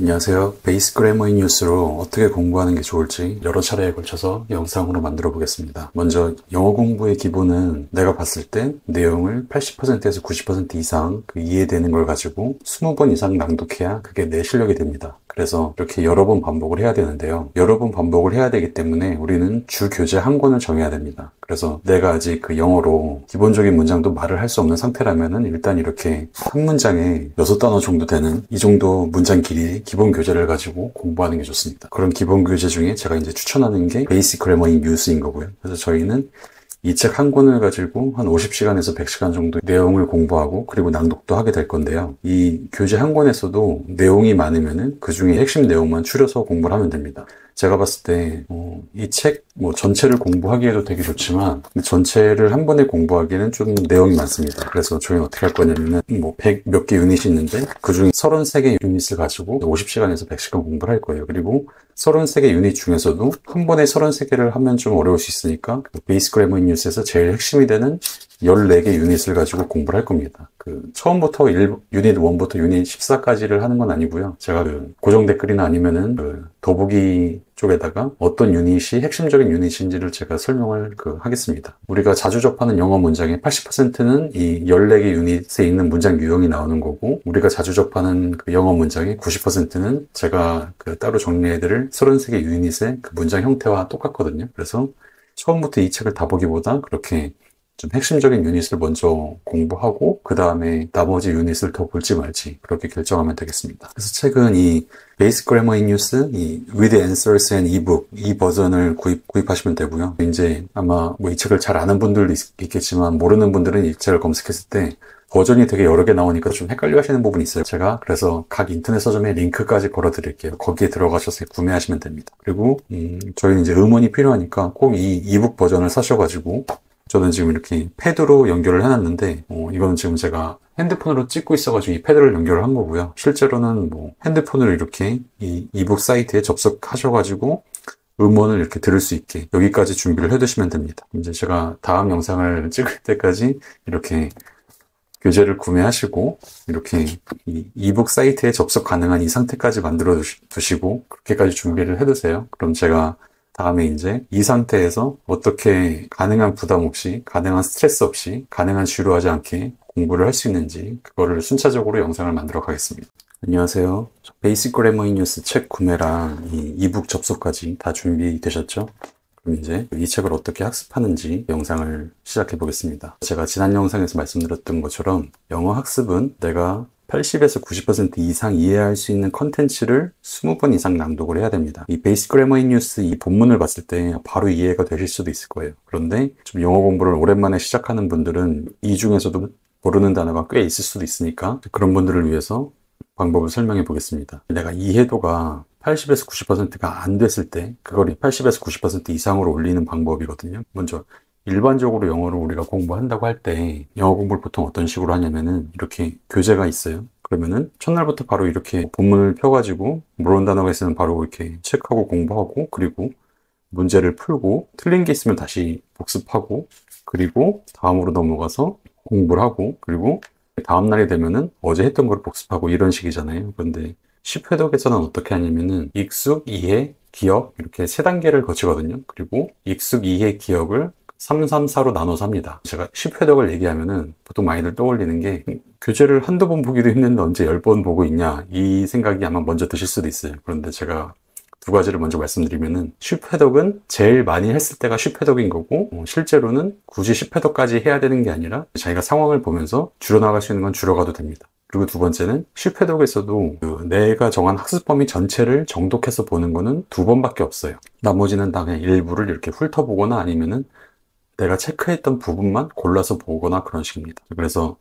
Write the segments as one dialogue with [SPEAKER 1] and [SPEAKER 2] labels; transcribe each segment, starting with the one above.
[SPEAKER 1] 안녕하세요. 베이스 그래머 인 뉴스로 어떻게 공부하는 게 좋을지 여러 차례에 걸쳐서 영상으로 만들어 보겠습니다. 먼저 영어 공부의 기본은 내가 봤을 때 내용을 80%에서 90% 이상 이해되는 걸 가지고 20번 이상 낭독해야 그게 내 실력이 됩니다. 그래서 이렇게 여러 번 반복을 해야 되는데요. 여러 번 반복을 해야 되기 때문에 우리는 주 교재 한 권을 정해야 됩니다. 그래서 내가 아직 영어로 기본적인 문장도 말을 할 수 없는 상태라면은 일단 이렇게 한 문장에 6단어 정도 되는 이 정도 문장 길이의 기본 교재를 가지고 공부하는 게 좋습니다. 그런 기본 교재 중에 제가 이제 추천하는 게 베이직 그래머 인 뉴스인 거고요. 그래서 저희는 이 책 한 권을 가지고 한 50시간에서 100시간 정도 내용을 공부하고 그리고 낭독도 하게 될 건데요. 이 교재 한 권에서도 내용이 많으면은 그 중에 핵심 내용만 추려서 공부를 하면 됩니다. 제가 봤을 때 이 책 전체를 공부하기에도 되게 좋지만 전체를 한 번에 공부하기에는 좀 내용이 많습니다. 그래서 저희는 어떻게 할 거냐면은 100 몇 개 유닛이 있는데 그중에 33개 유닛을 가지고 50시간에서 100시간 공부를 할 거예요. 그리고 33개 유닛 중에서도 한 번에 33개를 하면 좀 어려울 수 있으니까 베이스 그래머 인 뉴스에서 제일 핵심이 되는 14개 유닛을 가지고 공부를 할 겁니다. 처음부터 유닛 1부터 유닛 14까지를 하는 건 아니고요. 제가 고정 댓글이나 아니면은 더보기 쪽에다가 어떤 유닛이 핵심적인 유닛인지를 제가 설명을 하겠습니다. 우리가 자주 접하는 영어 문장의 80%는 이 14개 유닛에 있는 문장 유형이 나오는 거고, 우리가 자주 접하는 영어 문장의 90%는 제가 따로 정리해드릴 33개 유닛의 문장 형태와 똑같거든요. 그래서 처음부터 이 책을 다 보기보다 그렇게 좀 핵심적인 유닛을 먼저 공부하고 그 다음에 나머지 유닛을 더 볼지 말지 그렇게 결정하면 되겠습니다. 그래서 책은 이 베이직 그래머 인 뉴스, 이 With Answers and ebook 이 버전을 구입하시면 되고요. 이제 아마 이 책을 잘 아는 분들도 있겠지만 모르는 분들은 이 책을 검색했을 때 버전이 되게 여러 개 나오니까 좀 헷갈려 하시는 부분이 있어요. 제가 그래서 각 인터넷 서점에 링크까지 걸어 드릴게요. 거기에 들어가셔서 구매하시면 됩니다. 그리고 저희는 이제 음원이 필요하니까 꼭 이 이북 버전을 사셔가지고, 저는 지금 이렇게 패드로 연결을 해놨는데 이거는 지금 제가 핸드폰으로 찍고 있어가지고 이 패드를 연결을 한 거고요. 실제로는 핸드폰으로 이렇게 이 이북 사이트에 접속하셔가지고 음원을 이렇게 들을 수 있게 여기까지 준비를 해두시면 됩니다. 이제 제가 다음 영상을 찍을 때까지 이렇게 교재를 구매하시고 이렇게 이 이북 사이트에 접속 가능한 이 상태까지 만들어 두시고 그렇게까지 준비를 해두세요. 그럼 제가 다음에 이제 이 상태에서 어떻게 가능한 부담 없이, 가능한 스트레스 없이, 가능한 지루하지 않게 공부를 할 수 있는지 그거를 순차적으로 영상을 만들어 가겠습니다. 안녕하세요. 베이직 그래머 인 뉴스 책 구매랑 이 이북 접속까지 다 준비되셨죠? 그럼 이제 이 책을 어떻게 학습하는지 영상을 시작해 보겠습니다. 제가 지난 영상에서 말씀드렸던 것처럼 영어 학습은 내가 80에서 90% 이상 이해할 수 있는 컨텐츠를 20번 이상 낭독을 해야 됩니다. 이 베이직 그래머 인 뉴스 이 본문을 봤을 때 바로 이해가 되실 수도 있을 거예요. 그런데 좀 영어 공부를 오랜만에 시작하는 분들은 이 중에서도 모르는 단어가 꽤 있을 수도 있으니까 그런 분들을 위해서 방법을 설명해 보겠습니다. 내가 이해도가 80에서 90%가 안 됐을 때 그걸 80에서 90% 이상으로 올리는 방법이거든요. 먼저 일반적으로 영어를 우리가 공부한다고 할 때 영어 공부를 보통 어떤 식으로 하냐면은 이렇게 교재가 있어요. 그러면은 첫날부터 바로 이렇게 본문을 펴가지고 모르는 단어가 있으면 바로 이렇게 체크하고 공부하고 그리고 문제를 풀고 틀린 게 있으면 다시 복습하고 그리고 다음으로 넘어가서 공부를 하고 그리고 다음 날이 되면은 어제 했던 걸 복습하고 이런 식이잖아요. 그런데 10회독에서는 어떻게 하냐면은 익숙, 이해, 기억 이렇게 3단계를 거치거든요. 그리고 익숙, 이해, 기억을 334로 나눠서 합니다. 제가 10회독을 얘기하면은 보통 많이들 떠올리는 게 교재를 한두 번 보기도 힘든데 언제 10번 보고 있냐 이 생각이 아마 먼저 드실 수도 있어요. 그런데 제가 두 가지를 먼저 말씀드리면은 10회독은 제일 많이 했을 때가 10회독인 거고 실제로는 굳이 10회독까지 해야 되는 게 아니라 자기가 상황을 보면서 줄여나갈 수 있는 건 줄여가도 됩니다. 그리고 두 번째는 10회독에서도 내가 정한 학습 범위 전체를 정독해서 보는 거는 2번밖에 없어요. 나머지는 다 그냥 일부를 이렇게 훑어보거나 아니면은 내가 체크했던 부분만 골라서 보거나 그런 식입니다. 그래서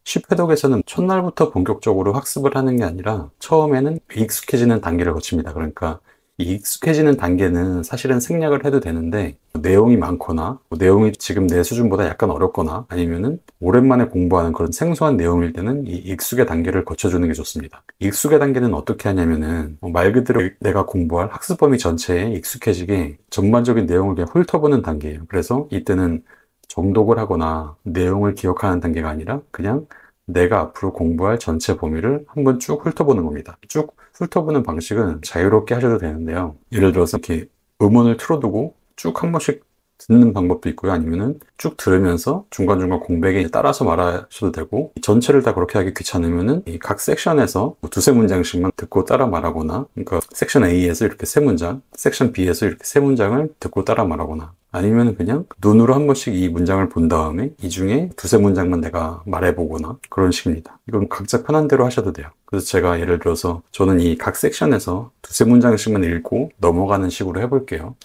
[SPEAKER 1] 10회독에서는 첫날부터 본격적으로 학습을 하는 게 아니라 처음에는 익숙해지는 단계를 거칩니다. 그러니까 이 익숙해지는 단계는 사실은 생략을 해도 되는데 내용이 많거나 내용이 지금 내 수준보다 약간 어렵거나 아니면은 오랜만에 공부하는 그런 생소한 내용일 때는 이 익숙의 단계를 거쳐주는 게 좋습니다. 익숙의 단계는 어떻게 하냐면은 말 그대로 내가 공부할 학습 범위 전체에 익숙해지게 전반적인 내용을 그냥 훑어보는 단계예요. 그래서 이때는 정독을 하거나 내용을 기억하는 단계가 아니라 그냥 내가 앞으로 공부할 전체 범위를 한번 쭉 훑어보는 겁니다. 쭉 훑어보는 방식은 자유롭게 하셔도 되는데요. 예를 들어서 이렇게 음원을 틀어두고 쭉 한 번씩 듣는 방법도 있고요. 아니면은 쭉 들으면서 중간중간 공백에 따라서 말하셔도 되고, 전체를 다 그렇게 하기 귀찮으면은 이 각 섹션에서 두세 문장씩만 듣고 따라 말하거나, 그러니까 섹션 A에서 이렇게 세 문장, 섹션 B에서 이렇게 세 문장을 듣고 따라 말하거나, 아니면 그냥 눈으로 한 번씩 이 문장을 본 다음에 이 중에 두세 문장만 내가 말해보거나 그런 식입니다. 이건 각자 편한 대로 하셔도 돼요. 그래서 제가 예를 들어서 저는 이 각 섹션에서 두세 문장씩만 읽고 넘어가는 식으로 해볼게요.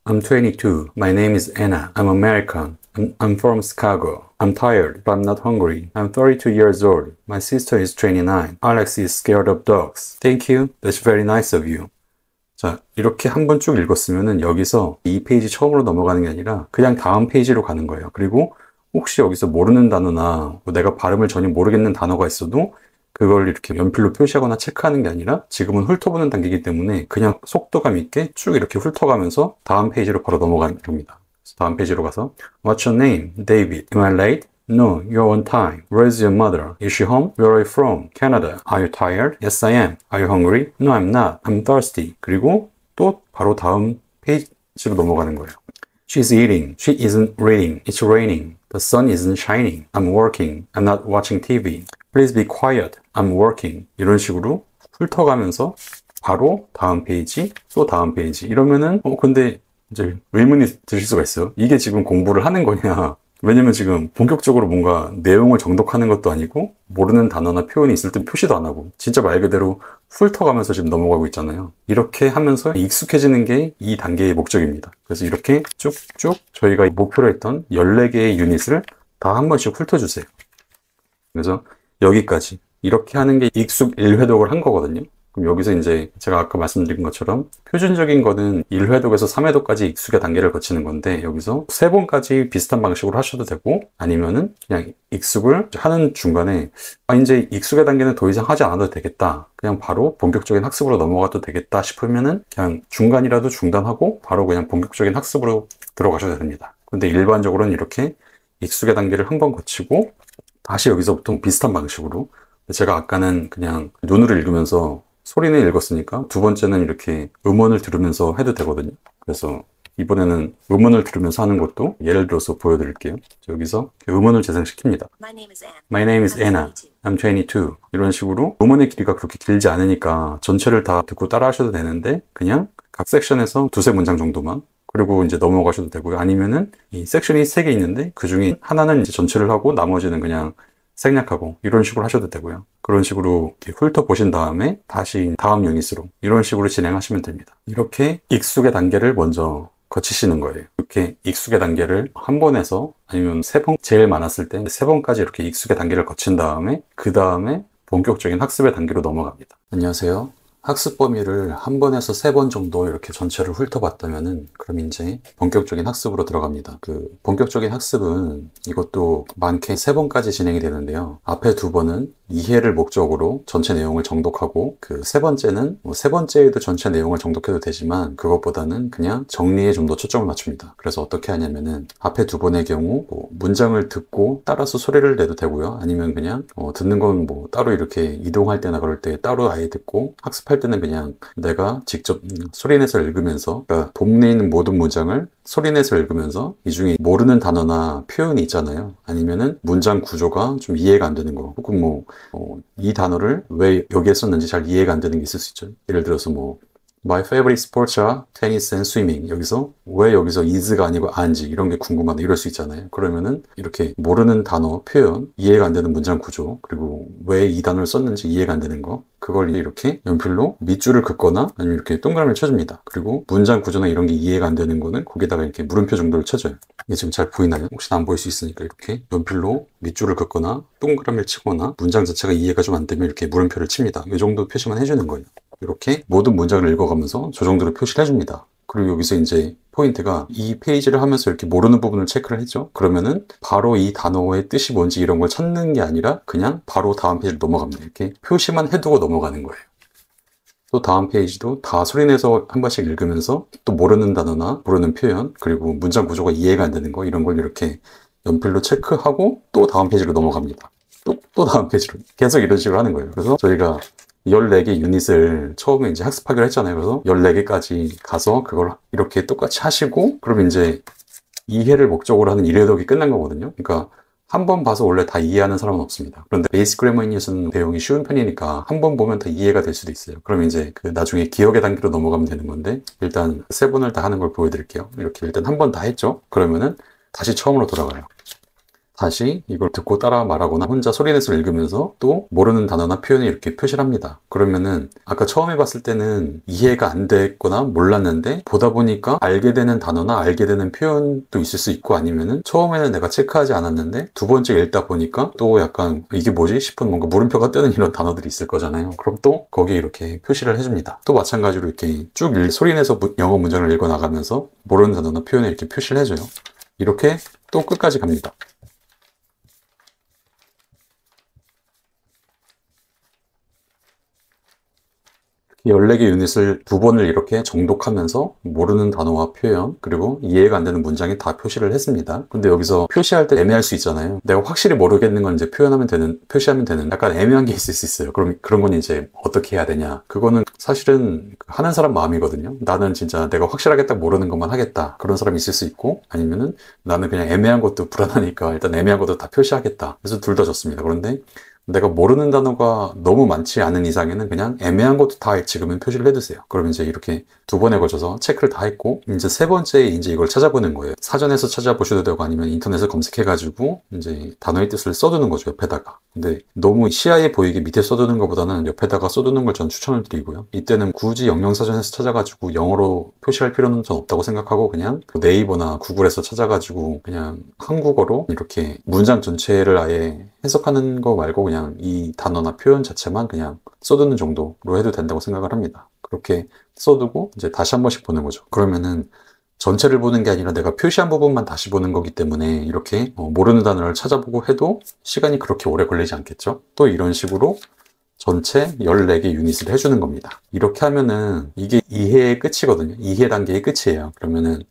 [SPEAKER 1] I'm 22. My name is Anna. I'm American. I'm from Chicago. I'm tired, but I'm not hungry. I'm 32 years old. My sister is 29. Alex is scared of dogs. Thank you. That's very nice of you. 자, 이렇게 한 번 쭉 읽었으면은 여기서 이 페이지 처음으로 넘어가는 게 아니라 그냥 다음 페이지로 가는 거예요. 그리고 혹시 여기서 모르는 단어나 내가 발음을 전혀 모르겠는 단어가 있어도 그걸 이렇게 연필로 표시하거나 체크하는 게 아니라 지금은 훑어보는 단계이기 때문에 그냥 속도감 있게 쭉 이렇게 훑어가면서 다음 페이지로 바로 넘어가는 겁니다. 그래서 다음 페이지로 가서 What's your name? David. Am I late? No, you're on time. Where's your mother? Is she home? Where are you from? Canada. Are you tired? Yes, I am. Are you hungry? No, I'm not. I'm thirsty. 그리고 또 바로 다음 페이지로 넘어가는 거예요. She's eating. She isn't reading. It's raining. The sun isn't shining. I'm working. I'm not watching TV. Please be quiet. I'm working. 이런 식으로 훑어가면서 바로 다음 페이지, 또 다음 페이지. 이러면은 근데 이제 의문이 드실 수가 있어요. 이게 지금 공부를 하는 거냐? 왜냐면 지금 본격적으로 뭔가 내용을 정독하는 것도 아니고 모르는 단어나 표현이 있을 때 표시도 안 하고 진짜 말 그대로 훑어가면서 지금 넘어가고 있잖아요. 이렇게 하면서 익숙해지는 게 이 단계의 목적입니다. 그래서 이렇게 쭉쭉 저희가 목표로 했던 14개의 유닛을 다 한 번씩 훑어주세요. 그래서 여기까지 이렇게 하는 게 익숙 1회독을 한 거거든요. 그럼 여기서 이제 제가 아까 말씀드린 것처럼 표준적인 거는 1회독에서 3회독까지 익숙의 단계를 거치는 건데 여기서 3번까지 비슷한 방식으로 하셔도 되고 아니면은 그냥 익숙을 하는 중간에 이제 익숙의 단계는 더 이상 하지 않아도 되겠다. 그냥 바로 본격적인 학습으로 넘어가도 되겠다 싶으면은 그냥 중간이라도 중단하고 바로 그냥 본격적인 학습으로 들어가셔도 됩니다. 근데 일반적으로는 이렇게 익숙의 단계를 한 번 거치고 다시 여기서부터 비슷한 방식으로 제가 아까는 그냥 눈으로 읽으면서 소리는 읽었으니까 두 번째는 이렇게 음원을 들으면서 해도 되거든요. 그래서 이번에는 음원을 들으면서 하는 것도 예를 들어서 보여드릴게요. 여기서 음원을 재생시킵니다. My name is Anna. I'm 22. 이런 식으로 음원의 길이가 그렇게 길지 않으니까 전체를 다 듣고 따라 하셔도 되는데 그냥 각 섹션에서 두세 문장 정도만 그리고 이제 넘어가셔도 되고요. 아니면은 이 섹션이 3개 있는데 그 중에 하나는 이제 전체를 하고 나머지는 그냥 생략하고 이런 식으로 하셔도 되고요. 그런 식으로 훑어보신 다음에 다시 다음 유닛으로 이런 식으로 진행하시면 됩니다. 이렇게 익숙의 단계를 먼저 거치시는 거예요. 이렇게 익숙의 단계를 한 번에서 아니면 3번 제일 많았을 때 3번까지 이렇게 익숙의 단계를 거친 다음에 그 다음에 본격적인 학습의 단계로 넘어갑니다. 안녕하세요. 학습 범위를 한 번에서 3번 정도 이렇게 전체를 훑어봤다면은 그럼 이제 본격적인 학습으로 들어갑니다. 그 본격적인 학습은 이것도 많게 3번까지 진행이 되는데요. 앞에 2번은 이해를 목적으로 전체 내용을 정독하고 그 3번째는 3번째에도 전체 내용을 정독해도 되지만 그것보다는 그냥 정리에 좀 더 초점을 맞춥니다. 그래서 어떻게 하냐면은 앞에 2번의 경우 문장을 듣고 따라서 소리를 내도 되고요. 아니면 그냥 듣는 건 따로 이렇게 이동할 때나 그럴 때 따로 아예 듣고 학습할 때는 그냥 내가 직접 소리내서 읽으면서 그러니까 본문에 있는 모든 문장을 소리내서 읽으면서 이 중에 모르는 단어나 표현이 있잖아요. 아니면은 문장 구조가 좀 이해가 안 되는 거 혹은 이 단어를 왜 여기에 썼는지 잘 이해가 안 되는 게 있을 수 있죠. 예를 들어서 My favorite sports are tennis and swimming. 왜 여기서 is가 아니고 aren지 이런 게 궁금하다 이럴 수 있잖아요. 그러면은 이렇게 모르는 단어, 표현, 이해가 안 되는 문장 구조, 그리고 왜 이 단어를 썼는지 이해가 안 되는 거 그걸 이렇게 연필로 밑줄을 긋거나 아니면 이렇게 동그라미를 쳐줍니다. 그리고 문장 구조나 이런 게 이해가 안 되는 거는 거기다가 이렇게 물음표 정도를 쳐줘요. 이게 지금 잘 보이나요? 혹시나 안 보일 수 있으니까 이렇게 연필로 밑줄을 긋거나 동그라미를 치거나 문장 자체가 이해가 좀 안 되면 이렇게 물음표를 칩니다. 이 정도 표시만 해주는 거예요. 이렇게 모든 문장을 읽어가면서 저 정도로 표시를 해줍니다. 그리고 여기서 이제 포인트가 이 페이지를 하면서 이렇게 모르는 부분을 체크를 했죠. 그러면은 바로 이 단어의 뜻이 뭔지 이런 걸 찾는 게 아니라 그냥 바로 다음 페이지로 넘어갑니다. 이렇게 표시만 해두고 넘어가는 거예요. 또 다음 페이지도 다 소리내서 한 번씩 읽으면서 또 모르는 단어나 모르는 표현 그리고 문장 구조가 이해가 안 되는 거 이런 걸 이렇게 연필로 체크하고 또 다음 페이지로 넘어갑니다. 또 다음 페이지로 계속 이런 식으로 하는 거예요. 그래서 저희가 14개 유닛을 처음에 이제 학습하기로 했잖아요. 그래서 14개까지 가서 그걸 이렇게 똑같이 하시고, 그럼 이제 이해를 목적으로 하는 1회독이 끝난 거거든요. 그러니까 한 번 봐서 원래 다 이해하는 사람은 없습니다. 그런데 베이직 그래머 인닛은 내용이 쉬운 편이니까 한 번 보면 다 이해가 될 수도 있어요. 그럼 이제 그 나중에 기억의 단계로 넘어가면 되는 건데, 일단 3번을 다 하는 걸 보여드릴게요. 이렇게 일단 한 번 다 했죠. 그러면은 다시 처음으로 돌아가요. 다시 이걸 듣고 따라 말하거나 혼자 소리내서 읽으면서 또 모르는 단어나 표현을 이렇게 표시를 합니다. 그러면은 아까 처음에 봤을 때는 이해가 안 됐거나 몰랐는데 보다 보니까 알게 되는 단어나 알게 되는 표현도 있을 수 있고, 아니면은 처음에는 내가 체크하지 않았는데 두 번째 읽다 보니까 또 약간 이게 뭐지 싶은 뭔가 물음표가 뜨는 이런 단어들이 있을 거잖아요. 그럼 또 거기에 이렇게 표시를 해줍니다. 또 마찬가지로 이렇게 쭉 소리내서 영어 문장을 읽어 나가면서 모르는 단어나 표현을 이렇게 표시를 해줘요. 이렇게 또 끝까지 갑니다. 14개 유닛을 2번을 이렇게 정독하면서 모르는 단어와 표현, 그리고 이해가 안 되는 문장에 다 표시를 했습니다. 근데 여기서 표시할 때 애매할 수 있잖아요. 내가 확실히 모르겠는 건 이제 표시하면 되는 약간 애매한 게 있을 수 있어요. 그럼 그런 건 이제 어떻게 해야 되냐? 그거는 사실은 하는 사람 마음이거든요. 나는 진짜 내가 확실하게 딱 모르는 것만 하겠다. 그런 사람이 있을 수 있고, 아니면은 나는 그냥 애매한 것도 불안하니까 일단 애매한 것도 다 표시하겠다. 그래서 둘 다 좋습니다. 그런데 내가 모르는 단어가 너무 많지 않은 이상에는 그냥 애매한 것도 다 지금은 표시를 해두세요. 그럼 이제 이렇게 2번에 걸쳐서 체크를 다 했고, 이제 3번째에 이제 이걸 찾아보는 거예요. 사전에서 찾아보셔도 되고 아니면 인터넷에 검색해가지고 이제 단어의 뜻을 써두는 거죠, 옆에다가. 근데 너무 시야에 보이게 밑에 써두는 것보다는 옆에다가 써두는 걸 전 추천을 드리고요. 이때는 굳이 영영사전에서 찾아가지고 영어로 표시할 필요는 전 없다고 생각하고, 그냥 네이버나 구글에서 찾아가지고 그냥 한국어로 이렇게 문장 전체를 아예 해석하는 거 말고 그냥 이 단어나 표현 자체만 그냥 써두는 정도로 해도 된다고 생각을 합니다. 그렇게 써두고 이제 다시 한 번씩 보는 거죠. 그러면은 전체를 보는 게 아니라 내가 표시한 부분만 다시 보는 거기 때문에 이렇게 모르는 단어를 찾아보고 해도 시간이 그렇게 오래 걸리지 않겠죠. 또 이런 식으로 전체 14개 유닛을 해주는 겁니다. 이렇게 하면은 이게 이해의 끝이거든요. 이해 단계의 끝이에요. 그러면은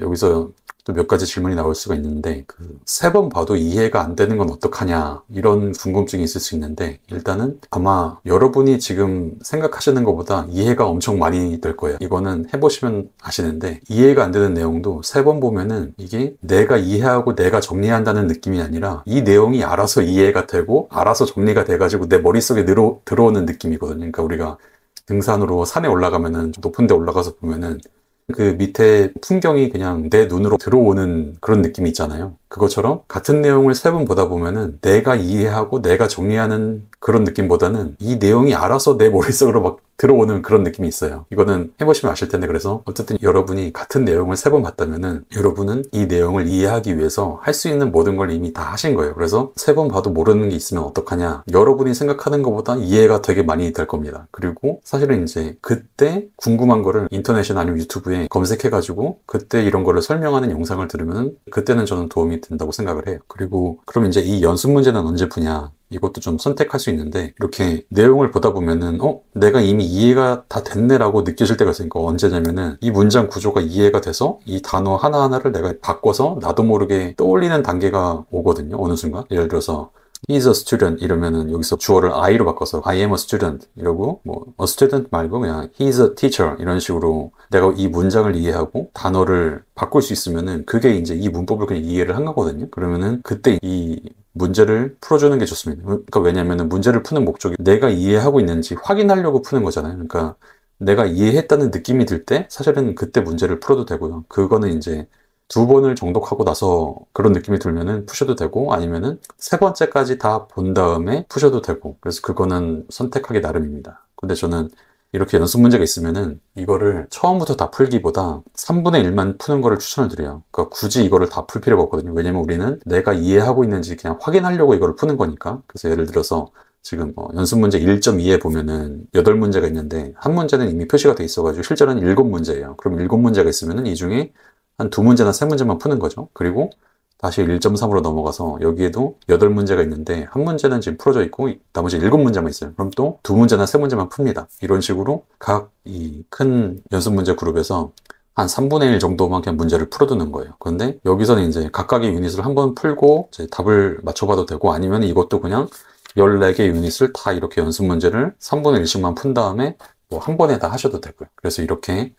[SPEAKER 1] 여기서 또 몇 가지 질문이 나올 수가 있는데, 3번 봐도 이해가 안 되는 건 어떡하냐, 이런 궁금증이 있을 수 있는데, 일단은 아마 여러분이 지금 생각하시는 것보다 이해가 엄청 많이 될 거예요. 이거는 해보시면 아시는데, 이해가 안 되는 내용도 3번 보면은 이게 내가 이해하고 내가 정리한다는 느낌이 아니라 이 내용이 알아서 이해가 되고 알아서 정리가 돼가지고 내 머릿속에 들어오는 느낌이거든요. 그러니까 우리가 등산으로 산에 올라가면은 높은 데 올라가서 보면은 그 밑에 풍경이 그냥 내 눈으로 들어오는 그런 느낌이 있잖아요. 그것처럼 같은 내용을 3번 보다 보면은 내가 이해하고 내가 정리하는 그런 느낌보다는 이 내용이 알아서 내 머릿속으로 막 들어오는 그런 느낌이 있어요. 이거는 해보시면 아실 텐데, 그래서 어쨌든 여러분이 같은 내용을 3번 봤다면은 여러분은 이 내용을 이해하기 위해서 할 수 있는 모든 걸 이미 다 하신 거예요. 그래서 3번 봐도 모르는 게 있으면 어떡하냐, 여러분이 생각하는 것보다 이해가 되게 많이 될 겁니다. 그리고 사실은 이제 그때 궁금한 거를 인터넷이나 아니면 유튜브에 검색해가지고 그때 이런 거를 설명하는 영상을 들으면 그때는 저는 도움이 된다고 생각을 해요. 그리고 그럼 이제 이 연습 문제는 언제 푸냐, 이것도 좀 선택할 수 있는데, 이렇게 내용을 보다 보면은 내가 이미 이해가 다 됐네라고 느껴질 때가 있으니까, 언제냐면은 이 문장 구조가 이해가 돼서 이 단어 하나하나를 내가 바꿔서 나도 모르게 떠올리는 단계가 오거든요. 어느 순간 예를 들어서 He's a student 이러면은 여기서 주어를 I로 바꿔서 I am a student 이러고, 뭐 a student 말고 그냥 He's a teacher 이런 식으로 내가 이 문장을 이해하고 단어를 바꿀 수 있으면은 그게 이제 이 문법을 그냥 이해를 한 거거든요. 그러면은 그때 이 문제를 풀어주는 게 좋습니다. 그러니까 왜냐면은 문제를 푸는 목적이 내가 이해하고 있는지 확인하려고 푸는 거잖아요. 그러니까 내가 이해했다는 느낌이 들 때 사실은 그때 문제를 풀어도 되고요. 그거는 이제 2번을 정독하고 나서 그런 느낌이 들면은 푸셔도 되고, 아니면은 3번째까지 다 본 다음에 푸셔도 되고, 그래서 그거는 선택하기 나름입니다. 근데 저는 이렇게 연습 문제가 있으면은 이거를 처음부터 다 풀기보다 3분의 1만 푸는 거를 추천을 드려요. 그러니까 굳이 이거를 다 풀 필요가 없거든요. 왜냐면 우리는 내가 이해하고 있는지 그냥 확인하려고 이거를 푸는 거니까. 그래서 예를 들어서 지금 연습 문제 1.2에 보면은 8문제가 있는데 한 문제는 이미 표시가 돼 있어가지고 실제로는 7문제예요. 그럼 7문제가 있으면은 이 중에 한 2문제나 3문제만 푸는 거죠. 그리고 다시 1.3으로 넘어가서 여기에도 8문제가 있는데 한 문제는 지금 풀어져 있고 나머지 7문제만 있어요. 그럼 또 2문제나 3문제만 풉니다. 이런 식으로 각 이 큰 연습 문제 그룹에서 한 3분의 1 정도만 그냥 문제를 풀어두는 거예요. 그런데 여기서는 이제 각각의 유닛을 한번 풀고 이제 답을 맞춰봐도 되고, 아니면 이것도 그냥 14개 유닛을 다 이렇게 연습 문제를 3분의 1씩만 푼 다음에 뭐 한 번에 다 하셔도 되고요. 그래서 이렇게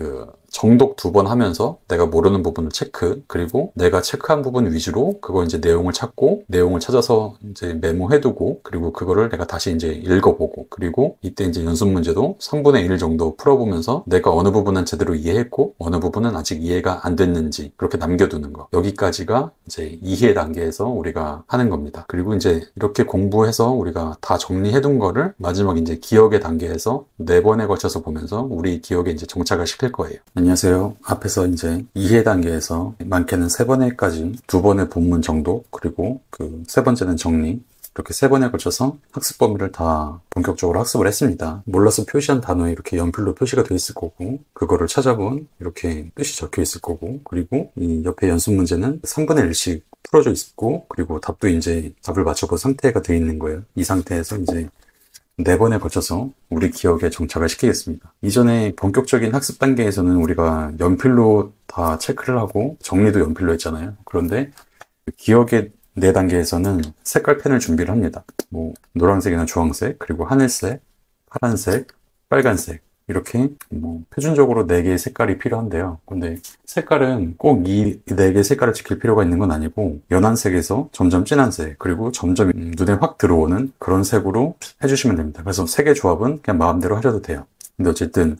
[SPEAKER 1] 정독 2번 하면서 내가 모르는 부분을 체크, 그리고 내가 체크한 부분 위주로 그거 이제 내용을 찾고, 내용을 찾아서 이제 메모해두고, 그리고 그거를 내가 다시 이제 읽어보고, 그리고 이때 이제 연습 문제도 3분의 1 정도 풀어보면서 내가 어느 부분은 제대로 이해했고 어느 부분은 아직 이해가 안 됐는지 그렇게 남겨두는 거. 여기까지가 이제 이해 단계에서 우리가 하는 겁니다. 그리고 이제 이렇게 공부해서 우리가 다 정리해둔 거를 마지막 이제 기억의 단계에서 4번에 걸쳐서 보면서 우리 기억에 이제 정착을 시킬 거예요. 안녕하세요. 앞에서 이제 이해 단계에서 많게는 3번에까지 2번의 본문 정도, 그리고 그 3번째는 정리, 이렇게 3번에 걸쳐서 학습 범위를 다 본격적으로 학습을 했습니다. 몰라서 표시한 단어에 이렇게 연필로 표시가 되어 있을 거고, 그거를 찾아본 이렇게 뜻이 적혀 있을 거고, 그리고 이 옆에 연습 문제는 3분의 1씩 풀어져 있고, 그리고 답도 이제 답을 맞춰본 상태가 되어 있는 거예요. 이 상태에서 이제 4번에 걸쳐서 우리 기억에 정착을 시키겠습니다. 이전에 본격적인 학습 단계에서는 우리가 연필로 다 체크를 하고 정리도 연필로 했잖아요. 그런데 기억의 4단계에서는 색깔 펜을 준비를 합니다. 뭐 노란색이나 주황색, 그리고 하늘색, 파란색, 빨간색, 이렇게 뭐 표준적으로 4개의 색깔이 필요한데요. 근데 색깔은 꼭 이 4개의 색깔을 지킬 필요가 있는 건 아니고, 연한색에서 점점 진한색, 그리고 점점 눈에 확 들어오는 그런 색으로 해주시면 됩니다. 그래서 색의 조합은 그냥 마음대로 하셔도 돼요. 근데 어쨌든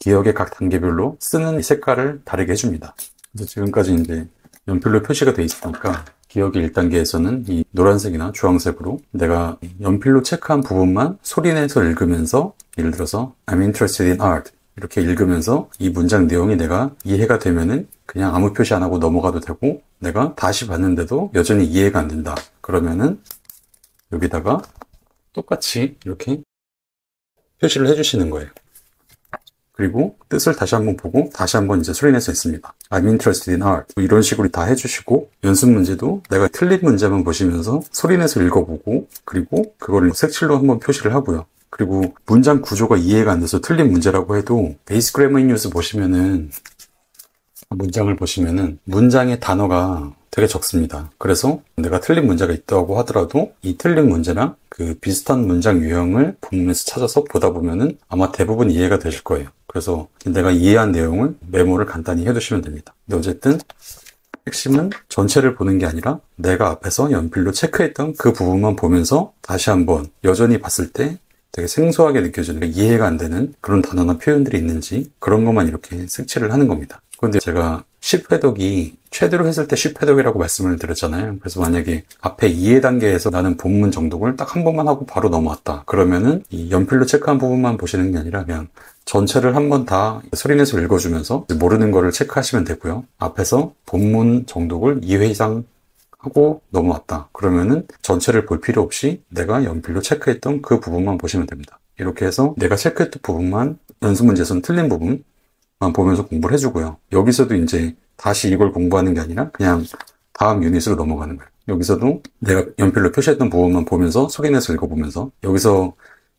[SPEAKER 1] 기억의 각 단계별로 쓰는 색깔을 다르게 해줍니다. 그래서 지금까지 이제 연필로 표시가 돼 있으니까 기억의 1단계에서는 이 노란색이나 주황색으로 내가 연필로 체크한 부분만 소리내서 읽으면서, 예를 들어서 I'm interested in art 이렇게 읽으면서 이 문장 내용이 내가 이해가 되면은 그냥 아무 표시 안 하고 넘어가도 되고, 내가 다시 봤는데도 여전히 이해가 안 된다 그러면은 여기다가 똑같이 이렇게 표시를 해주시는 거예요. 그리고 뜻을 다시 한번 보고 다시 한번 이제 소리내서 있습니다. I'm interested in art. 뭐 이런 식으로 다 해주시고, 연습 문제도 내가 틀린 문제만 보시면서 소리내서 읽어보고, 그리고 그거를 색칠로 한번 표시를 하고요. 그리고 문장 구조가 이해가 안 돼서 틀린 문제라고 해도 베이스 그래머 인 유스 보시면은, 문장을 보시면은 문장의 단어가 되게 적습니다. 그래서 내가 틀린 문제가 있다고 하더라도 이 틀린 문제랑 그 비슷한 문장 유형을 본문에서 찾아서 보다 보면은 아마 대부분 이해가 되실 거예요. 그래서 내가 이해한 내용을 메모를 간단히 해두시면 됩니다. 근데 어쨌든 핵심은 전체를 보는 게 아니라 내가 앞에서 연필로 체크했던 그 부분만 보면서 다시 한번 여전히 봤을 때 되게 생소하게 느껴지는, 이해가 안 되는 그런 단어나 표현들이 있는지 그런 것만 이렇게 색칠을 하는 겁니다. 그런데 제가 10회독이 최대로 했을 때 10회독이라고 말씀을 드렸잖아요. 그래서 만약에 앞에 이해 단계에서 나는 본문 정독을 딱 한 번만 하고 바로 넘어왔다 그러면은 이 연필로 체크한 부분만 보시는 게 아니라 그냥 전체를 한 번 다 소리내서 읽어주면서 모르는 거를 체크하시면 되고요. 앞에서 본문 정독을 2회 이상 하고 넘어왔다 그러면은 전체를 볼 필요 없이 내가 연필로 체크했던 그 부분만 보시면 됩니다. 이렇게 해서 내가 체크했던 부분만, 연습 문제에서는 틀린 부분만 보면서 공부를 해주고요. 여기서도 이제 다시 이걸 공부하는 게 아니라 그냥 다음 유닛으로 넘어가는 거예요. 여기서도 내가 연필로 표시했던 부분만 보면서 소리내서 읽어보면서, 여기서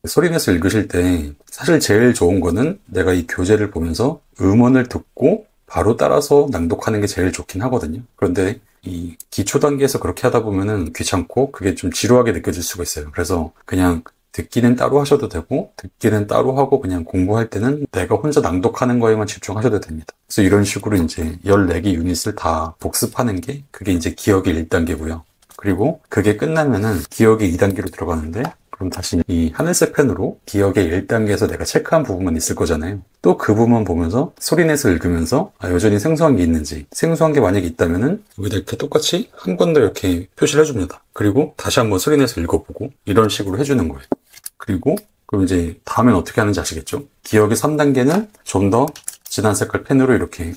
[SPEAKER 1] 소리내서 읽으실 때 사실 제일 좋은 거는 내가 이 교재를 보면서 음원을 듣고 바로 따라서 낭독하는 게 제일 좋긴 하거든요. 그런데 이 기초 단계에서 그렇게 하다 보면은 귀찮고 그게 좀 지루하게 느껴질 수가 있어요. 그래서 그냥 듣기는 따로 하셔도 되고, 듣기는 따로 하고 그냥 공부할 때는 내가 혼자 낭독하는 거에만 집중하셔도 됩니다. 그래서 이런 식으로 이제 14개 유닛을 다 복습하는 게 그게 이제 기억의 1단계고요. 그리고 그게 끝나면은 기억의 2단계로 들어가는데, 그럼 다시 이 하늘색 펜으로 기억의 1단계에서 내가 체크한 부분만 있을 거잖아요. 또 그 부분만 보면서 소리내서 읽으면서 여전히 생소한 게 있는지, 생소한 게 만약에 있다면은 여기다 이렇게 똑같이 한 번 더 이렇게 표시를 해줍니다. 그리고 다시 한번 소리내서 읽어보고 이런 식으로 해주는 거예요. 그리고 그럼 이제 다음엔 어떻게 하는지 아시겠죠? 기억의 3단계는 좀 더 진한 색깔 펜으로 이렇게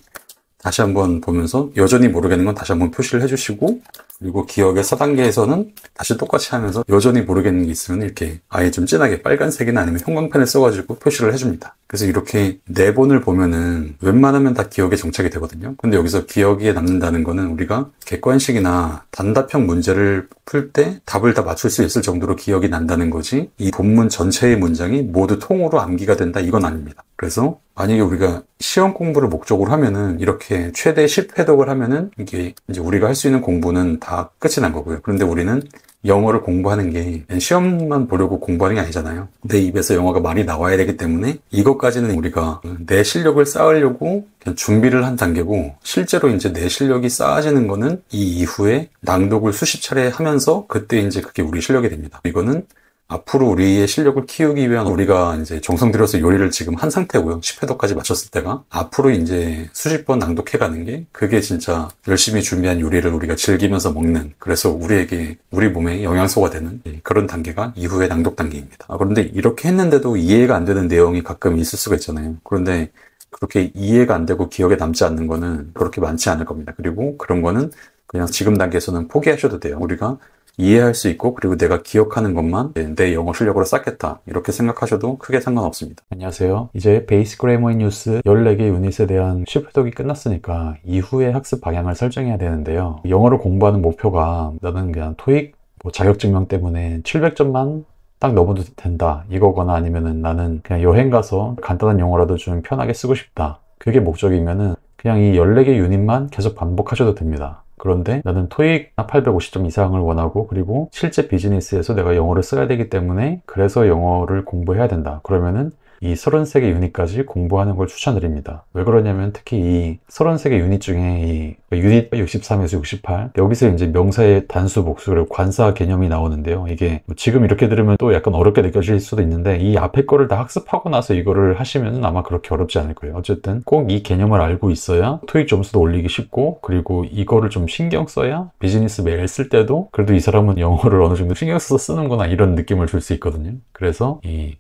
[SPEAKER 1] 다시 한번 보면서 여전히 모르겠는 건 다시 한번 표시를 해주시고, 그리고 기억의 4단계에서는 다시 똑같이 하면서 여전히 모르겠는 게 있으면 이렇게 아예 좀 진하게 빨간색이나 아니면 형광펜을 써가지고 표시를 해줍니다. 그래서 이렇게 4번을 보면은 웬만하면 다 기억에 정착이 되거든요. 근데 여기서 기억에 남는다는 거는 우리가 객관식이나 단답형 문제를 풀 때 답을 다 맞출 수 있을 정도로 기억이 난다는 거지, 이 본문 전체의 문장이 모두 통으로 암기가 된다, 이건 아닙니다. 그래서 만약에 우리가 시험 공부를 목적으로 하면은 이렇게 최대 10회독을 하면은 이게 이제 우리가 할 수 있는 공부는 다 끝이 난 거고요. 그런데 우리는 영어를 공부하는 게 시험만 보려고 공부하는 게 아니잖아요. 내 입에서 영어가 많이 나와야 되기 때문에 이것까지는 우리가 내 실력을 쌓으려고 그냥 준비를 한 단계고, 실제로 이제 내 실력이 쌓아지는 거는 이 이후에 낭독을 수십 차례 하면서 그때 이제 그게 우리 실력이 됩니다. 이거는 앞으로 우리의 실력을 키우기 위한, 우리가 이제 정성 들여서 요리를 지금 한 상태고요. 10회도까지 마쳤을 때가 앞으로 이제 수십 번 낭독해가는 게, 그게 진짜 열심히 준비한 요리를 우리가 즐기면서 먹는, 그래서 우리에게, 우리 몸에 영양소가 되는 그런 단계가 이후의 낭독 단계입니다. 그런데 이렇게 했는데도 이해가 안 되는 내용이 가끔 있을 수가 있잖아요. 그런데 그렇게 이해가 안 되고 기억에 남지 않는 거는 그렇게 많지 않을 겁니다. 그리고 그런 거는 그냥 지금 단계에서는 포기하셔도 돼요. 우리가 이해할 수 있고, 그리고 내가 기억하는 것만 내 영어 실력으로 쌓겠다, 이렇게 생각하셔도 크게 상관없습니다. 안녕하세요. 이제 베이직 그래머 인 뉴스 14개 유닛에 대한 10회독이 끝났으니까 이후의 학습 방향을 설정해야 되는데요. 영어를 공부하는 목표가 나는 그냥 토익 자격증명 때문에 700점만 딱 넘어도 된다, 이거거나 아니면은 나는 그냥 여행 가서 간단한 영어라도 좀 편하게 쓰고 싶다, 그게 목적이면은 그냥 이 14개 유닛만 계속 반복하셔도 됩니다. 그런데 나는 토익 850점 이상을 원하고, 그리고 실제 비즈니스에서 내가 영어를 써야 되기 때문에 그래서 영어를 공부해야 된다, 그러면은 이 33개 유닛까지 공부하는 걸 추천드립니다. 왜 그러냐면 특히 이 33개 유닛 중에 이 유닛 63에서 68, 여기서 이제 명사의 단수, 복수, 그리고 관사 개념이 나오는데요. 이게 지금 이렇게 들으면 또 약간 어렵게 느껴질 수도 있는데, 이 앞에 거를 다 학습하고 나서 이거를 하시면 아마 그렇게 어렵지 않을 거예요. 어쨌든 꼭 이 개념을 알고 있어야 토익 점수도 올리기 쉽고, 그리고 이거를 좀 신경 써야 비즈니스 메일 쓸 때도 그래도 이 사람은 영어를 어느 정도 신경 써서 쓰는구나, 이런 느낌을 줄 수 있거든요. 그래서 이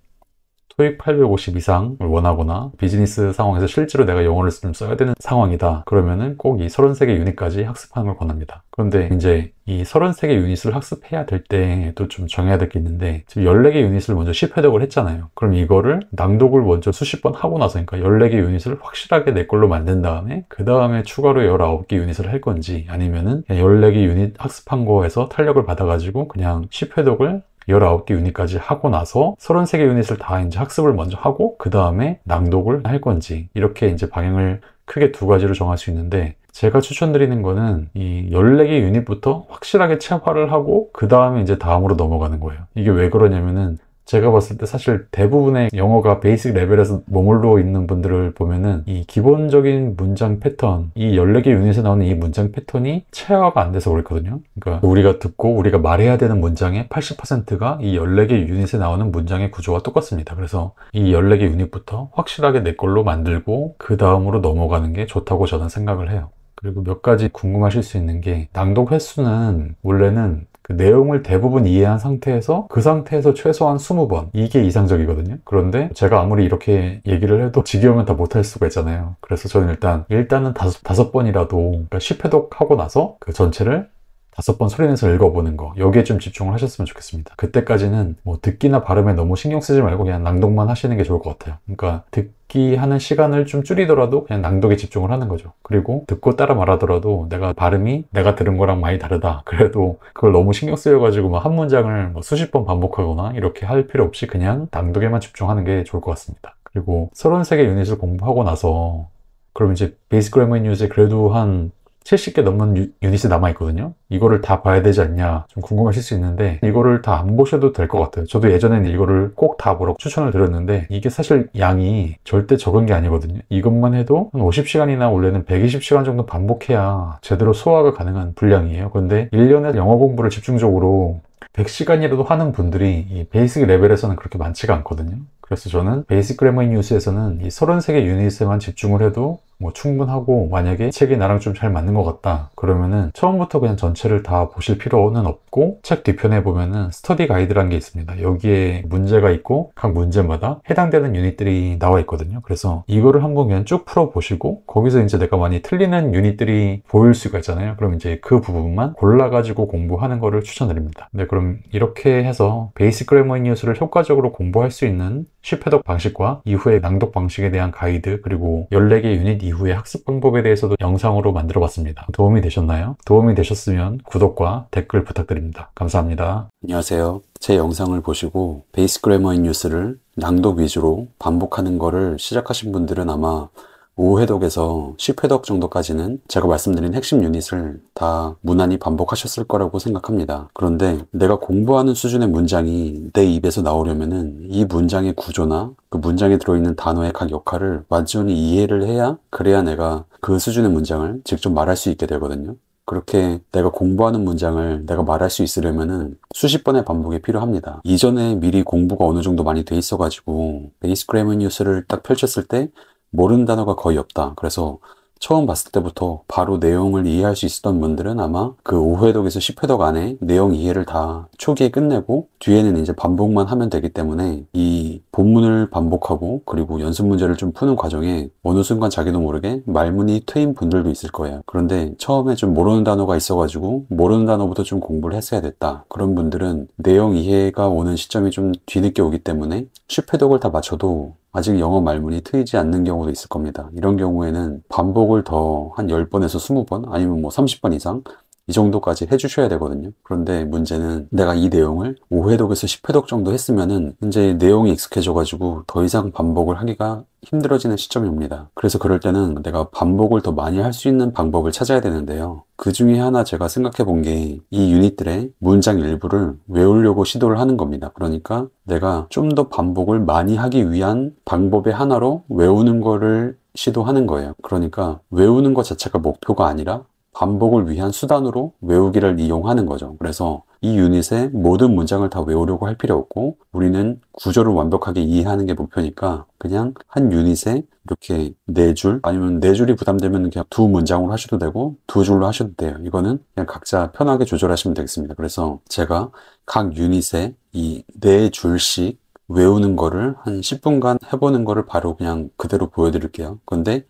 [SPEAKER 1] 토익 850 이상을 원하거나 비즈니스 상황에서 실제로 내가 영어를 좀 써야 되는 상황이다, 그러면은 꼭 이 33개 유닛까지 학습하는 걸 권합니다. 그런데 이제 이 33개 유닛을 학습해야 될 때 또 좀 정해야 될 게 있는데, 지금 14개 유닛을 먼저 10회독을 했잖아요. 그럼 이거를 낭독을 먼저 수십 번 하고 나서, 그러니까 14개 유닛을 확실하게 내 걸로 만든 다음에 그 다음에 추가로 19개 유닛을 할 건지, 아니면은 그냥 14개 유닛 학습한 거에서 탄력을 받아가지고 그냥 10회독을 19개 유닛까지 하고 나서 33개 유닛을 다 이제 학습을 먼저 하고 그 다음에 낭독을 할 건지, 이렇게 이제 방향을 크게 두 가지로 정할 수 있는데, 제가 추천드리는 거는 이 14개 유닛부터 확실하게 체화를 하고 그 다음에 이제 다음으로 넘어가는 거예요. 이게 왜 그러냐면은 제가 봤을 때 사실 대부분의 영어가 베이직 레벨에서 머물러 있는 분들을 보면은 이 기본적인 문장 패턴, 이 14개 유닛에 나오는 이 문장 패턴이 체화가 안 돼서 그렇거든요. 그러니까 우리가 듣고 우리가 말해야 되는 문장의 80%가 이 14개 유닛에 나오는 문장의 구조와 똑같습니다. 그래서 이 14개 유닛부터 확실하게 내 걸로 만들고 그 다음으로 넘어가는 게 좋다고 저는 생각을 해요. 그리고 몇 가지 궁금하실 수 있는 게, 낭독 횟수는 원래는 그 내용을 대부분 이해한 상태에서 그 상태에서 최소한 20번, 이게 이상적이거든요. 그런데 제가 아무리 이렇게 얘기를 해도 지겨우면 다 못할 수가 있잖아요. 그래서 저는 일단은 다섯 번이라도, 그러니까 10회독 하고 나서 그 전체를 5번 소리내서 읽어보는 거, 여기에 좀 집중을 하셨으면 좋겠습니다. 그때까지는 뭐 듣기나 발음에 너무 신경 쓰지 말고 그냥 낭독만 하시는 게 좋을 것 같아요. 그러니까 듣기 하는 시간을 좀 줄이더라도 그냥 낭독에 집중을 하는 거죠. 그리고 듣고 따라 말하더라도 내가 발음이 내가 들은 거랑 많이 다르다, 그래도 그걸 너무 신경 쓰여가지고 뭐 한 문장을 뭐 수십 번 반복하거나 이렇게 할 필요 없이 그냥 낭독에만 집중하는 게 좋을 것 같습니다. 그리고 33개 유닛을 공부하고 나서 그럼 이제 베이직 그래머 인 뉴스에 그래도 한 70개 넘는 유닛이 남아있거든요. 이거를 다 봐야 되지 않냐 좀 궁금하실 수 있는데, 이거를 다 안 보셔도 될 것 같아요. 저도 예전에는 이거를 꼭 다 보라고 추천을 드렸는데, 이게 사실 양이 절대 적은 게 아니거든요. 이것만 해도 한 50시간이나 원래는 120시간 정도 반복해야 제대로 소화가 가능한 분량이에요. 근데 1년에 영어 공부를 집중적으로 100시간이라도 하는 분들이 이 베이직 레벨에서는 그렇게 많지가 않거든요. 그래서 저는 베이직 그래머 인 뉴스에서는 이 33개 유닛에만 집중을 해도 뭐 충분하고, 만약에 책이 나랑 좀 잘 맞는 것 같다 그러면은 처음부터 그냥 전체를 다 보실 필요는 없고, 책 뒤편에 보면은 스터디 가이드라는 게 있습니다. 여기에 문제가 있고 각 문제마다 해당되는 유닛들이 나와 있거든요. 그래서 이거를 한번 그냥 쭉 풀어 보시고, 거기서 이제 내가 많이 틀리는 유닛들이 보일 수가 있잖아요. 그럼 이제 그 부분만 골라가지고 공부하는 거를 추천드립니다. 네, 그럼 이렇게 해서 베이직 그래머 인 뉴스를 효과적으로 공부할 수 있는 쉽해독 방식과 이후의 낭독 방식에 대한 가이드, 그리고 14개 유닛 이후의 학습 방법에 대해서도 영상으로 만들어 봤습니다. 도움이 되셨나요? 도움이 되셨으면 구독과 댓글 부탁드립니다. 감사합니다. 안녕하세요. 제 영상을 보시고 베이직 그래머 인 뉴스를 낭독 위주로 반복하는 거를 시작하신 분들은 아마 5회독에서 10회독 정도까지는 제가 말씀드린 핵심 유닛을 다 무난히 반복하셨을 거라고 생각합니다. 그런데 내가 공부하는 수준의 문장이 내 입에서 나오려면은 이 문장의 구조나 그 문장에 들어있는 단어의 각 역할을 완전히 이해를 해야, 그래야 내가 그 수준의 문장을 직접 말할 수 있게 되거든요. 그렇게 내가 공부하는 문장을 내가 말할 수 있으려면은 수십 번의 반복이 필요합니다. 이전에 미리 공부가 어느 정도 많이 돼 있어가지고 베이직 그래머 뉴스를 딱 펼쳤을 때 모르는 단어가 거의 없다. 그래서 처음 봤을 때부터 바로 내용을 이해할 수 있었던 분들은 아마 그 5회독에서 10회독 안에 내용 이해를 다 초기에 끝내고 뒤에는 이제 반복만 하면 되기 때문에 이 본문을 반복하고 그리고 연습 문제를 좀 푸는 과정에 어느 순간 자기도 모르게 말문이 트인 분들도 있을 거예요. 그런데 처음에 좀 모르는 단어가 있어가지고 모르는 단어부터 좀 공부를 했어야 됐다. 그런 분들은 내용 이해가 오는 시점이 좀 뒤늦게 오기 때문에 10회독을 다 마쳐도 아직 영어 말문이 트이지 않는 경우도 있을 겁니다. 이런 경우에는 반복을 더 한 10번에서 20번 아니면 뭐 30번 이상 이 정도까지 해주셔야 되거든요. 그런데 문제는 내가 이 내용을 5회독에서 10회독 정도 했으면은 이제 내용이 익숙해져가지고 더 이상 반복을 하기가 힘들어지는 시점이 옵니다. 그래서 그럴 때는 내가 반복을 더 많이 할 수 있는 방법을 찾아야 되는데요. 그 중에 하나 제가 생각해 본 게 이 유닛들의 문장 일부를 외우려고 시도를 하는 겁니다. 그러니까 내가 좀 더 반복을 많이 하기 위한 방법의 하나로 외우는 거를 시도하는 거예요. 그러니까 외우는 것 자체가 목표가 아니라 반복을 위한 수단으로 외우기를 이용하는 거죠. 그래서 이 유닛의 모든 문장을 다 외우려고 할 필요 없고 우리는 구조를 완벽하게 이해하는 게 목표니까 그냥 한 유닛에 이렇게 4줄 아니면 4줄이 부담되면 그냥 2문장으로 하셔도 되고 2줄로 하셔도 돼요. 이거는 그냥 각자 편하게 조절하시면 되겠습니다. 그래서 제가 각 유닛에 이 4줄씩 외우는 거를 한 10분간 해보는 거를 바로 그냥 그대로 보여드릴게요. 근데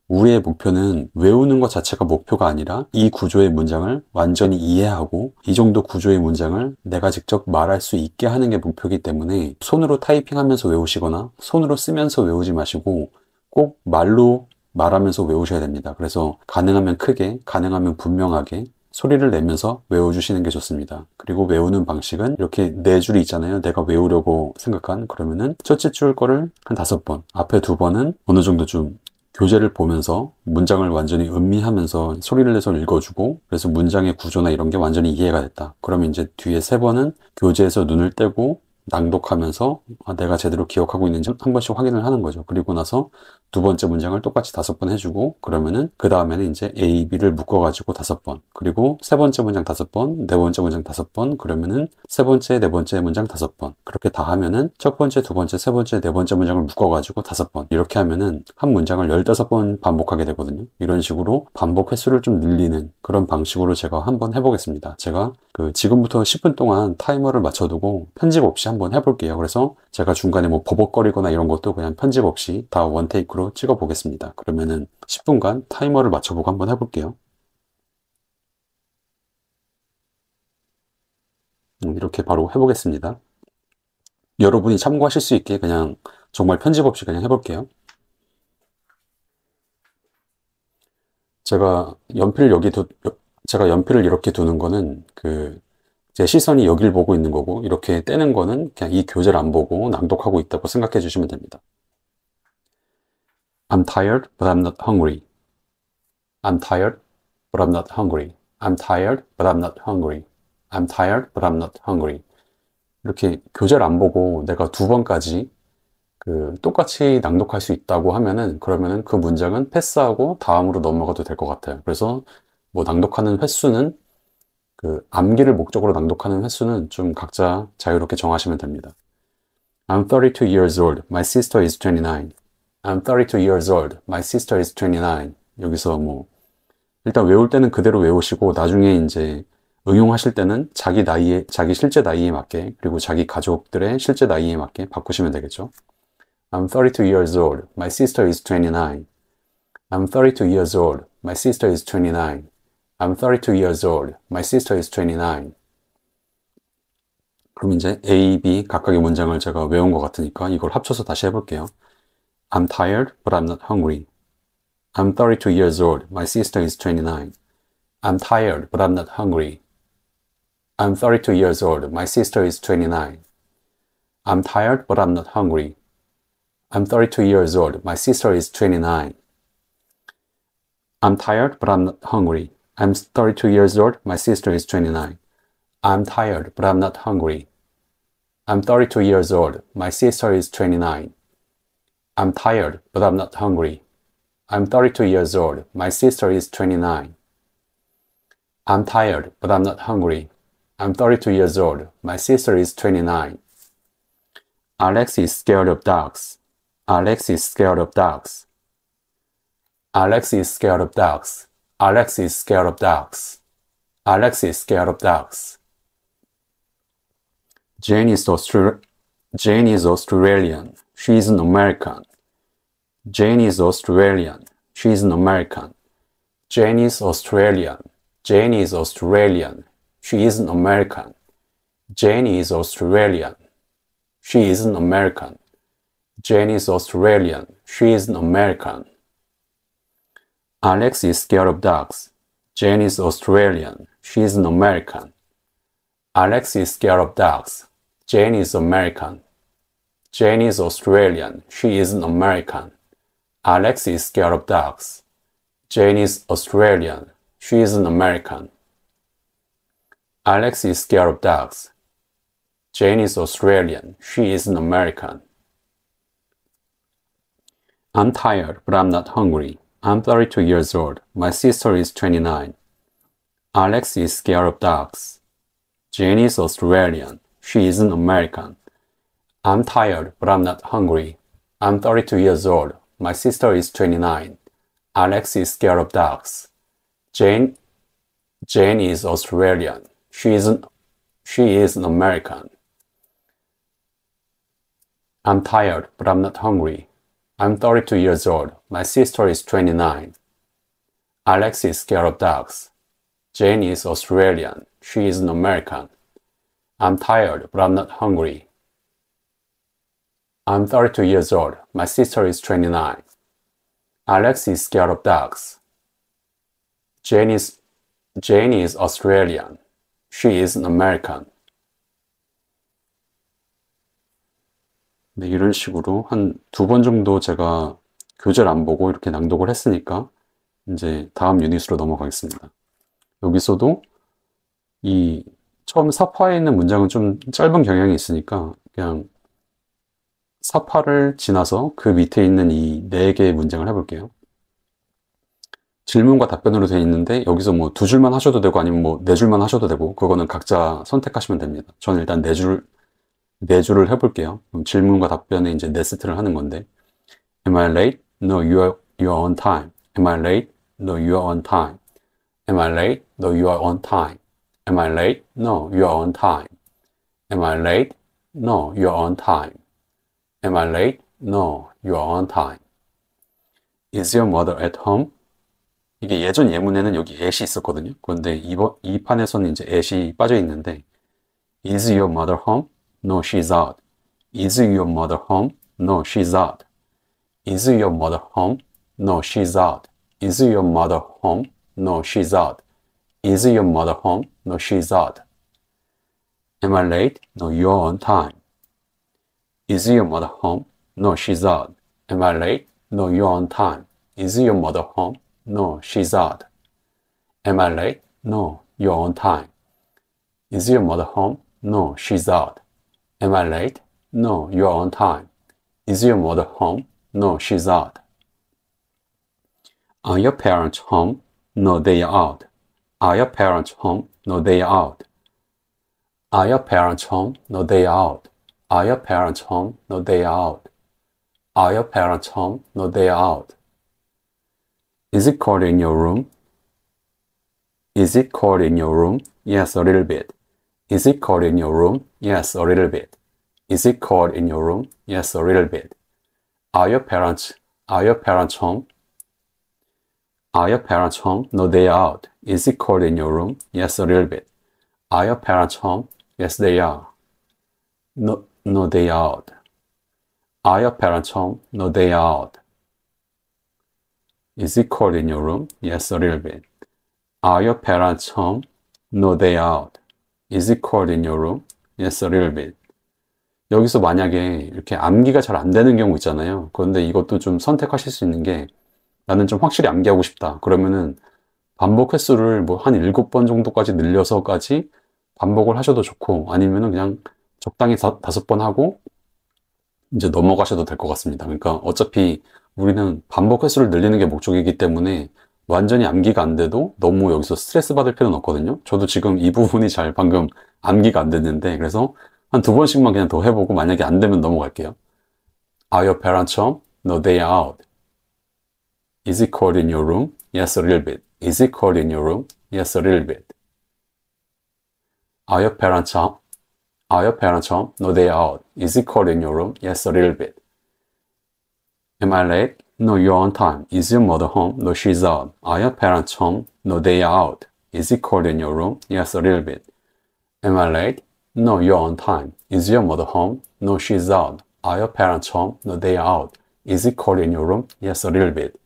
[SPEAKER 1] 우리의 목표는 외우는 것 자체가 목표가 아니라 이 구조의 문장을 완전히 이해하고 이 정도 구조의 문장을 내가 직접 말할 수 있게 하는 게 목표이기 때문에 손으로 타이핑하면서 외우시거나 손으로 쓰면서 외우지 마시고 꼭 말로 말하면서 외우셔야 됩니다. 그래서 가능하면 크게, 가능하면 분명하게 소리를 내면서 외워주시는 게 좋습니다. 그리고 외우는 방식은 이렇게 4줄이 있잖아요. 내가 외우려고 생각한, 그러면은 첫째 줄 거를 한 5번, 앞에 2번은 어느 정도 좀 교재를 보면서 문장을 완전히 음미하면서 소리를 내서 읽어주고, 그래서 문장의 구조나 이런 게 완전히 이해가 됐다. 그러면 이제 뒤에 3번은 교재에서 눈을 떼고 낭독하면서 내가 제대로 기억하고 있는지 한 번씩 확인을 하는 거죠. 그리고 나서 2번째 문장을 똑같이 5번 해주고, 그러면은 그 다음에는 이제 A, B를 묶어가지고 5번, 그리고 3번째 문장 5번, 4번째 문장 5번, 그러면은 3번째, 4번째 문장 5번. 그렇게 다 하면은 첫 번째, 2번째, 3번째, 4번째 문장을 묶어가지고 5번. 이렇게 하면은 한 문장을 15번 반복하게 되거든요. 이런 식으로 반복 횟수를 좀 늘리는 그런 방식으로 제가 한번 해보겠습니다. 제가 지금부터 10분 동안 타이머를 맞춰두고 편집 없이 한번 해볼게요. 그래서 제가 중간에 뭐 버벅거리거나 이런 것도 그냥 편집 없이 다 원테이크로 찍어 보겠습니다. 그러면은 10분간 타이머를 맞춰보고 한번 해볼게요. 이렇게 바로 해보겠습니다. 여러분이 참고하실 수 있게 그냥 정말 편집 없이 그냥 해볼게요. 제가 연필을 이렇게 두는 거는 제 시선이 여길 보고 있는 거고, 이렇게 떼는 거는 그냥 이 교재를 안 보고 낭독하고 있다고 생각해 주시면 됩니다. I'm tired, but I'm not hungry. I'm tired, but I'm not hungry. I'm tired, but I'm not hungry. I'm tired, but I'm not hungry. 이렇게 교재를 안 보고 내가 2번까지 똑같이 낭독할 수 있다고 하면은, 그러면은 그 문장은 패스하고 다음으로 넘어가도 될 것 같아요. 그래서 뭐 낭독하는 횟수는 암기를 목적으로 낭독하는 횟수는 좀 각자 자유롭게 정하시면 됩니다. I'm 32 years old. My sister is 29. I'm 32 years old. My sister is 29. 여기서 뭐 일단 외울 때는 그대로 외우시고 나중에 이제 응용하실 때는 자기 나이에, 자기 실제 나이에 맞게 그리고 자기 가족들의 실제 나이에 맞게 바꾸시면 되겠죠. I'm 32 years old. My sister is 29. I'm 32 years old. My sister is 29. I'm 32 years old. My sister is 29. 그럼 이제 A, B 각각의 문장을 제가 외운 것 같으니까 이걸 합쳐서 다시 해볼게요. I'm tired, but I'm not hungry. I'm 32 years old. My sister is 29. I'm tired, but I'm not hungry. I'm 32 years old. My sister is 29. I'm tired, but I'm not hungry. I'm 32 years old. My sister is 29. I'm tired, but I'm not hungry. I'm 32 years old. My sister is 29. I'm tired, but I'm not hungry. I'm 32 years old. My sister is 29. I'm tired, but I'm not hungry. I'm 32 years old. My sister is 29. I'm tired, but I'm not hungry. I'm 32 years old. My sister is 29. Alex is scared of dogs. Alex is scared of dogs. Alex is scared of dogs. Alex is scared of dogs. Alex is scared of dogs. Jane is Australian. She is an American. Jane is Australian. She is an American. Jane is Australian. Jane is Australian. She is an American. Jane is Australian. She is an American. Jane is Australian. She is an American. Alex is scared of dogs. Jane is Australian. She is an American. Alex is scared of dogs. Jane is American. Jane is Australian. She is an American. Alex is scared of dogs. Jane is Australian. She is an American. Alex is scared of dogs. Jane is Australian. She is an American. I'm tired, but I'm not hungry. I'm 32 years old. My sister is 29. Alex is scared of dogs. Jane is Australian. She is an American. I'm tired, but I'm not hungry. I'm 32 years old. My sister is 29. Alex is scared of dogs. Jane is Australian. She is an American. I'm tired, but I'm not hungry. I'm 32 years old. My sister is 29. Alex is scared of dogs. Jane is Australian. She is an American. I'm tired, but I'm not hungry. I'm 32 years old. My sister is 29. Alex is scared of dogs. Jane is Australian. She is an American. 네, 이런 식으로 한 2번 정도 제가 교재를 안 보고 이렇게 낭독을 했으니까 이제 다음 유닛으로 넘어가겠습니다. 여기서도 이 처음 사파에 있는 문장은 좀 짧은 경향이 있으니까 그냥 사파를 지나서 그 밑에 있는 이 4개의 문장을 해볼게요. 질문과 답변으로 되어 있는데 여기서 뭐 2줄만 하셔도 되고 아니면 뭐 4줄만 하셔도 되고 그거는 각자 선택하시면 됩니다. 저는 일단 4줄을 해볼게요. 그럼 질문과 답변에 이제 4세트를 하는 건데 Am I late? No, you're on time. Am I late? No, you're on time. Am I late? No, you're on time. Am I late? No, you're on time. Am I late? No, you're on time. Am I late? No, you're on time. Is your mother at home? 이게 예전 예문에는 여기 at이 있었거든요. 그런데 이 판에서는 이제 at이 빠져 있는데 Is your mother home? No, she's out. Is your mother home? No, she's out. Is your mother home? No, she's out. Is your mother home? No, she's out. Is your mother home? No, she's out. Am I late? No, you're on time. Is your mother home? No, she's out. Am I late? No, you're on time. Is your mother home? No, she's out. Am I late? No, you're on time. Is your mother home? No, she's out. Am I late? No, you're on time. Is your mother home? No, she's out. Are your parents home? No, they are out. Are your parents home? No, they are out. Are your parents home? No, they are out. Are your parents home? No, they are out. Are your parents home? No, they are out. Is it cold in your room? Is it cold in your room? Yes, a little bit. Is it cold in your room? Yes, a little bit. Is it cold in your room? Yes, a little bit. Are your parents home? Are your parents home? No, they are out. Is it cold in your room? Yes, a little bit. Are your parents home? Yes, they are. No, they are out. Are your parents home? No, they are out. Is it cold in your room? Yes, a little bit. Are your parents home? No, they are out. Is it cold in your room? Yes, a little bit. 여기서 만약에 이렇게 암기가 잘 안 되는 경우 있잖아요. 그런데 이것도 좀 선택하실 수 있는 게 나는 좀 확실히 암기하고 싶다. 그러면은 반복 횟수를 뭐 한 7번 정도까지 늘려서까지 반복을 하셔도 좋고 아니면은 그냥 적당히 5번 하고 이제 넘어가셔도 될 것 같습니다. 그러니까 어차피 우리는 반복 횟수를 늘리는 게 목적이기 때문에 완전히 암기가 안 돼도 너무 여기서 스트레스 받을 필요는 없거든요. 저도 지금 이 부분이 잘 방금 암기가 안 됐는데 그래서 한 2번씩만 그냥 더 해보고 만약에 안 되면 넘어갈게요. Are your parents home? No, they are out. Is it cold in your room? Yes, a little bit. Is it cold in your room? Yes, a little bit. Are your parents home? Are your parents home? No, they are out. Is it cold in your room? Yes, a little bit. Am I late? No, you're on time. Is your mother home? No, she's out. Are your parents home? No, they are out. Is it cold in your room? Yes, a little bit. Am I late? No, you're on time. Is your mother home? No, she's out. Are your parents home? No, they are out. Is it cold in your room? Yes, a little bit.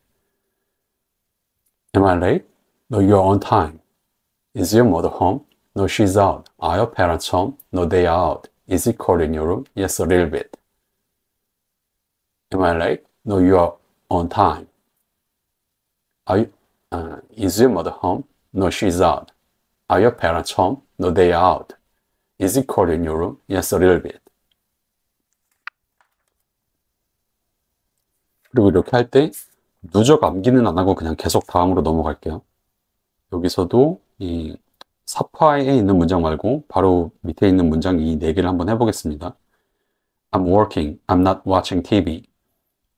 [SPEAKER 1] Am I late? No, you're on time. Is your mother home? No, she's out. Are your parents home? No, they are out. Is it cold in your room? Yes, a little bit. Am I late? No, you're on time. Is your mother home? No, she's out. Are your parents home? No, they are out. Is it cold in your room? Yes, a little bit. 그리고 이렇게 할 때 누적 암기는 안 하고 그냥 계속 다음으로 넘어갈게요. 여기서도 이 사파에 있는 문장 말고 바로 밑에 있는 문장 이 4개를 한번 해보겠습니다. I'm working. I'm not watching TV.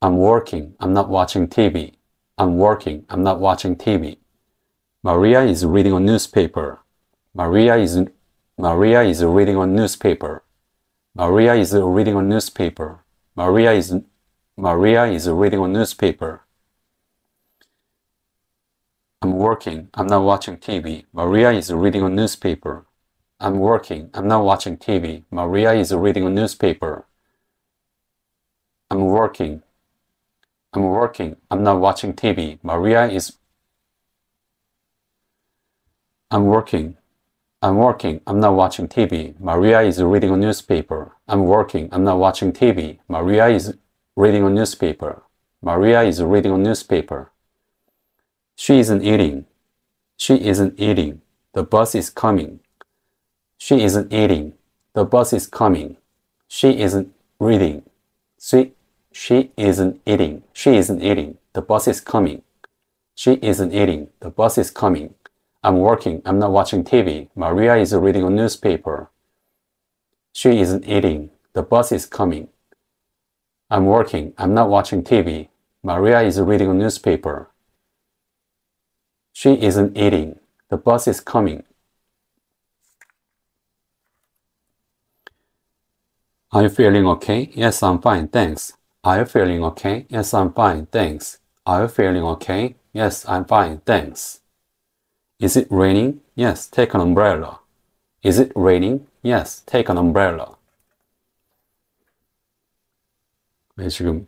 [SPEAKER 1] I'm working. I'm not watching TV. I'm working. I'm not watching TV. Maria is reading a newspaper. Maria is reading a newspaper. Maria is reading a newspaper. Maria is reading a newspaper. I'm working. I'm not watching TV. Maria is reading a newspaper. I'm working. I'm not watching TV. Maria is reading a newspaper. I'm working. I'm not watching TV. Maria is. I'm working. I'm not watching TV. Maria is reading a newspaper. I'm working. I'm not watching TV. Maria is reading a newspaper. Maria is reading a newspaper. She isn't eating. She isn't eating. The bus is coming. She isn't eating. The bus is coming. She isn't reading. She isn't eating. She isn't eating. The bus is coming. She isn't eating. The bus is coming. I'm working. I'm not watching TV. Maria is reading a newspaper. She isn't eating. The bus is coming. I'm working. I'm not watching TV. Maria is reading a newspaper. She isn't eating. The bus is coming. Are you feeling okay? Yes, I'm fine, thanks. Are you feeling okay? Yes, I'm fine, thanks. Are you feeling okay? Yes, I'm fine, thanks. Is it raining? Yes, take an umbrella. Is it raining? Yes, take an umbrella. 네, 지금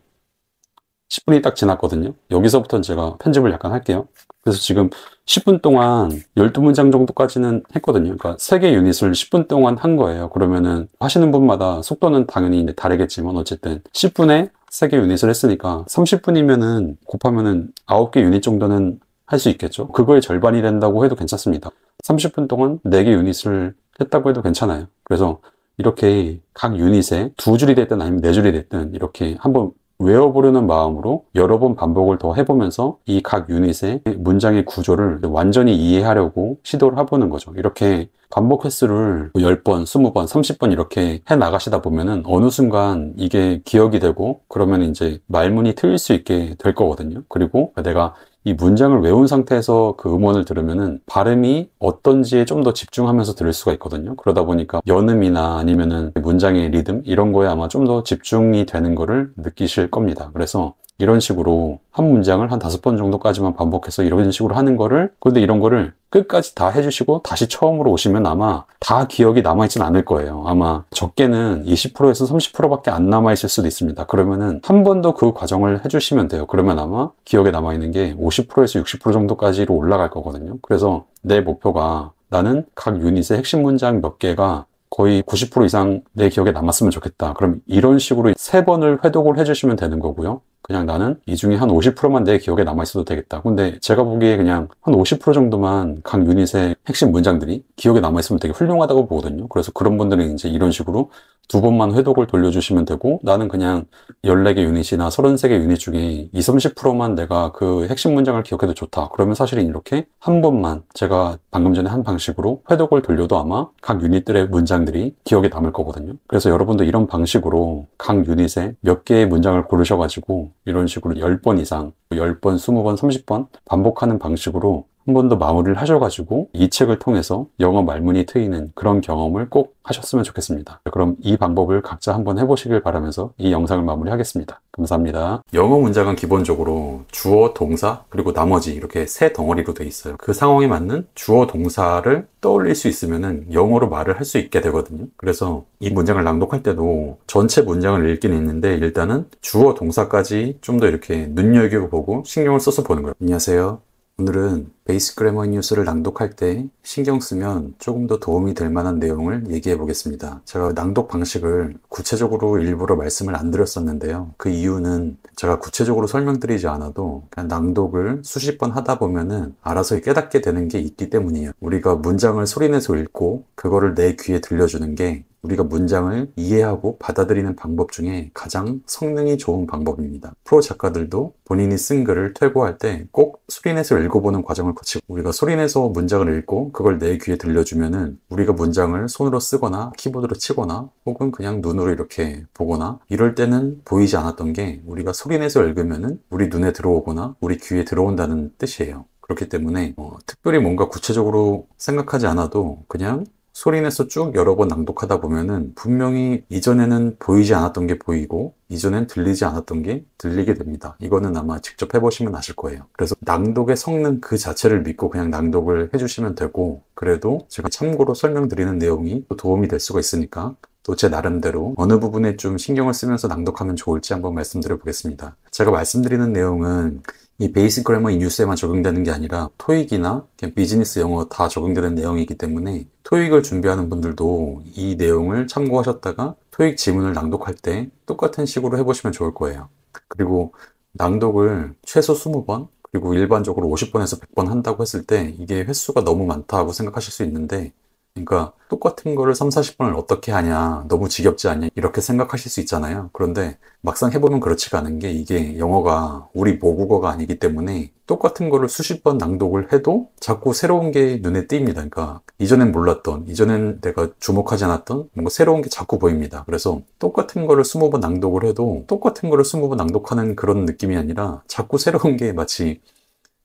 [SPEAKER 1] 10분이 딱 지났거든요. 여기서부터는 제가 편집을 약간 할게요. 그래서 지금 10분 동안 12문장 정도까지는 했거든요. 그러니까 3개 유닛을 10분 동안 한 거예요. 그러면은 하시는 분마다 속도는 당연히 이제 다르겠지만 어쨌든 10분에 3개 유닛을 했으니까 30분이면은 곱하면은 9개 유닛 정도는 할 수 있겠죠. 그거의 절반이 된다고 해도 괜찮습니다. 30분 동안 4개 유닛을 했다고 해도 괜찮아요. 그래서 이렇게 각 유닛에 2줄이 됐든 아니면 4줄이 됐든 이렇게 한번 외워보려는 마음으로 여러 번 반복을 더 해보면서 이 각 유닛의 문장의 구조를 완전히 이해하려고 시도를 해보는 거죠. 이렇게 반복 횟수를 10번, 20번, 30번 이렇게 해 나가시다 보면은 어느 순간 이게 기억이 되고 그러면 이제 말문이 트일 수 있게 될 거거든요. 그리고 내가 이 문장을 외운 상태에서 그 음원을 들으면은 발음이 어떤지에 좀 더 집중하면서 들을 수가 있거든요. 그러다 보니까 연음이나 아니면은 문장의 리듬 이런 거에 아마 좀 더 집중이 되는 거를 느끼실 겁니다. 그래서 이런 식으로 한 문장을 한 5번 정도까지만 반복해서 이런 식으로 하는 거를, 근데 이런 거를 끝까지 다 해주시고 다시 처음으로 오시면 아마 다 기억이 남아있진 않을 거예요. 아마 적게는 20%에서 30%밖에 안 남아있을 수도 있습니다. 그러면은 한 번 더 그 과정을 해주시면 돼요. 그러면 아마 기억에 남아있는 게 50%에서 60% 정도까지로 올라갈 거거든요. 그래서 내 목표가 나는 각 유닛의 핵심 문장 몇 개가 거의 90% 이상 내 기억에 남았으면 좋겠다. 그럼 이런 식으로 3번을 회독을 해주시면 되는 거고요. 그냥 나는 이 중에 한 50%만 내 기억에 남아있어도 되겠다. 근데 제가 보기에 그냥 한 50% 정도만 각 유닛의 핵심 문장들이 기억에 남아있으면 되게 훌륭하다고 보거든요. 그래서 그런 분들은 이제 이런 식으로 2번만 회독을 돌려주시면 되고, 나는 그냥 14개 유닛이나 33개 유닛 중에 20, 30%만 내가 그 핵심 문장을 기억해도 좋다. 그러면 사실은 이렇게 한 번만 제가 방금 전에 한 방식으로 회독을 돌려도 아마 각 유닛들의 문장들이 기억에 남을 거거든요. 그래서 여러분도 이런 방식으로 각 유닛에 몇 개의 문장을 고르셔가지고 이런 식으로 10번 이상, 10번, 20번, 30번 반복하는 방식으로 한 번 더 마무리를 하셔가지고 이 책을 통해서 영어 말문이 트이는 그런 경험을 꼭 하셨으면 좋겠습니다. 그럼 이 방법을 각자 한번 해보시길 바라면서 이 영상을 마무리하겠습니다. 감사합니다. 영어 문장은 기본적으로 주어, 동사, 그리고 나머지 이렇게 세 덩어리로 돼 있어요. 그 상황에 맞는 주어, 동사를 떠올릴 수 있으면은 영어로 말을 할 수 있게 되거든요. 그래서 이 문장을 낭독할 때도 전체 문장을 읽긴 읽는데 일단은 주어, 동사까지 좀 더 이렇게 눈여겨보고 신경을 써서 보는 거예요. 안녕하세요. 오늘은 베이직 그래머 뉴스를 낭독할 때 신경 쓰면 조금 더 도움이 될 만한 내용을 얘기해 보겠습니다. 제가 낭독 방식을 구체적으로 일부러 말씀을 안 드렸었는데요. 그 이유는 제가 구체적으로 설명드리지 않아도 그냥 낭독을 수십 번 하다 보면은 알아서 깨닫게 되는 게 있기 때문이에요. 우리가 문장을 소리내서 읽고 그거를 내 귀에 들려주는 게 우리가 문장을 이해하고 받아들이는 방법 중에 가장 성능이 좋은 방법입니다. 프로 작가들도 본인이 쓴 글을 퇴고할 때 꼭 소리내서 읽어보는 과정을 거치고, 우리가 소리내서 문장을 읽고 그걸 내 귀에 들려주면은 우리가 문장을 손으로 쓰거나 키보드로 치거나 혹은 그냥 눈으로 이렇게 보거나 이럴 때는 보이지 않았던 게 우리가 소리내서 읽으면은 우리 눈에 들어오거나 우리 귀에 들어온다는 뜻이에요. 그렇기 때문에 특별히 뭔가 구체적으로 생각하지 않아도 그냥 소리내서 쭉 여러 번 낭독하다 보면은 분명히 이전에는 보이지 않았던 게 보이고 이전엔 들리지 않았던 게 들리게 됩니다. 이거는 아마 직접 해보시면 아실 거예요. 그래서 낭독의 성능 그 자체를 믿고 그냥 낭독을 해주시면 되고, 그래도 제가 참고로 설명드리는 내용이 또 도움이 될 수가 있으니까 또 제 나름대로 어느 부분에 좀 신경을 쓰면서 낭독하면 좋을지 한번 말씀드려 보겠습니다. 제가 말씀드리는 내용은 이 베이직 그래머 뉴스에만 적용되는 게 아니라 토익이나 그냥 비즈니스 영어 다 적용되는 내용이기 때문에 토익을 준비하는 분들도 이 내용을 참고하셨다가 토익 지문을 낭독할 때 똑같은 식으로 해보시면 좋을 거예요. 그리고 낭독을 최소 20번, 그리고 일반적으로 50번에서 100번 한다고 했을 때 이게 횟수가 너무 많다고 생각하실 수 있는데, 그러니까 똑같은 거를 3, 40번을 어떻게 하냐, 너무 지겹지 않냐 이렇게 생각하실 수 있잖아요. 그런데 막상 해보면 그렇지가 않은 게, 이게 영어가 우리 모국어가 아니기 때문에 똑같은 거를 수십 번 낭독을 해도 자꾸 새로운 게 눈에 띄입니다. 그러니까 이전엔 몰랐던, 이전엔 내가 주목하지 않았던 뭔가 새로운 게 자꾸 보입니다. 그래서 똑같은 거를 20번 낭독을 해도 똑같은 거를 20번 낭독하는 그런 느낌이 아니라 자꾸 새로운 게, 마치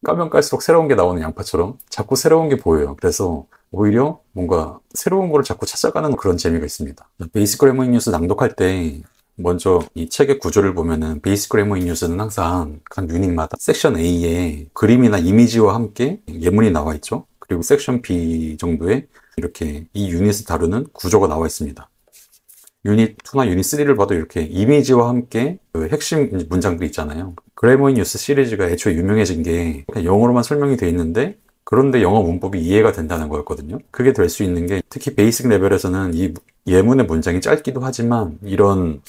[SPEAKER 1] 까면 깔수록 새로운 게 나오는 양파처럼 자꾸 새로운 게 보여요. 그래서 오히려 뭔가 새로운 거를 자꾸 찾아가는 그런 재미가 있습니다. 베이직 그래머 뉴스 낭독할 때 먼저 이 책의 구조를 보면은 베이직 그래머 뉴스는 항상 각 유닛마다 섹션 A에 그림이나 이미지와 함께 예문이 나와 있죠. 그리고 섹션 B 정도에 이렇게 이 유닛을 다루는 구조가 나와 있습니다. 유닛 2나 유닛 3를 봐도 이렇게 이미지와 함께 그 핵심 문장들이 있잖아요. 그래머 뉴스 시리즈가 애초에 유명해진 게 그냥 영어로만 설명이 돼 있는데, 그런데 영어 문법이 이해가 된다는 거였거든요. 그게 될 수 있는 게, 특히 베이직 레벨에서는 이 예문의 문장이 짧기도 하지만 이런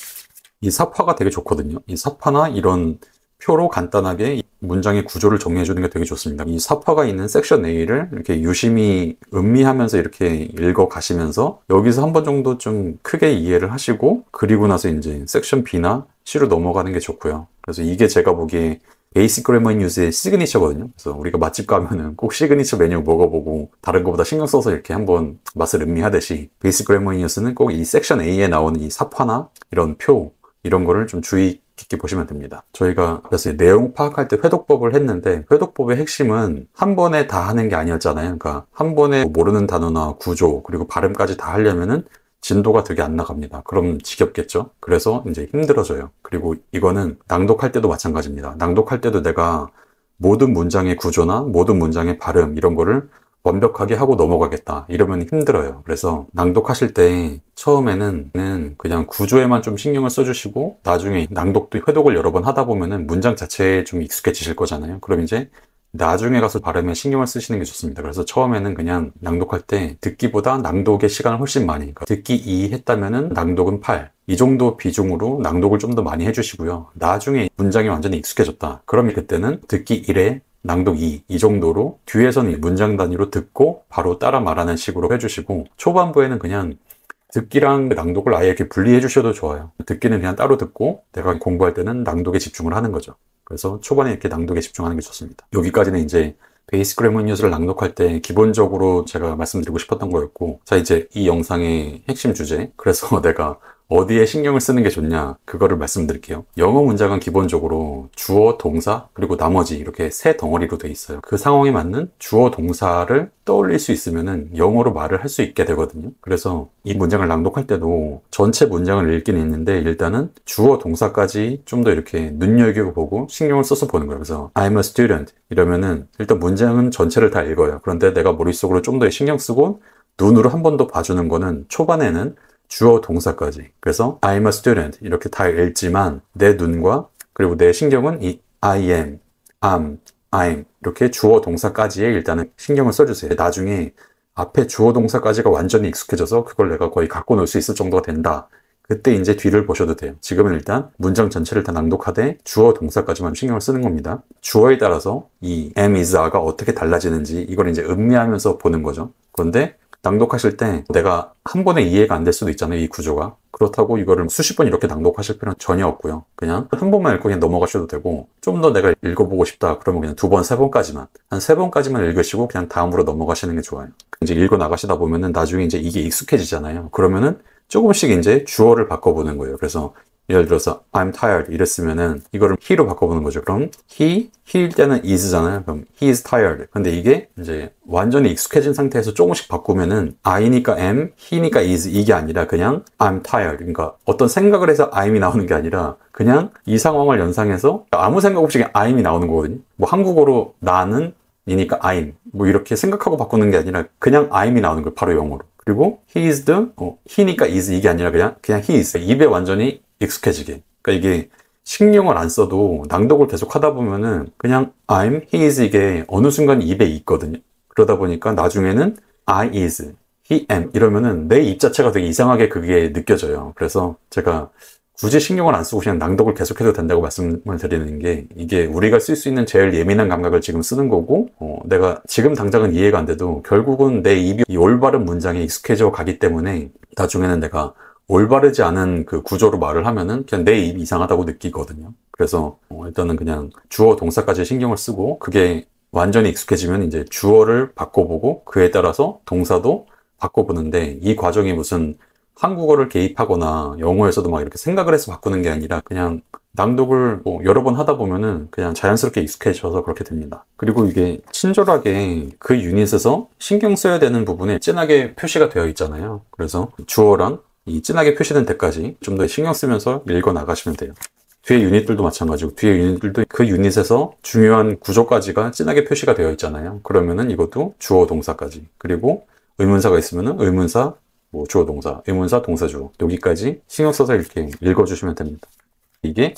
[SPEAKER 1] 이 삽화가 되게 좋거든요. 이 삽화나 이런 표로 간단하게 문장의 구조를 정리해주는 게 되게 좋습니다. 이 삽화가 있는 섹션 A를 이렇게 유심히 음미하면서 이렇게 읽어가시면서 여기서 한 번 정도 좀 크게 이해를 하시고, 그리고 나서 이제 섹션 B나 C로 넘어가는 게 좋고요. 그래서 이게 제가 보기에 베이직 그래머 인 유즈의 시그니처거든요. 그래서 우리가 맛집 가면은 꼭 시그니처 메뉴 먹어보고 다른 것보다 신경 써서 이렇게 한번 맛을 음미하듯이 베이직 그래머 인 유즈는 꼭 이 섹션 A에 나오는 이 삽화나 이런 표 이런 거를 좀 주의 깊게 보시면 됩니다. 저희가 그래서 내용 파악할 때 회독법을 했는데 회독법의 핵심은 한 번에 다 하는 게 아니었잖아요. 그러니까 한 번에 모르는 단어나 구조 그리고 발음까지 다 하려면은 진도가 되게 안 나갑니다. 그럼 지겹겠죠? 그래서 이제 힘들어져요. 그리고 이거는 낭독할 때도 마찬가지입니다. 낭독할 때도 내가 모든 문장의 구조나 모든 문장의 발음 이런 거를 완벽하게 하고 넘어가겠다 이러면 힘들어요. 그래서 낭독하실 때 처음에는 그냥 구조에만 좀 신경을 써주시고 나중에 낭독도 회독을 여러 번 하다 보면은 문장 자체에 좀 익숙해지실 거잖아요. 그럼 이제 나중에 가서 발음에 신경을 쓰시는 게 좋습니다. 그래서 처음에는 그냥 낭독할 때 듣기보다 낭독의 시간을 훨씬 많이, 그러니까 듣기 2 했다면은 낭독은 8. 이 정도 비중으로 낭독을 좀 더 많이 해주시고요. 나중에 문장이 완전히 익숙해졌다. 그러면 그때는 듣기 1에 낭독 2, 이 정도로 뒤에서는 문장 단위로 듣고 바로 따라 말하는 식으로 해주시고 초반부에는 그냥 듣기랑 낭독을 아예 이렇게 분리해 주셔도 좋아요. 듣기는 그냥 따로 듣고 내가 공부할 때는 낭독에 집중을 하는 거죠. 그래서 초반에 이렇게 낭독에 집중하는 게 좋습니다. 여기까지는 이제 베이직 그래머 뉴스를 낭독할 때 기본적으로 제가 말씀드리고 싶었던 거였고, 자 이제 이 영상의 핵심 주제, 그래서 내가 어디에 신경을 쓰는 게 좋냐 그거를 말씀드릴게요. 영어 문장은 기본적으로 주어, 동사, 그리고 나머지 이렇게 세 덩어리로 돼 있어요. 그 상황에 맞는 주어, 동사를 떠올릴 수 있으면은 영어로 말을 할 수 있게 되거든요. 그래서 이 문장을 낭독할 때도 전체 문장을 읽긴 읽는데 일단은 주어, 동사까지 좀 더 이렇게 눈여겨보고 신경을 써서 보는 거예요. 그래서 I'm a student 이러면은 일단 문장은 전체를 다 읽어요. 그런데 내가 머릿속으로 좀 더 신경 쓰고 눈으로 한 번 더 봐주는 거는 초반에는 주어 동사까지. 그래서 I'm a student 이렇게 다 읽지만 내 눈과 그리고 내 신경은 이 I am, I'm 이렇게 주어 동사까지에 일단은 신경을 써주세요. 나중에 앞에 주어 동사까지가 완전히 익숙해져서 그걸 내가 거의 갖고 놀 수 있을 정도가 된다. 그때 이제 뒤를 보셔도 돼요. 지금은 일단 문장 전체를 다 낭독하되 주어 동사까지만 신경을 쓰는 겁니다. 주어에 따라서 이 am, is, are가 어떻게 달라지는지 이걸 이제 음미하면서 보는 거죠. 그런데 낭독하실 때 내가 한 번에 이해가 안 될 수도 있잖아요, 이 구조가. 그렇다고 이거를 수십 번 이렇게 낭독하실 필요는 전혀 없고요. 그냥 한 번만 읽고 그냥 넘어가셔도 되고, 좀 더 내가 읽어보고 싶다 그러면 그냥 두 번, 세 번까지만, 한 세 번까지만 읽으시고 그냥 다음으로 넘어가시는 게 좋아요. 이제 읽어 나가시다 보면은 나중에 이제 이게 익숙해지잖아요. 그러면은 조금씩 이제 주어를 바꿔보는 거예요. 그래서 예를 들어서 I'm tired 이랬으면은 이거를 he로 바꿔보는 거죠. 그럼 he일 때는 is잖아요. 그럼 he is tired. 근데 이게 이제 완전히 익숙해진 상태에서 조금씩 바꾸면은 I니까 am, he니까 is 이게 아니라 그냥 I'm tired. 그러니까 어떤 생각을 해서 I'이 나오는 게 아니라 그냥 이 상황을 연상해서 아무 생각 없이 그냥 I'이 나오는 거거든요. 뭐 한국어로 나는 이니까 I'm 뭐 이렇게 생각하고 바꾸는 게 아니라 그냥 I'이 나오는 거예요. 바로 영어로. 그리고 he is the, he니까 is 이게 아니라 그냥 he is. 입에 완전히 익숙해지게. 그러니까 이게 신경을 안 써도 낭독을 계속 하다 보면은 그냥 I'm, he is 이게 어느 순간 입에 있거든요. 그러다 보니까 나중에는 I is, he am 이러면은 내 입 자체가 되게 이상하게 그게 느껴져요. 그래서 제가 굳이 신경을 안 쓰고 그냥 낭독을 계속해도 된다고 말씀을 드리는 게 이게 우리가 쓸 수 있는 제일 예민한 감각을 지금 쓰는 거고 내가 지금 당장은 이해가 안 돼도 결국은 내 입이 이 올바른 문장에 익숙해져 가기 때문에 나중에는 내가 올바르지 않은 그 구조로 말을 하면은 그냥 내 입이 이상하다고 느끼거든요. 그래서 일단은 그냥 주어 동사까지 신경을 쓰고 그게 완전히 익숙해지면 이제 주어를 바꿔보고 그에 따라서 동사도 바꿔보는데 이 과정이 무슨 한국어를 개입하거나 영어에서도 막 이렇게 생각을 해서 바꾸는 게 아니라 그냥 낭독을 뭐 여러 번 하다 보면은 그냥 자연스럽게 익숙해져서 그렇게 됩니다. 그리고 이게 친절하게 그 유닛에서 신경 써야 되는 부분에 진하게 표시가 되어 있잖아요. 그래서 주어랑 이 진하게 표시된 데까지 좀 더 신경 쓰면서 읽어 나가시면 돼요. 뒤에 유닛들도 마찬가지고 뒤에 유닛들도 그 유닛에서 중요한 구조까지가 진하게 표시가 되어 있잖아요. 그러면은 이것도 주어 동사까지 그리고 의문사가 있으면은 의문사 뭐 주어 동사, 의문사 동사 주어 여기까지 신경 써서 이렇게 읽어주시면 됩니다. 이게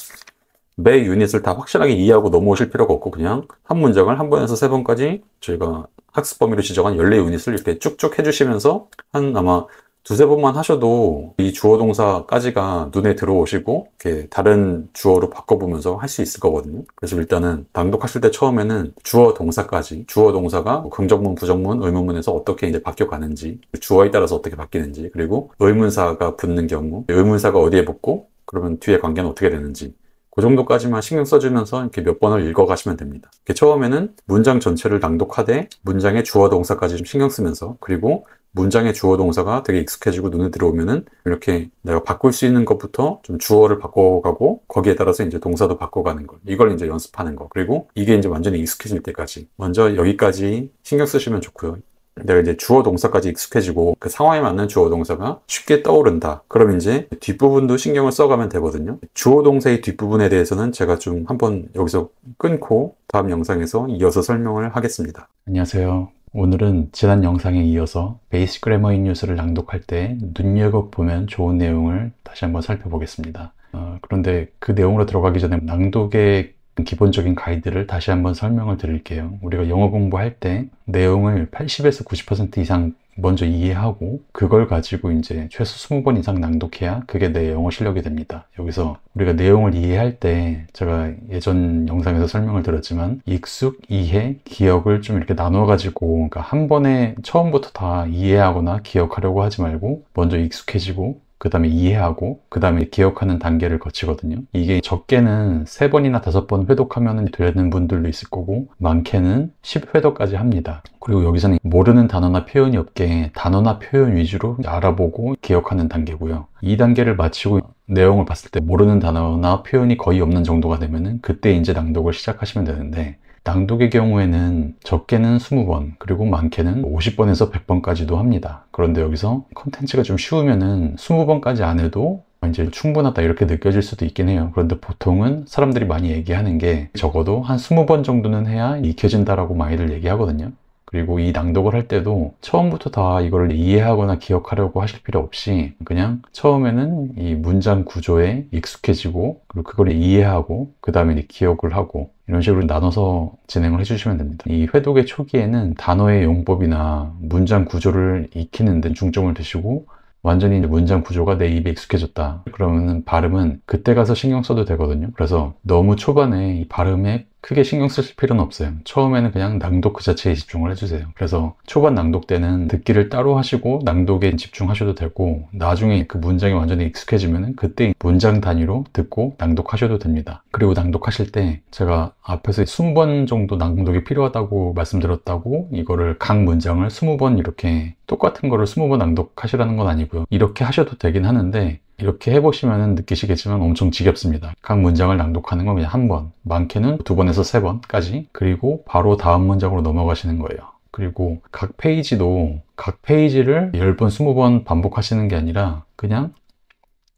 [SPEAKER 1] 매 유닛을 다 확실하게 이해하고 넘어오실 필요가 없고 그냥 한 문장을 한 번에서 세 번까지 저희가 학습 범위로 지정한 14유닛을 이렇게 쭉쭉 해주시면서 한 아마 두세 번만 하셔도 이 주어 동사까지가 눈에 들어오시고 이렇게 다른 주어로 바꿔보면서 할 수 있을 거거든요. 그래서 일단은 낭독하실 때 처음에는 주어 동사까지 주어 동사가 긍정문, 부정문, 의문문에서 어떻게 이제 바뀌어가는지 주어에 따라서 어떻게 바뀌는지 그리고 의문사가 붙는 경우 의문사가 어디에 붙고 그러면 뒤에 관계는 어떻게 되는지 그 정도까지만 신경 써주면서 이렇게 몇 번을 읽어가시면 됩니다. 처음에는 문장 전체를 낭독하되 문장의 주어 동사까지 좀 신경 쓰면서, 그리고 문장의 주어 동사가 되게 익숙해지고 눈에 들어오면은 이렇게 내가 바꿀 수 있는 것부터 좀 주어를 바꿔가고 거기에 따라서 이제 동사도 바꿔가는 거, 이걸 이제 연습하는 거, 그리고 이게 이제 완전히 익숙해질 때까지 먼저 여기까지 신경 쓰시면 좋고요. 내가 이제 주어 동사까지 익숙해지고 그 상황에 맞는 주어 동사가 쉽게 떠오른다. 그럼 이제 뒷부분도 신경을 써가면 되거든요. 주어 동사의 뒷부분에 대해서는 제가 좀 한번 여기서 끊고 다음 영상에서 이어서 설명을 하겠습니다. 안녕하세요. 오늘은 지난 영상에 이어서 베이직 그래머 인 유스를 낭독할 때 눈여겨보면 좋은 내용을 다시 한번 살펴보겠습니다. 그런데 그 내용으로 들어가기 전에 낭독의 기본적인 가이드를 다시 한번 설명을 드릴게요. 우리가 영어 공부할 때 내용을 80에서 90% 이상 먼저 이해하고 그걸 가지고 이제 최소 20번 이상 낭독해야 그게 내 영어 실력이 됩니다. 여기서 우리가 내용을 이해할 때 제가 예전 영상에서 설명을 드렸지만 익숙, 이해, 기억을 좀 이렇게 나눠 가지고, 그러니까 한 번에 처음부터 다 이해하거나 기억하려고 하지 말고 먼저 익숙해지고 그 다음에 이해하고 그 다음에 기억하는 단계를 거치거든요. 이게 적게는 3번이나 5번 회독하면 되는 분들도 있을 거고 많게는 10회독까지 합니다. 그리고 여기서는 모르는 단어나 표현이 없게 단어나 표현 위주로 알아보고 기억하는 단계고요. 이 단계를 마치고 내용을 봤을 때 모르는 단어나 표현이 거의 없는 정도가 되면은 그때 이제 낭독을 시작하시면 되는데, 낭독의 경우에는 적게는 20번, 그리고 많게는 50번에서 100번까지도 합니다. 그런데 여기서 컨텐츠가 좀 쉬우면은 20번까지 안 해도 이제 충분하다 이렇게 느껴질 수도 있긴 해요. 그런데 보통은 사람들이 많이 얘기하는 게 적어도 한 20번 정도는 해야 익혀진다라고 많이들 얘기하거든요. 그리고 이 낭독을 할 때도 처음부터 다 이걸 이해하거나 기억하려고 하실 필요 없이 그냥 처음에는 이 문장 구조에 익숙해지고 그리고 그걸 이해하고 그 다음에 기억을 하고 이런 식으로 나눠서 진행을 해주시면 됩니다. 이 회독의 초기에는 단어의 용법이나 문장 구조를 익히는 데 중점을 두시고 완전히 문장 구조가 내 입에 익숙해졌다 그러면은 발음은 그때 가서 신경 써도 되거든요. 그래서 너무 초반에 이 발음에 크게 신경 쓰실 필요는 없어요. 처음에는 그냥 낭독 그 자체에 집중을 해주세요. 그래서 초반 낭독 때는 듣기를 따로 하시고 낭독에 집중하셔도 되고, 나중에 그 문장이 완전히 익숙해지면은 그때 문장 단위로 듣고 낭독하셔도 됩니다. 그리고 낭독하실 때 제가 앞에서 20번 정도 낭독이 필요하다고 말씀드렸다고 이거를 각 문장을 20번 이렇게 똑같은 거를 20번 낭독하시라는 건 아니고요. 이렇게 하셔도 되긴 하는데 이렇게 해보시면 느끼시겠지만 엄청 지겹습니다. 각 문장을 낭독하는 건 그냥 한 번, 많게는 2번에서 3번까지, 그리고 바로 다음 문장으로 넘어가시는 거예요. 그리고 각 페이지도 각 페이지를 10번, 20번 반복하시는 게 아니라 그냥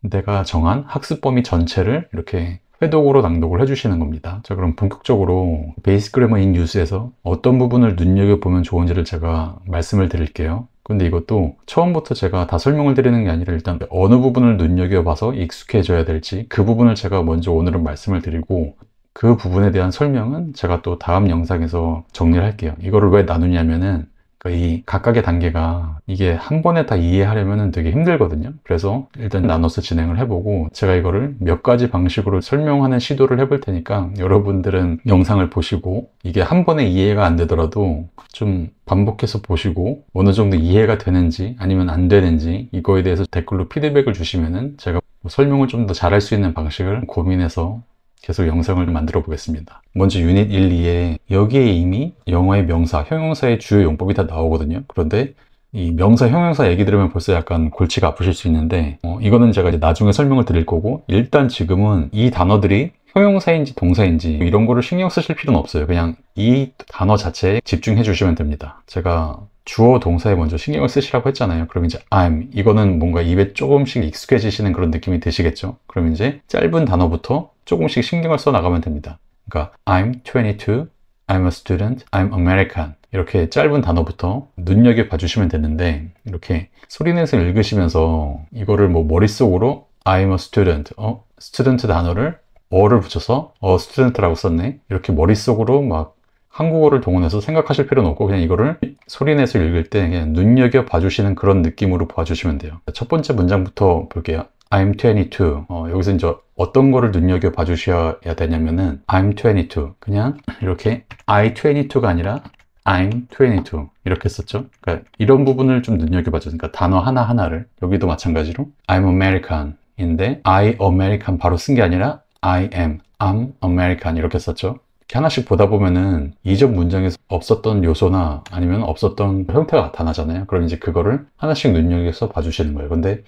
[SPEAKER 1] 내가 정한 학습 범위 전체를 이렇게 회독으로 낭독을 해주시는 겁니다. 자, 그럼 본격적으로 베이직 그래머 인 유스에서 어떤 부분을 눈여겨보면 좋은지를 제가 말씀을 드릴게요. 근데 이것도 처음부터 제가 다 설명을 드리는 게 아니라 일단 어느 부분을 눈여겨봐서 익숙해져야 될지 그 부분을 제가 먼저 오늘은 말씀을 드리고, 그 부분에 대한 설명은 제가 또 다음 영상에서 정리를 할게요. 이거를 왜 나누냐면은 이 각각의 단계가 이게 한 번에 다 이해하려면 되게 힘들거든요. 그래서 일단 나눠서 진행을 해보고 제가 이거를 몇 가지 방식으로 설명하는 시도를 해볼 테니까 여러분들은 영상을 보시고 이게 한 번에 이해가 안 되더라도 좀 반복해서 보시고 어느 정도 이해가 되는지 아니면 안 되는지 이거에 대해서 댓글로 피드백을 주시면은 제가 설명을 좀 더 잘할 수 있는 방식을 고민해서 계속 영상을 만들어 보겠습니다. 먼저 유닛 1, 2에 여기에 이미 영어의 명사, 형용사의 주요 용법이 다 나오거든요. 그런데 이 명사, 형용사 얘기 들으면 벌써 약간 골치가 아프실 수 있는데 이거는 제가 이제 나중에 설명을 드릴 거고, 일단 지금은 이 단어들이 형용사인지 동사인지 이런 거를 신경 쓰실 필요는 없어요. 그냥 이 단어 자체에 집중해 주시면 됩니다. 제가 주어 동사에 먼저 신경을 쓰시라고 했잖아요. 그럼 이제 I'm, 이거는 뭔가 입에 조금씩 익숙해지시는 그런 느낌이 드시겠죠? 그럼 이제 짧은 단어부터 조금씩 신경을 써 나가면 됩니다. 그러니까 I'm 22, I'm a student, I'm American, 이렇게 짧은 단어부터 눈여겨봐 주시면 되는데, 이렇게 소리내서 읽으시면서 이거를 뭐 머릿속으로 I'm a student, student 단어를 어를 붙여서 student라고 썼네, 이렇게 머릿속으로 막 한국어를 동원해서 생각하실 필요는 없고 그냥 이거를 소리내서 읽을 때 그냥 눈여겨 봐주시는 그런 느낌으로 봐주시면 돼요. 첫 번째 문장부터 볼게요. I'm 22. 여기서 이제 어떤 거를 눈여겨 봐주셔야 되냐면은 I'm 22. 그냥 이렇게 I 22가 아니라 I'm 22 이렇게 썼죠. 그러니까 이런 부분을 좀 눈여겨 봐주세요. 그러니까 단어 하나하나를. 여기도 마찬가지로 I'm American, 인데 I American 바로 쓴 게 아니라 I'm American 이렇게 썼죠. 이렇게 하나씩 보다 보면은 이전 문장에서 없었던 요소나 아니면 없었던 형태가 나타나잖아요. 그럼 이제 그거를 하나씩 눈여겨서 봐주시는 거예요. 근데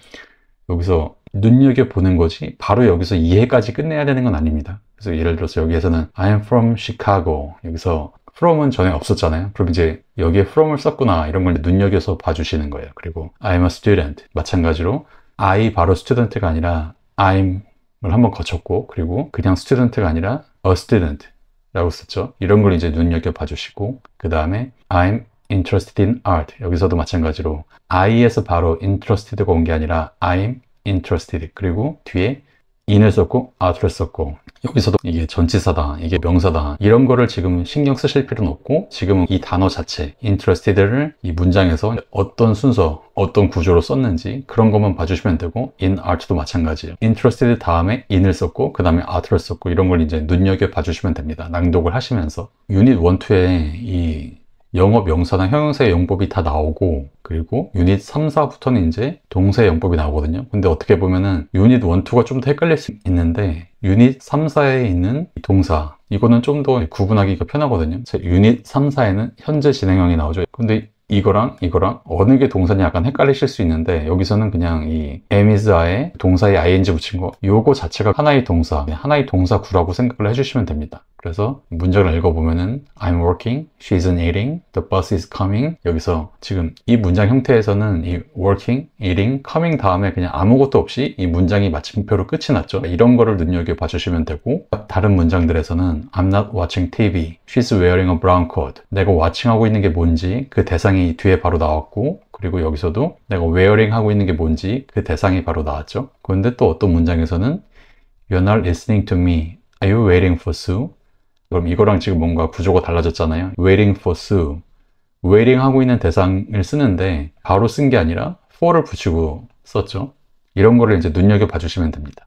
[SPEAKER 1] 여기서 눈여겨보는 거지 바로 여기서 이해까지 끝내야 되는 건 아닙니다. 그래서 예를 들어서 여기에서는 I'm from Chicago, 여기서 from은 전에 없었잖아요. 그럼 이제 여기에 from을 썼구나 이런 걸 눈여겨서 봐주시는 거예요. 그리고 I'm a student, 마찬가지로 I 바로 student가 아니라 I'm 을 한번 거쳤고, 그리고 그냥 student가 아니라 a student 라고 썼죠. 이런 걸 이제 눈여겨봐 주시고, 그 다음에 I'm interested in art, 여기서도 마찬가지로 I에서 바로 interested가 온 게 아니라 I'm interested, 그리고 뒤에 in을 썼고 art를 썼고, 여기서도 이게 전치사다, 이게 명사다, 이런 거를 지금 신경 쓰실 필요는 없고, 지금은 이 단어 자체 interested를 이 문장에서 어떤 순서, 어떤 구조로 썼는지 그런 것만 봐주시면 되고, in art도 마찬가지예요. interested 다음에 in을 썼고 그 다음에 art를 썼고, 이런 걸 이제 눈여겨 봐주시면 됩니다. 낭독을 하시면서. 유닛 1, 2에 이 영어 명사나 형용사의 용법이 다 나오고, 그리고 유닛 3, 4부터는 이제 동사의 용법이 나오거든요. 근데 어떻게 보면은 유닛 1, 2가 좀 더 헷갈릴 수 있는데, 유닛 3, 4에 있는 동사, 이거는 좀 더 구분하기가 편하거든요. 유닛 3, 4에는 현재 진행형이 나오죠. 근데 이거랑 어느 게 동사냐 약간 헷갈리실 수 있는데, 여기서는 그냥 이 am is I에 동사에 ing 붙인 거, 요거 자체가 하나의 동사, 하나의 동사구라고 생각을 해주시면 됩니다. 그래서 문장을 읽어보면은 I'm working, she isn't eating, the bus is coming. 여기서 지금 이 문장 형태에서는 이 working, eating, coming 다음에 그냥 아무것도 없이 이 문장이 마침표로 끝이 났죠. 이런 거를 눈여겨봐 주시면 되고, 다른 문장들에서는 I'm not watching TV, she's wearing a brown coat. 내가 watching하고 있는 게 뭔지 그 대상이 뒤에 바로 나왔고, 그리고 여기서도 내가 wearing 하고 있는 게 뭔지 그 대상이 바로 나왔죠. 그런데 또 어떤 문장에서는 You're not listening to me, are you waiting for Sue? 그럼 이거랑 지금 뭔가 구조가 달라졌잖아요. waiting for Sue. waiting 하고 있는 대상을 쓰는데 바로 쓴 게 아니라 for를 붙이고 썼죠. 이런 거를 이제 눈여겨봐 주시면 됩니다.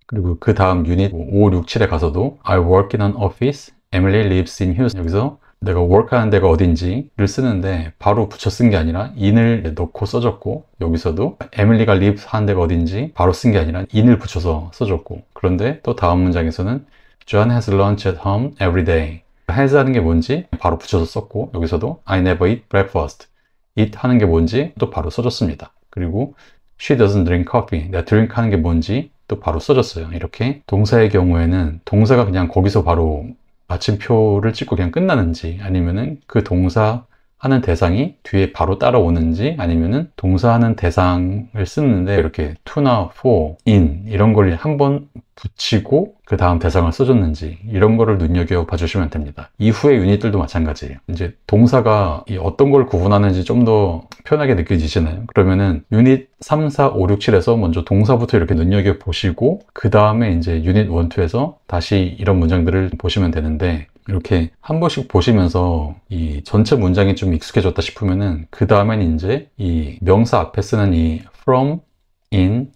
[SPEAKER 1] 그리고 그 다음 유닛 5, 6, 7에 가서도 I work in an office, Emily lives in Houston. 여기서 내가 work 하는 데가 어딘지를 쓰는데 바로 붙여 쓴 게 아니라 in을 넣고 써줬고, 여기서도 에밀리가 live 하는 데가 어딘지 바로 쓴 게 아니라 in을 붙여서 써줬고, 그런데 또 다음 문장에서는 John has lunch at home every day. has 하는 게 뭔지 바로 붙여서 썼고, 여기서도 I never eat breakfast. eat 하는 게 뭔지 또 바로 써줬습니다. 그리고 she doesn't drink coffee. 내가 drink 하는 게 뭔지 또 바로 써줬어요. 이렇게 동사의 경우에는 동사가 그냥 거기서 바로 마침표를 찍고 그냥 끝나는지, 아니면은 그 동사 하는 대상이 뒤에 바로 따라오는지, 아니면은 동사하는 대상을 쓰는데 이렇게 to나 for, in 이런 걸 한번 붙이고 그 다음 대상을 써줬는지, 이런 거를 눈여겨 봐주시면 됩니다. 이후의 유닛들도 마찬가지예요. 이제 동사가 어떤 걸 구분하는지 좀 더 편하게 느껴지시나요? 그러면은 유닛 3, 4, 5, 6, 7에서 먼저 동사부터 이렇게 눈여겨 보시고, 그 다음에 이제 유닛 1, 2에서 다시 이런 문장들을 보시면 되는데, 이렇게 한 번씩 보시면서 이 전체 문장이 좀 익숙해졌다 싶으면은 그 다음엔 이제 이 명사 앞에 쓰는 이 from, in,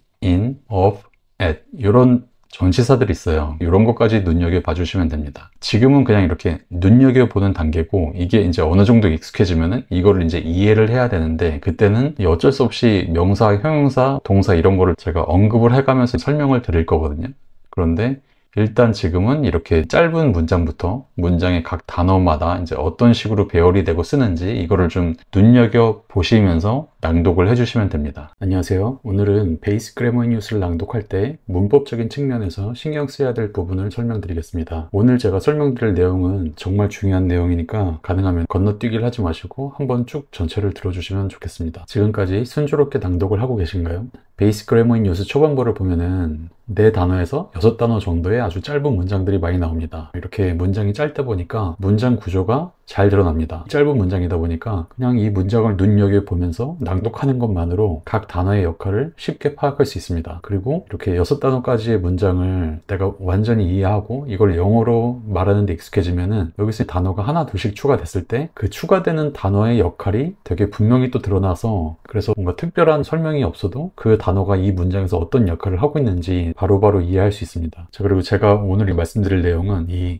[SPEAKER 1] of, at 이런 전치사들이 있어요. 이런 것까지 눈여겨봐 주시면 됩니다. 지금은 그냥 이렇게 눈여겨보는 단계고, 이게 이제 어느 정도 익숙해지면은 이거를 이제 이해를 해야 되는데, 그때는 어쩔 수 없이 명사, 형용사, 동사 이런 거를 제가 언급을 해가면서 설명을 드릴 거거든요. 그런데 일단 지금은 이렇게 짧은 문장부터 문장의 각 단어마다 이제 어떤 식으로 배열이 되고 쓰는지 이거를 좀 눈여겨 보시면서 낭독을 해주시면 됩니다. 안녕하세요. 오늘은 베이직 그래머 뉴스를 낭독할 때 문법적인 측면에서 신경 써야 될 부분을 설명드리겠습니다. 오늘 제가 설명드릴 내용은 정말 중요한 내용이니까 가능하면 건너뛰기를 하지 마시고 한번 쭉 전체를 들어주시면 좋겠습니다. 지금까지 순조롭게 낭독을 하고 계신가요? 베이직 그래머 뉴스 초반부를 보면은 4단어에서 6단어 정도의 아주 짧은 문장들이 많이 나옵니다. 이렇게 문장이 짧다 보니까 문장 구조가 잘 드러납니다. 짧은 문장이다 보니까 그냥 이 문장을 눈여겨보면서 낭독하는 것만으로 각 단어의 역할을 쉽게 파악할 수 있습니다. 그리고 이렇게 6단어까지의 문장을 내가 완전히 이해하고 이걸 영어로 말하는 데 익숙해지면은 여기서 단어가 하나 둘씩 추가됐을 때 그 추가되는 단어의 역할이 되게 분명히 또 드러나서, 그래서 뭔가 특별한 설명이 없어도 그 단어가 이 문장에서 어떤 역할을 하고 있는지 바로바로 이해할 수 있습니다. 자, 그리고 제가 오늘 말씀드릴 내용은 이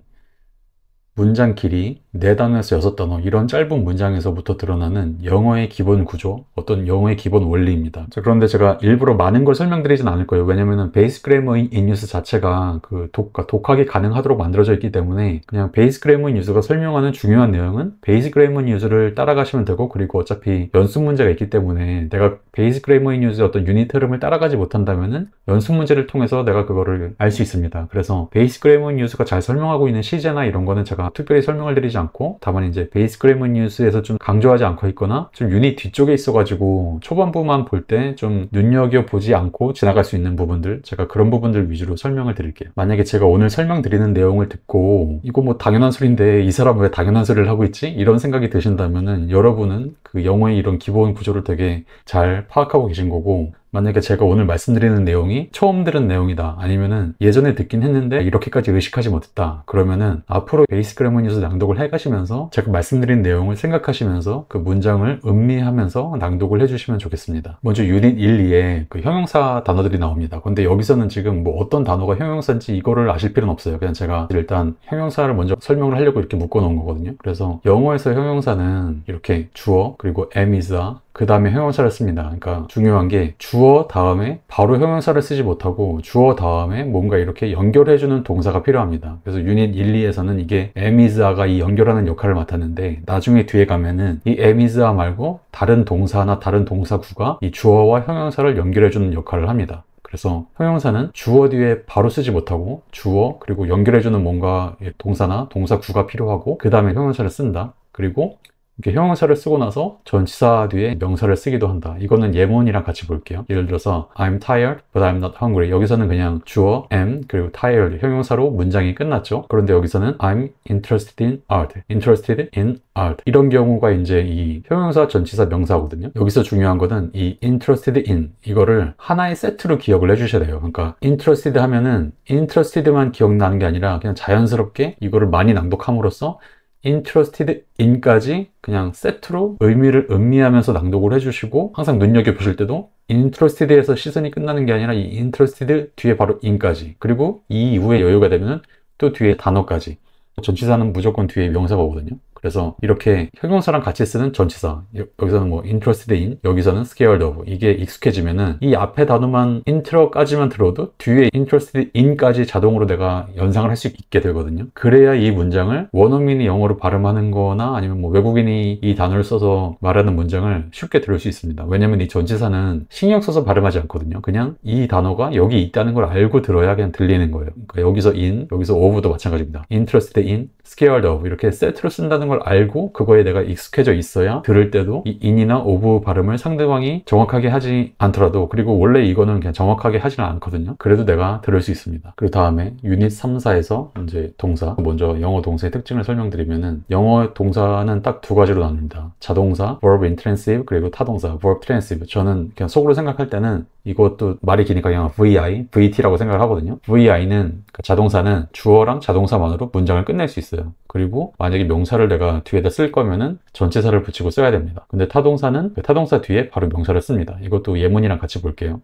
[SPEAKER 1] 문장 길이, 4단어에서 6단어 이런 짧은 문장에서부터 드러나는 영어의 기본 구조, 어떤 영어의 기본 원리입니다. 자, 그런데 제가 일부러 많은 걸 설명드리진 않을 거예요. 왜냐면은 베이스 그래머 인 뉴스 자체가 그 독학이 가능하도록 만들어져 있기 때문에 그냥 베이스 그래머 인 뉴스가 설명하는 중요한 내용은 베이스 그래머 인 뉴스를 따라가시면 되고, 그리고 어차피 연습 문제가 있기 때문에 내가 베이스 그래머 인 뉴스의 어떤 유닛 흐름을 따라가지 못한다면은 연습 문제를 통해서 내가 그거를 알 수 있습니다. 그래서 베이스 그래머 인 뉴스가 잘 설명하고 있는 시제나 이런 거는 제가 특별히 설명을 드리지 않고, 다만 이제 베이스 그래머 인 뉴스에서 좀 강조하지 않고 있거나 좀 유닛 뒤쪽에 있어가지고 초반부만 볼 때 좀 눈여겨보지 않고 지나갈 수 있는 부분들, 제가 그런 부분들 위주로 설명을 드릴게요. 만약에 제가 오늘 설명드리는 내용을 듣고 이거 뭐 당연한 소리인데 이 사람 왜 당연한 소리를 하고 있지? 이런 생각이 드신다면은 여러분은 그 영어의 이런 기본 구조를 되게 잘 파악하고 계신 거고, 만약에 제가 오늘 말씀드리는 내용이 처음 들은 내용이다, 아니면은 예전에 듣긴 했는데 이렇게까지 의식하지 못했다, 그러면은 앞으로 베이스 그래머 뉴스 낭독을 해가시면서 제가 말씀드린 내용을 생각하시면서 그 문장을 음미하면서 낭독을 해주시면 좋겠습니다. 먼저 유닛 1, 2에 그 형용사 단어들이 나옵니다. 근데 여기서는 지금 뭐 어떤 단어가 형용사인지 이거를 아실 필요는 없어요. 그냥 제가 일단 형용사를 먼저 설명을 하려고 이렇게 묶어 놓은 거거든요. 그래서 영어에서 형용사는 이렇게 주어, 그리고 am, is, are, 그 다음에 형용사를 씁니다. 그러니까 중요한 게 주어 다음에 바로 형용사를 쓰지 못하고 주어 다음에 뭔가 이렇게 연결해주는 동사가 필요합니다. 그래서 유닛 1, 2에서는 이게 am, is, are가 이 연결하는 역할을 맡았는데, 나중에 뒤에 가면은 이 am, is, are 말고 다른 동사나 다른 동사구가 이 주어와 형용사를 연결해주는 역할을 합니다. 그래서 형용사는 주어 뒤에 바로 쓰지 못하고 주어 그리고 연결해주는 뭔가 동사나 동사구가 필요하고 그 다음에 형용사를 쓴다. 그리고 이렇게 형용사를 쓰고 나서 전치사 뒤에 명사를 쓰기도 한다. 이거는 예문이랑 같이 볼게요. 예를 들어서 I'm tired but I'm not hungry. 여기서는 그냥 주어 am 그리고 tired 형용사로 문장이 끝났죠. 그런데 여기서는 I'm interested in art, interested in art. 이런 경우가 이제 이 형용사 전치사 명사거든요. 여기서 중요한 거는 이 interested in 이거를 하나의 세트로 기억을 해주셔야 돼요. 그러니까 interested 하면은 interested만 기억나는 게 아니라 그냥 자연스럽게 이거를 많이 낭독함으로써 interested in까지 그냥 세트로 의미를 음미하면서 낭독을 해주시고, 항상 눈여겨보실 때도 interested에서 시선이 끝나는 게 아니라 이 interested 뒤에 바로 in까지, 그리고 이 이후에 여유가 되면 또 뒤에 단어까지. 전치사는 무조건 뒤에 명사가 오거든요. 그래서 이렇게 형용사랑 같이 쓰는 전치사, 여기서는 뭐 interested in, 여기서는 scared of, 이게 익숙해지면은 이 앞에 단어만 intro까지만 들어도 뒤에 interested in까지 자동으로 내가 연상을 할 수 있게 되거든요. 그래야 이 문장을 원어민이 영어로 발음하는 거나 아니면 뭐 외국인이 이 단어를 써서 말하는 문장을 쉽게 들을 수 있습니다. 왜냐면 이 전치사는 신경 써서 발음하지 않거든요. 그냥 이 단어가 여기 있다는 걸 알고 들어야 그냥 들리는 거예요. 그러니까 여기서 in, 여기서 of도 마찬가지입니다. interested in, scared of 이렇게 세트로 쓴다는 걸 알고 그거에 내가 익숙해져 있어야 들을 때도 이 in이나 of 발음을 상대방이 정확하게 하지 않더라도, 그리고 원래 이거는 그냥 정확하게 하지는 않거든요. 그래도 내가 들을 수 있습니다. 그 다음에 유닛 3, 4에서 이제 동사, 먼저 영어 동사의 특징을 설명드리면은 영어 동사는 딱 두 가지로 나뉩니다. 자동사, verb intensive, 그리고 타동사, verb transitive. 저는 그냥 속으로 생각할 때는 이것도 말이 기니까 그냥 VI, VT라고 생각을 하거든요. VI는 자동사는 주어랑 자동사만으로 문장을 끝낼 수 있어요. 그리고 만약에 명사를 내가 뒤에다 쓸 거면은 전치사를 붙이고 써야 됩니다. 근데 타동사는 그 타동사 뒤에 바로 명사를 씁니다. 이것도 예문이랑 같이 볼게요.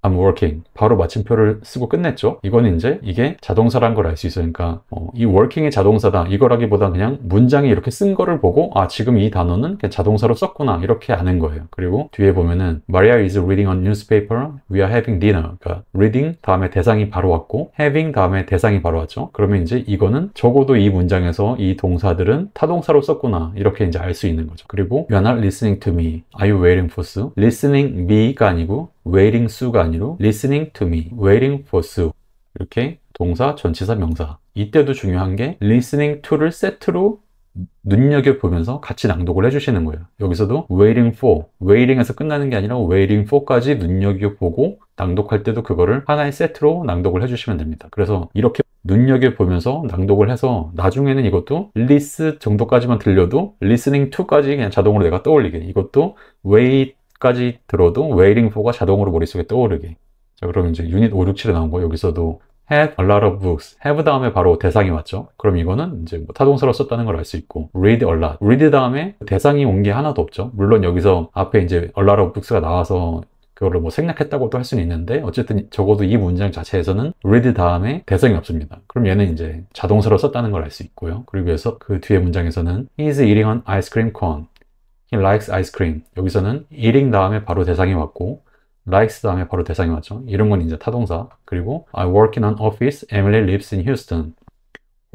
[SPEAKER 1] I'm working. 바로 마침표를 쓰고 끝냈죠. 이거는 이제 이게 자동사라는 걸 알 수 있어요. 그러니까 이 working이 자동사다 이거라기보다 그냥 문장에 이렇게 쓴 거를 보고 아 지금 이 단어는 그냥 자동사로 썼구나 이렇게 아는 거예요. 그리고 뒤에 보면은 Maria is reading a newspaper. We are having dinner. 그러니까 reading 다음에 대상이 바로 왔고 having 다음에 대상이 바로 왔죠. 그러면 이제 이거는 적어도 이 문장에서 이 동사들은 타동사로 썼구나 이렇게 이제 알 수 있는 거죠. 그리고 You are not listening to me. Are you waiting for Sue? Listening me가 아니고 waiting Sue가 아니고 listening to me, waiting for Sue. 이렇게 동사, 전치사, 명사. 이때도 중요한 게 listening to를 세트로 눈여겨보면서 같이 낭독을 해주시는 거예요. 여기서도 waiting for, waiting에서 끝나는 게 아니라 waiting for까지 눈여겨보고 낭독할 때도 그거를 하나의 세트로 낭독을 해주시면 됩니다. 그래서 이렇게 눈여겨보면서 낭독을 해서 나중에는 이것도 list 정도까지만 들려도 listening to까지 그냥 자동으로 내가 떠올리게, 이것도 wait 까지 들어도 waiting for가 자동으로 머릿속에 떠오르게. 자, 그럼 이제 유닛 5, 6, 7에 나온 거 여기서도 have a lot of books. have 다음에 바로 대상이 왔죠. 그럼 이거는 이제 뭐 타동사로 썼다는 걸 알 수 있고 read a lot. read 다음에 대상이 온 게 하나도 없죠. 물론 여기서 앞에 이제 a lot of books가 나와서 그거를 뭐 생략했다고도 할 수는 있는데 어쨌든 적어도 이 문장 자체에서는 read 다음에 대성이 없습니다. 그럼 얘는 이제 자동사로 썼다는 걸 알 수 있고요. 그리고 해서 그 뒤에 문장에서는 He's eating an ice cream cone. He likes ice cream. 여기서는 eating 다음에 바로 대상이 왔고 likes 다음에 바로 대상이 왔죠. 이런 건 이제 타동사. 그리고 I work in an office. Emily lives in Houston.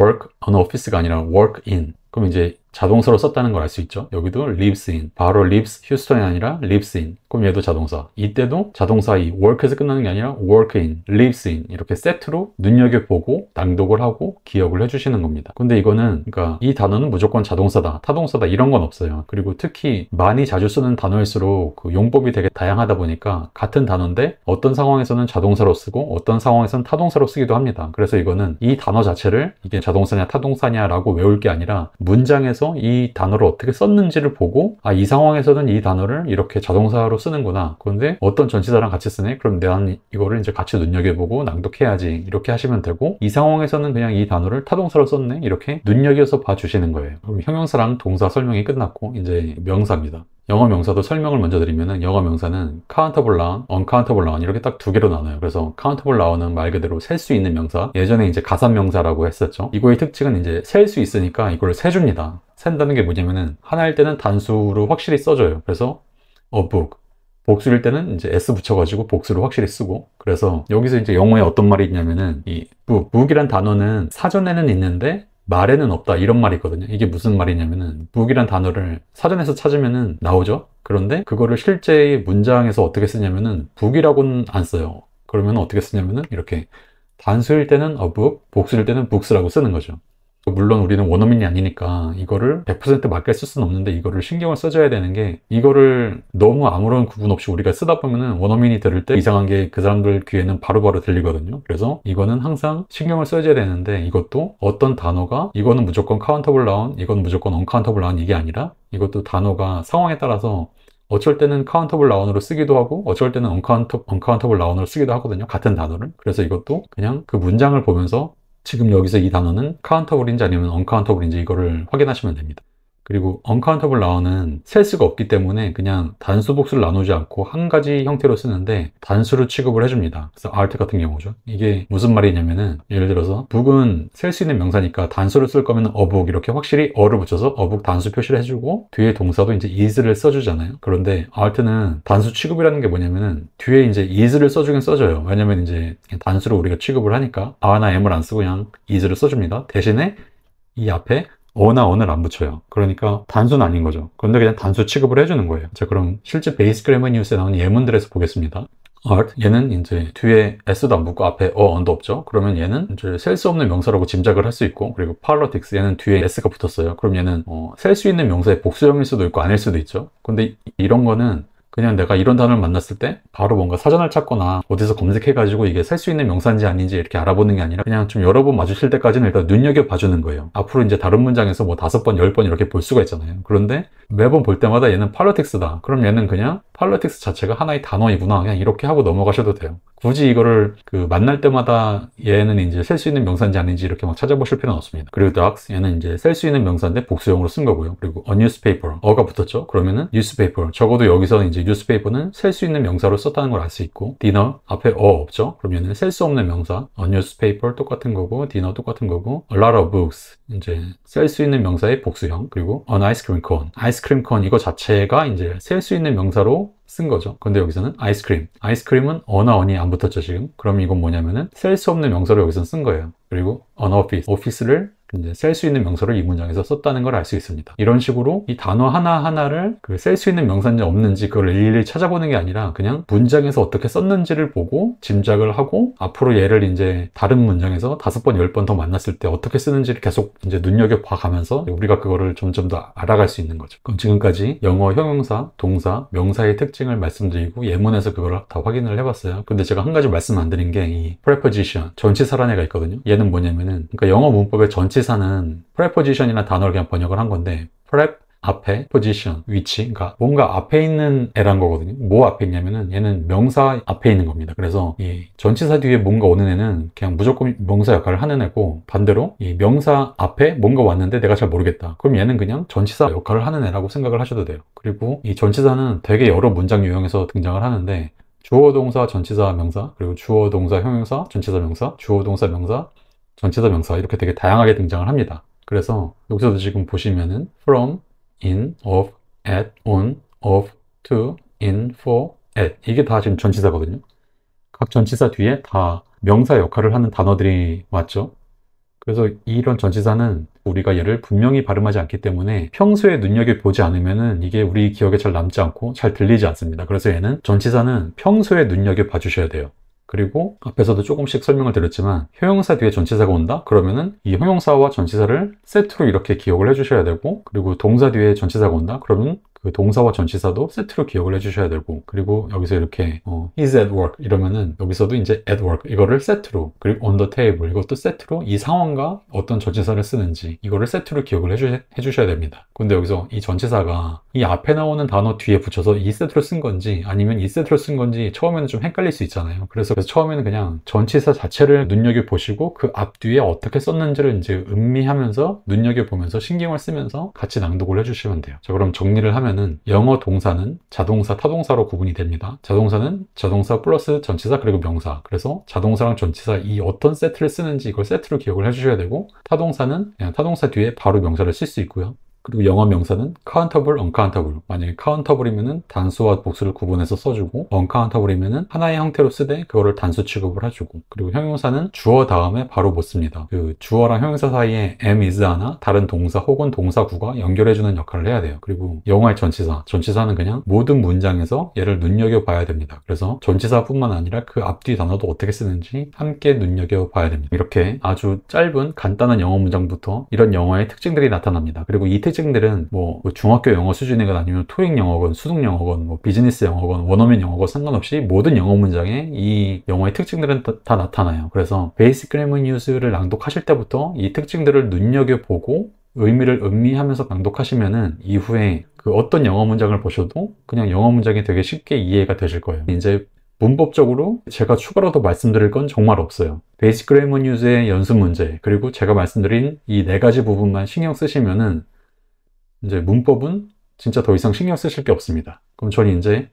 [SPEAKER 1] work on office가 아니라 work in. 그럼 이제 자동사로 썼다는 걸 알 수 있죠. 여기도 lives in. 바로 lives 휴스턴이 아니라 lives in. 그럼 얘도 자동사. 이때도 자동사 이 work에서 끝나는 게 아니라 work in, lives in 이렇게 세트로 눈여겨보고 낭독을 하고 기억을 해주시는 겁니다. 근데 이거는 그러니까 이 단어는 무조건 자동사다, 타동사다 이런 건 없어요. 그리고 특히 많이 자주 쓰는 단어일수록 그 용법이 되게 다양하다 보니까 같은 단어인데 어떤 상황에서는 자동사로 쓰고 어떤 상황에서는 타동사로 쓰기도 합니다. 그래서 이거는 이 단어 자체를 이게 자동사냐 타동사냐라고 외울 게 아니라 문장에서 이 단어를 어떻게 썼는지를 보고 아, 이 상황에서는 이 단어를 이렇게 자동사로 쓰는구나. 그런데 어떤 전치사랑 같이 쓰네? 그럼 내가 이거를 이제 같이 눈여겨보고 낭독해야지. 이렇게 하시면 되고 이 상황에서는 그냥 이 단어를 타동사로 썼네? 이렇게 눈여겨서 봐주시는 거예요. 그럼 형용사랑 동사 설명이 끝났고 이제 명사입니다. 영어 명사도 설명을 먼저 드리면은 영어 명사는 countable noun, uncountable noun 이렇게 딱 두 개로 나눠요. 그래서 countable noun은 말 그대로 셀 수 있는 명사. 예전에 이제 가산 명사라고 했었죠. 이거의 특징은 이제 셀 수 있으니까 이걸 세줍니다. 센다는 게 뭐냐면은 하나일 때는 단수로 확실히 써줘요. 그래서 a book. 복수일 때는 이제 s 붙여가지고 복수를 확실히 쓰고 그래서 여기서 이제 영어에 어떤 말이 있냐면은 이 book이란 단어는 사전에는 있는데 말에는 없다 이런 말이 있거든요. 이게 무슨 말이냐면은 book이란 단어를 사전에서 찾으면은 나오죠. 그런데 그거를 실제의 문장에서 어떻게 쓰냐면은 book이라고는 안 써요. 그러면 어떻게 쓰냐면은 이렇게 단수일 때는 a book, 복수일 때는 books라고 쓰는 거죠. 물론 우리는 원어민이 아니니까 이거를 100% 맞게 쓸 수는 없는데 이거를 신경을 써줘야 되는 게 이거를 너무 아무런 구분 없이 우리가 쓰다 보면은 원어민이 들을 때 이상한 게 그 사람들 귀에는 바로바로 들리거든요. 그래서 이거는 항상 신경을 써줘야 되는데 이것도 어떤 단어가 이거는 무조건 countable noun, 이건 무조건 uncountable noun 이게 아니라 이것도 단어가 상황에 따라서 어쩔 때는 countable noun으로 쓰기도 하고 어쩔 때는 uncountable noun으로 쓰기도 하거든요. 같은 단어를. 그래서 이것도 그냥 그 문장을 보면서 지금 여기서 이 단어는 countable인지 아니면 uncountable인지 이거를 확인하시면 됩니다. 그리고 uncountable noun은 셀 수가 없기 때문에 그냥 단수 복수를 나누지 않고 한 가지 형태로 쓰는데 단수로 취급을 해줍니다. 그래서 art 같은 경우죠. 이게 무슨 말이냐면은 예를 들어서 book은 셀 수 있는 명사니까 단수로 쓸 거면 a book 이렇게 확실히 어를 붙여서 a book 단수 표시를 해주고 뒤에 동사도 이제 is를 써주잖아요. 그런데 art는 단수 취급이라는 게 뭐냐면은 뒤에 이제 is를 써주긴 써줘요. 왜냐면 이제 단수로 우리가 취급을 하니까 a나 am을 안 쓰고 그냥 is를 써줍니다. 대신에 이 앞에 어나 언을 안 붙여요. 그러니까 단수는 아닌 거죠. 그런데 그냥 단수 취급을 해주는 거예요. 자, 그럼 실제 베이스 그래머 뉴스에 나오는 예문들에서 보겠습니다. art, 얘는 이제 뒤에 s도 안 붙고 앞에 언도 없죠. 그러면 얘는 이제 셀 수 없는 명사라고 짐작을 할 수 있고 그리고 politics, 얘는 뒤에 s가 붙었어요. 그럼 얘는 셀 수 있는 명사의 복수형일 수도 있고 아닐 수도 있죠. 근데 이런 거는 그냥 내가 이런 단어를 만났을 때 바로 뭔가 사전을 찾거나 어디서 검색해가지고 이게 셀 수 있는 명사인지 아닌지 이렇게 알아보는 게 아니라 그냥 좀 여러 번 마주칠 때까지는 일단 눈여겨봐주는 거예요. 앞으로 이제 다른 문장에서 뭐 5번, 10번 이렇게 볼 수가 있잖아요. 그런데 매번 볼 때마다 얘는 politics다. 그럼 얘는 그냥 politics 자체가 하나의 단어이구나. 그냥 이렇게 하고 넘어가셔도 돼요. 굳이 이거를 그 만날 때마다 얘는 이제 셀 수 있는 명사인지 아닌지 이렇게 막 찾아보실 필요는 없습니다. 그리고 dogs, 얘는 이제 셀 수 있는 명사인데 복수형으로 쓴 거고요. 그리고 a newspaper, 어가 붙었죠? 그러면은 newspaper, 적어도 여기서 이제 newspaper는 셀 수 있는 명사로 썼다는 걸 알 수 있고 dinner, 앞에 없죠? 그러면은 셀 수 없는 명사, a newspaper 똑같은 거고 dinner 똑같은 거고 a lot of books, 이제 셀 수 있는 명사의 복수형, 그리고 an ice cream cone, 아이스크림 콘 이거 자체가 이제 셀 수 있는 명사로 쓴 거죠. 근데 여기서는 아이스크림. 아이스크림은 어나 언이 안 붙었죠, 지금. 그럼 이건 뭐냐면은 셀 수 없는 명사로 여기서 쓴 거예요. 그리고 an office. 오피스를 이제 셀 수 있는 명사로 이 문장에서 썼다는 걸 알 수 있습니다. 이런 식으로 이 단어 하나하나를 그 셀 수 있는 명사인지 없는지 그걸 일일이 찾아보는 게 아니라 그냥 문장에서 어떻게 썼는지를 보고 짐작을 하고 앞으로 얘를 이제 다른 문장에서 5번, 10번 더 만났을 때 어떻게 쓰는지를 계속 이제 눈여겨봐 가면서 우리가 그거를 점점 더 알아갈 수 있는 거죠. 그럼 지금까지 영어 형용사, 동사, 명사의 특징을 말씀드리고 예문에서 그걸 다 확인을 해봤어요. 근데 제가 한 가지 말씀 안 드린 게 이 preposition, 전치사라는 애가 있거든요. 얘는 뭐냐면은 그러니까 영어 문법의 전치사는 preposition이라는 단어를 그냥 번역을 한 건데 prep 앞에 position, 위치, 그러니까 뭔가 앞에 있는 애란 거거든요. 뭐 앞에 있냐면은 얘는 명사 앞에 있는 겁니다. 그래서 이 전치사 뒤에 뭔가 오는 애는 그냥 무조건 명사 역할을 하는 애고 반대로 이 명사 앞에 뭔가 왔는데 내가 잘 모르겠다. 그럼 얘는 그냥 전치사 역할을 하는 애라고 생각을 하셔도 돼요. 그리고 이 전치사는 되게 여러 문장 유형에서 등장을 하는데 주어, 동사, 전치사, 명사, 그리고 주어, 동사, 형용사, 전치사, 명사, 주어, 동사, 명사, 전치사, 명사 이렇게 되게 다양하게 등장을 합니다. 그래서 여기서도 지금 보시면은 from, in, of, at, on, of, to, in, for, at 이게 다 지금 전치사거든요. 각 전치사 뒤에 다 명사 역할을 하는 단어들이 왔죠. 그래서 이런 전치사는 우리가 얘를 분명히 발음하지 않기 때문에 평소에 눈여겨보지 않으면은 이게 우리 기억에 잘 남지 않고 잘 들리지 않습니다. 그래서 얘는 전치사는 평소에 눈여겨봐 주셔야 돼요. 그리고 앞에서도 조금씩 설명을 드렸지만 형용사 뒤에 전치사가 온다? 그러면은 이 형용사와 전치사를 세트로 이렇게 기억을 해주셔야 되고, 그리고 동사 뒤에 전치사가 온다? 그러면 그 동사와 전치사도 세트로 기억을 해주셔야 되고, 그리고 여기서 이렇게 he's at work 이러면은 여기서도 이제 at work 이거를 세트로, 그리고 on the table 이것도 세트로 이 상황과 어떤 전치사를 쓰는지 이거를 세트로 기억을 해주셔야 됩니다. 근데 여기서 이 전치사가 이 앞에 나오는 단어 뒤에 붙여서 이 세트로 쓴 건지 아니면 이 세트로 쓴 건지 처음에는 좀 헷갈릴 수 있잖아요. 그래서 처음에는 그냥 전치사 자체를 눈여겨보시고 그 앞뒤에 어떻게 썼는지를 이제 음미하면서 눈여겨보면서 신경을 쓰면서 같이 낭독을 해주시면 돼요. 자, 그럼 정리를 하면 영어 동사는 자동사, 타동사로 구분이 됩니다. 자동사는 자동사 플러스 전치사 그리고 명사. 그래서 자동사랑 전치사 이 어떤 세트를 쓰는지 이걸 세트로 기억을 해주셔야 되고, 타동사는 그냥 타동사 뒤에 바로 명사를 쓸 수 있고요. 그리고 영어 명사는 countable, uncountable. 만약에 countable이면은 단수와 복수를 구분해서 써주고, uncountable이면은 하나의 형태로 쓰되 그거를 단수 취급을 해주고, 그리고 형용사는 주어 다음에 바로 못 씁니다. 그 주어랑 형용사 사이에 am, is 하나 다른 동사 혹은 동사구가 연결해주는 역할을 해야 돼요. 그리고 영어의 전치사는 그냥 모든 문장에서 얘를 눈여겨봐야 됩니다. 그래서 전치사뿐만 아니라 그 앞뒤 단어도 어떻게 쓰는지 함께 눈여겨봐야 됩니다. 이렇게 아주 짧은 간단한 영어 문장부터 이런 영어의 특징들이 나타납니다. 그리고 이 특징들은 뭐 중학교 영어 수준이건 아니면 토익 영어건 수능 영어건 뭐 비즈니스 영어건 원어민 영어건 상관없이 모든 영어 문장에 이 영어의 특징들은 다 나타나요. 그래서 베이직 그래머 뉴스를 낭독하실 때부터 이 특징들을 눈여겨보고 의미를 음미하면서 낭독하시면은 이후에 그 어떤 영어 문장을 보셔도 그냥 영어 문장이 되게 쉽게 이해가 되실 거예요. 이제 문법적으로 제가 추가로 더 말씀드릴 건 정말 없어요. 베이직 그래머 뉴스의 연습 문제, 그리고 제가 말씀드린 이 4가지 부분만 신경 쓰시면은 이제 문법은 진짜 더 이상 신경 쓰실 게 없습니다. 그럼 저는 이제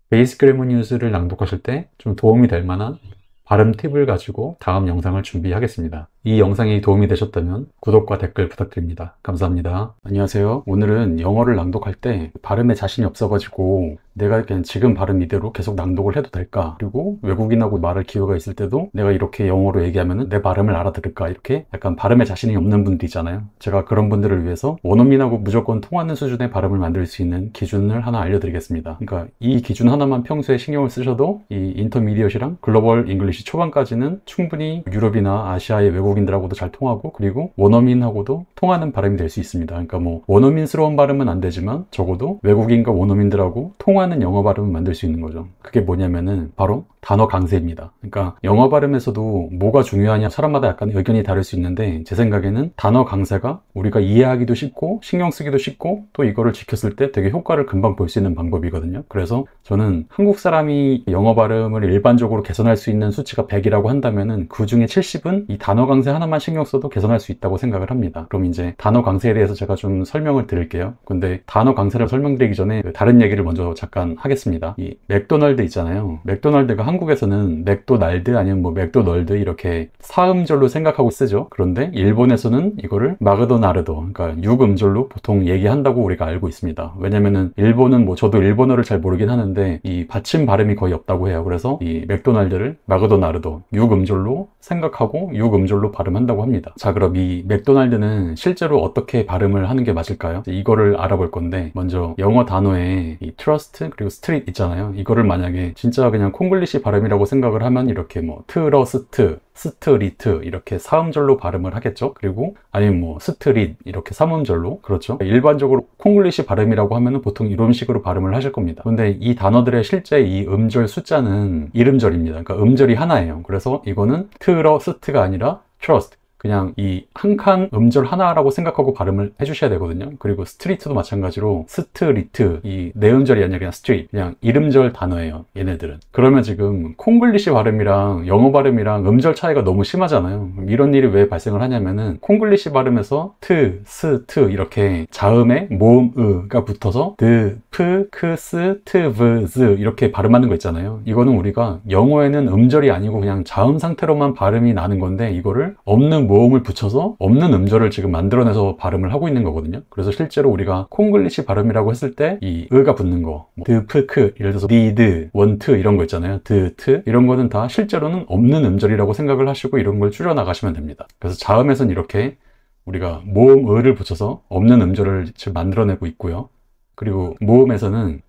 [SPEAKER 1] 베이직 그래머 뉴스를 낭독하실 때 좀 도움이 될 만한 발음 팁을 가지고 다음 영상을 준비하겠습니다. 이 영상이 도움이 되셨다면 구독과 댓글 부탁드립니다. 감사합니다. 안녕하세요. 오늘은 영어를 낭독할 때 발음에 자신이 없어가지고 내가 그냥 지금 발음 이대로 계속 낭독을 해도 될까? 그리고 외국인하고 말할 기회가 있을 때도 내가 이렇게 영어로 얘기하면 내 발음을 알아들을까? 이렇게 약간 발음에 자신이 없는 분들 있잖아요. 제가 그런 분들을 위해서 원어민하고 무조건 통하는 수준의 발음을 만들 수 있는 기준을 하나 알려드리겠습니다. 그러니까 이 기준 하나만 평소에 신경을 쓰셔도 이 인터미디엇이랑 글로벌 잉글리시 초반까지는 충분히 유럽이나 아시아의 외국인들하고도 잘 통하고, 그리고 원어민하고도 통하는 발음이 될 수 있습니다. 그러니까 뭐 원어민스러운 발음은 안 되지만 적어도 외국인과 원어민들하고 통하는 영어 발음을 만들 수 있는 거죠. 그게 뭐냐면은 바로 단어 강세입니다. 그러니까 영어 발음에서도 뭐가 중요하냐 사람마다 약간 의견이 다를 수 있는데, 제 생각에는 단어 강세가 우리가 이해하기도 쉽고 신경 쓰기도 쉽고 또 이거를 지켰을 때 되게 효과를 금방 볼 수 있는 방법이거든요. 그래서 저는 한국 사람이 영어 발음을 일반적으로 개선할 수 있는 수치가 100이라고 한다면은 그 중에 70은 이 단어 강세 하나만 신경 써도 개선할 수 있다고 생각을 합니다. 그럼 이제 단어 강세에 대해서 제가 좀 설명을 드릴게요. 근데 단어 강세를 설명드리기 전에 다른 얘기를 먼저 잠깐 하겠습니다. 이 맥도날드 있잖아요. 맥도날드가 한국에서는 맥도날드 아니면 뭐 맥도널드 이렇게 사음절로 생각하고 쓰죠. 그런데 일본에서는 이거를 마그도나르도, 그러니까 육음절로 보통 얘기한다고 우리가 알고 있습니다. 왜냐면은 일본은 뭐 저도 일본어를 잘 모르긴 하는데 이 받침 발음이 거의 없다고 해요. 그래서 이 맥도날드를 마그도나르도 육음절로 생각하고 육음절로 발음한다고 합니다. 자, 그럼 이 맥도날드는 실제로 어떻게 발음을 하는 게 맞을까요? 이거를 알아볼 건데, 먼저 영어 단어에 이 트러스트 그리고 스트릿 있잖아요. 이거를 만약에 진짜 그냥 콩글리시 발음이라고 생각을 하면 이렇게 뭐 트러스트, 스트리트 이렇게 사음절로 발음을 하겠죠. 그리고 아니면 뭐 스트릿 이렇게 삼음절로, 그렇죠. 일반적으로 콩글리시 발음이라고 하면은 보통 이런 식으로 발음을 하실 겁니다. 근데 이 단어들의 실제 이 음절 숫자는 이름절입니다. 그러니까 음절이 하나예요. 그래서 이거는 트러스트가 아니라 trust, 그냥 이 한 칸 음절 하나라고 생각하고 발음을 해주셔야 되거든요. 그리고 스트리트도 마찬가지로 스트리트, 이 네 음절이 아니라 그냥 스트리트, 그냥 이름절 단어예요, 얘네들은. 그러면 지금 콩글리시 발음이랑 영어 발음이랑 음절 차이가 너무 심하잖아요. 이런 일이 왜 발생을 하냐면은 콩글리시 발음에서 트, 스, 트 이렇게 자음에 모음 으가 붙어서 드, 프, 크, 스, 트, 브, 즈 이렇게 발음하는 거 있잖아요. 이거는 우리가 영어에는 음절이 아니고 그냥 자음 상태로만 발음이 나는 건데, 이거를 없는 모음을 붙여서 없는 음절을 지금 만들어내서 발음을 하고 있는 거거든요. 그래서 실제로 우리가 콩글리시 발음이라고 했을 때 이 으가 붙는 거, 드, 프, 크, 예를 들어서 need, want 이런 거 있잖아요. 드, 트 이런 거는 다 실제로는 없는 음절이라고 생각을 하시고 이런 걸 줄여 나가시면 됩니다. 그래서 자음에서는 이렇게 우리가 모음 을을 붙여서 없는 음절을 지금 만들어내고 있고요. 그리고 모음에서는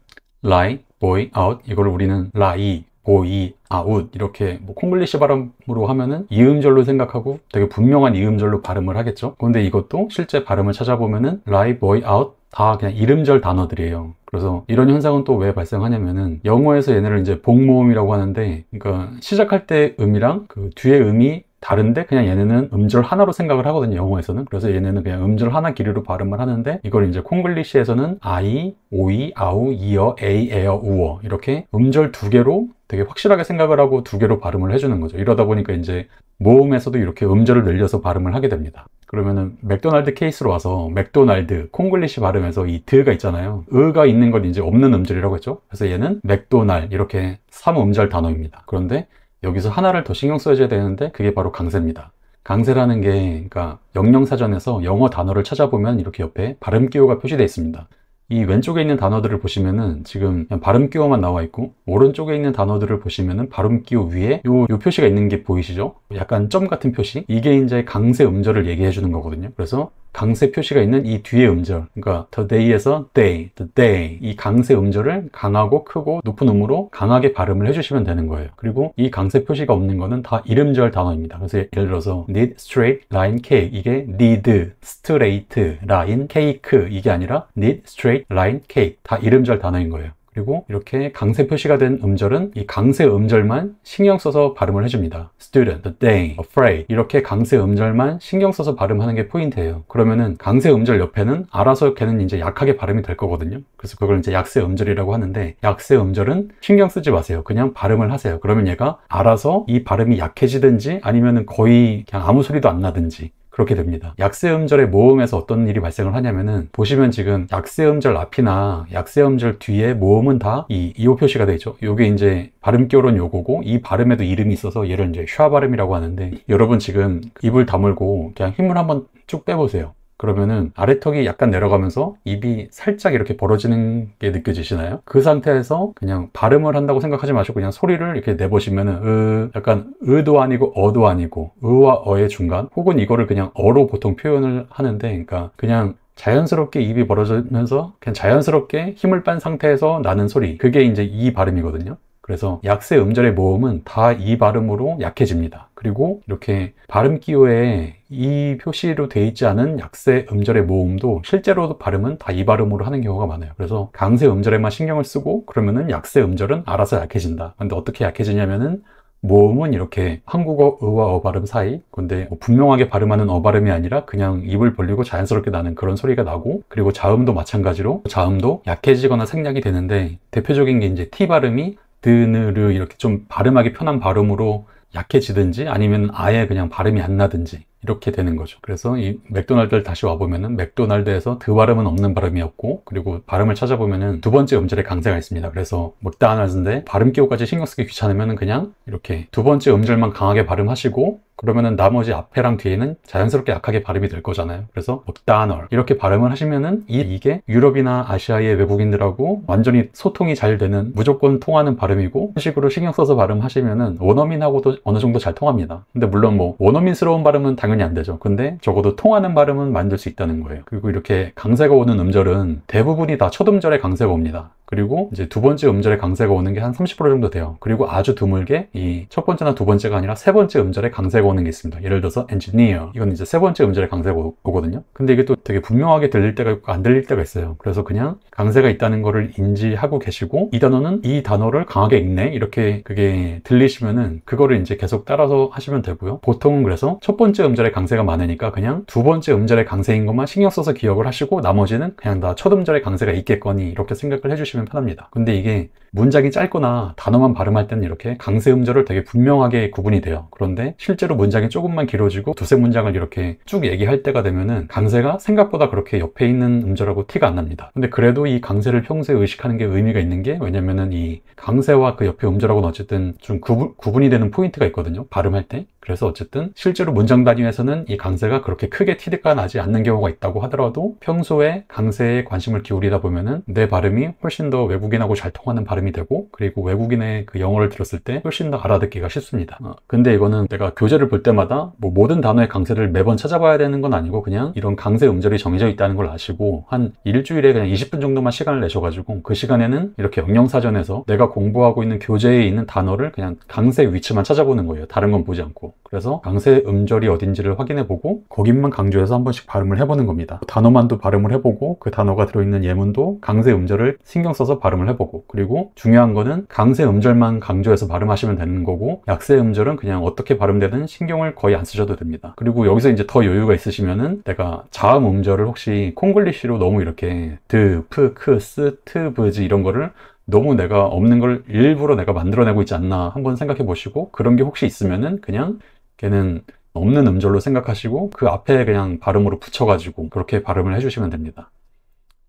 [SPEAKER 1] lie, boy, out 이걸 우리는 lie, boy, out 이렇게 뭐 콩글리시 발음으로 하면은 이음절로 생각하고 되게 분명한 이음절로 발음을 하겠죠. 그런데 이것도 실제 발음을 찾아보면은 lie, boy, out 다 그냥 이름절 단어들이에요. 그래서 이런 현상은 또 왜 발생하냐면은 영어에서 얘네를 이제 복모음이라고 하는데, 그러니까 시작할 때 음이랑 그 뒤에 음이 다른데 그냥 얘네는 음절 하나로 생각을 하거든요, 영어에서는. 그래서 얘네는 그냥 음절 하나 길이로 발음을 하는데, 이걸 이제 콩글리시에서는 I, 오이, 아우, 이어, 에이, 에어, 우어 이렇게 음절 두 개로 되게 확실하게 생각을 하고 두 개로 발음을 해주는 거죠. 이러다 보니까 이제 모음에서도 이렇게 음절을 늘려서 발음을 하게 됩니다. 그러면은 맥도날드 케이스로 와서 맥도날드 콩글리시 발음에서 이 드가 있잖아요. 으가 있는 건 이제 없는 음절이라고 했죠. 그래서 얘는 맥도날 이렇게 3음절 단어입니다. 그런데 여기서 하나를 더 신경 써줘야 되는데 그게 바로 강세입니다. 강세라는 게, 그러니까 영영사전에서 영어 단어를 찾아보면 이렇게 옆에 발음 기호가 표시되어 있습니다. 이 왼쪽에 있는 단어들을 보시면은 지금 그냥 발음 기호만 나와 있고, 오른쪽에 있는 단어들을 보시면은 발음 기호 위에 요 표시가 있는 게 보이시죠? 약간 점 같은 표시. 이게 이제 강세 음절을 얘기해 주는 거거든요. 그래서 강세 표시가 있는 이 뒤에 음절, 그러니까 the day에서 day, the day 이 강세 음절을 강하고 크고 높은 음으로 강하게 발음을 해주시면 되는 거예요. 그리고 이 강세 표시가 없는 거는 다 이름절 단어입니다. 그래서 예를 들어서 need, straight, line, cake 이게 need, straight, line, cake 이게 아니라 need, straight, line, cake 다 이름절 단어인 거예요. 그리고 이렇게 강세 표시가 된 음절은 이 강세 음절만 신경 써서 발음을 해줍니다. student, the day, afraid 이렇게 강세 음절만 신경 써서 발음하는 게 포인트예요. 그러면은 강세 음절 옆에는 알아서 걔는 이제 약하게 발음이 될 거거든요. 그래서 그걸 이제 약세 음절이라고 하는데, 약세 음절은 신경 쓰지 마세요. 그냥 발음을 하세요. 그러면 얘가 알아서 이 발음이 약해지든지 아니면은 거의 그냥 아무 소리도 안 나든지 그렇게 됩니다. 약세 음절의 모음에서 어떤 일이 발생을 하냐면은, 보시면 지금 약세 음절 앞이나 약세 음절 뒤에 모음은 다 이 이오 표시가 되어 있죠. 요게 이제 발음 기호는 요거고, 이 발음에도 이름이 있어서 얘를 이제 샤 발음이라고 하는데, 여러분 지금 입을 다물고 그냥 힘을 한번 쭉 빼보세요. 그러면은 아래턱이 약간 내려가면서 입이 살짝 이렇게 벌어지는 게 느껴지시나요? 그 상태에서 그냥 발음을 한다고 생각하지 마시고 그냥 소리를 이렇게 내보시면은 약간 으도 아니고 어도 아니고 으와 어의 중간, 혹은 이거를 그냥 어로 보통 표현을 하는데, 그러니까 그냥 자연스럽게 입이 벌어지면서 그냥 자연스럽게 힘을 뺀 상태에서 나는 소리, 그게 이제 이 발음이거든요. 그래서 약세 음절의 모음은 다 이 발음으로 약해집니다. 그리고 이렇게 발음 기호에 이 표시로 되어 있지 않은 약세 음절의 모음도 실제로 발음은 다 이 발음으로 하는 경우가 많아요. 그래서 강세 음절에만 신경을 쓰고 그러면은 약세 음절은 알아서 약해진다. 근데 어떻게 약해지냐면은, 모음은 이렇게 한국어 어와 어 발음 사이, 근데 뭐 분명하게 발음하는 어 발음이 아니라 그냥 입을 벌리고 자연스럽게 나는 그런 소리가 나고, 그리고 자음도 마찬가지로 자음도 약해지거나 생략이 되는데, 대표적인 게 이제 T 발음이 드느르 이렇게 좀 발음하기 편한 발음으로 약해지든지 아니면 아예 그냥 발음이 안 나든지 이렇게 되는 거죠. 그래서 이 맥도날드를 다시 와보면은 맥도날드에서 드 발음은 없는 발음이었고, 그리고 발음을 찾아보면은 두 번째 음절에 강세가 있습니다. 그래서 맥도날드인데 발음 기호까지 신경 쓰기 귀찮으면은 그냥 이렇게 두 번째 음절만 강하게 발음하시고, 그러면은 나머지 앞에랑 뒤에는 자연스럽게 약하게 발음이 될 거잖아요. 그래서 맥도널드 이렇게 발음을 하시면은 이게 유럽이나 아시아의 외국인들하고 완전히 소통이 잘 되는, 무조건 통하는 발음이고, 이런 식으로 신경 써서 발음하시면은 원어민하고도 어느 정도 잘 통합니다. 근데 물론 뭐 원어민스러운 발음은 당연히 안 되죠. 근데 적어도 통하는 발음은 만들 수 있다는 거예요. 그리고 이렇게 강세가 오는 음절은 대부분이 다 첫 음절에 강세가 옵니다. 그리고 이제 두 번째 음절의 강세가 오는 게 한 30% 정도 돼요. 그리고 아주 드물게 이 첫 번째나 두 번째가 아니라 세 번째 음절의 강세가 오는 게 있습니다. 예를 들어서 engineer, 이건 이제 세 번째 음절의 강세가 오거든요. 근데 이게 또 되게 분명하게 들릴 때가 있고 안 들릴 때가 있어요. 그래서 그냥 강세가 있다는 거를 인지하고 계시고, 이 단어는 이 단어를 강하게 읽네, 이렇게 그게 들리시면은 그거를 이제 계속 따라서 하시면 되고요. 보통은 그래서 첫 번째 음절의 강세가 많으니까 그냥 두 번째 음절의 강세인 것만 신경 써서 기억을 하시고, 나머지는 그냥 다 첫 음절의 강세가 있겠거니 이렇게 생각을 해주시면 편합니다. 근데 이게 문장이 짧거나 단어만 발음할 때는 이렇게 강세 음절을 되게 분명하게 구분이 돼요. 그런데 실제로 문장이 조금만 길어지고 두세 문장을 이렇게 쭉 얘기할 때가 되면은 강세가 생각보다 그렇게 옆에 있는 음절하고 티가 안 납니다. 근데 그래도 이 강세를 평소에 의식하는 게 의미가 있는 게, 왜냐면은 이 강세와 그 옆에 음절하고는 어쨌든 좀 구분이 되는 포인트가 있거든요, 발음할 때. 그래서 어쨌든 실제로 문장 단위에서는 이 강세가 그렇게 크게 티가 나지 않는 경우가 있다고 하더라도 평소에 강세에 관심을 기울이다 보면은 내 발음이 훨씬 더 외국인하고 잘 통하는 발음이 되고, 그리고 외국인의 그 영어를 들었을 때 훨씬 더 알아듣기가 쉽습니다. 근데 이거는 내가 교재를 볼 때마다 뭐 모든 단어의 강세를 매번 찾아봐야 되는 건 아니고, 그냥 이런 강세 음절이 정해져 있다는 걸 아시고 한 일주일에 그냥 20분 정도만 시간을 내셔가지고 그 시간에는 이렇게 영영사전에서 내가 공부하고 있는 교재에 있는 단어를 그냥 강세 위치만 찾아보는 거예요. 다른 건 보지 않고. 그래서 강세 음절이 어딘지를 확인해보고 거긴만 강조해서 한 번씩 발음을 해보는 겁니다. 단어만도 발음을 해보고 그 단어가 들어있는 예문도 강세 음절을 신경 써서 발음을 해보고, 그리고 중요한 거는 강세 음절만 강조해서 발음하시면 되는 거고, 약세 음절은 그냥 어떻게 발음되든 신경을 거의 안 쓰셔도 됩니다. 그리고 여기서 이제 더 여유가 있으시면은 내가 자음 음절을 혹시 콩글리시로 너무 이렇게 드, 프, 크, 스, 트, 브즈 이런 거를 너무 내가 없는 걸 일부러 내가 만들어내고 있지 않나 한번 생각해 보시고, 그런 게 혹시 있으면은 그냥 걔는 없는 음절로 생각하시고 그 앞에 그냥 발음으로 붙여가지고 그렇게 발음을 해주시면 됩니다.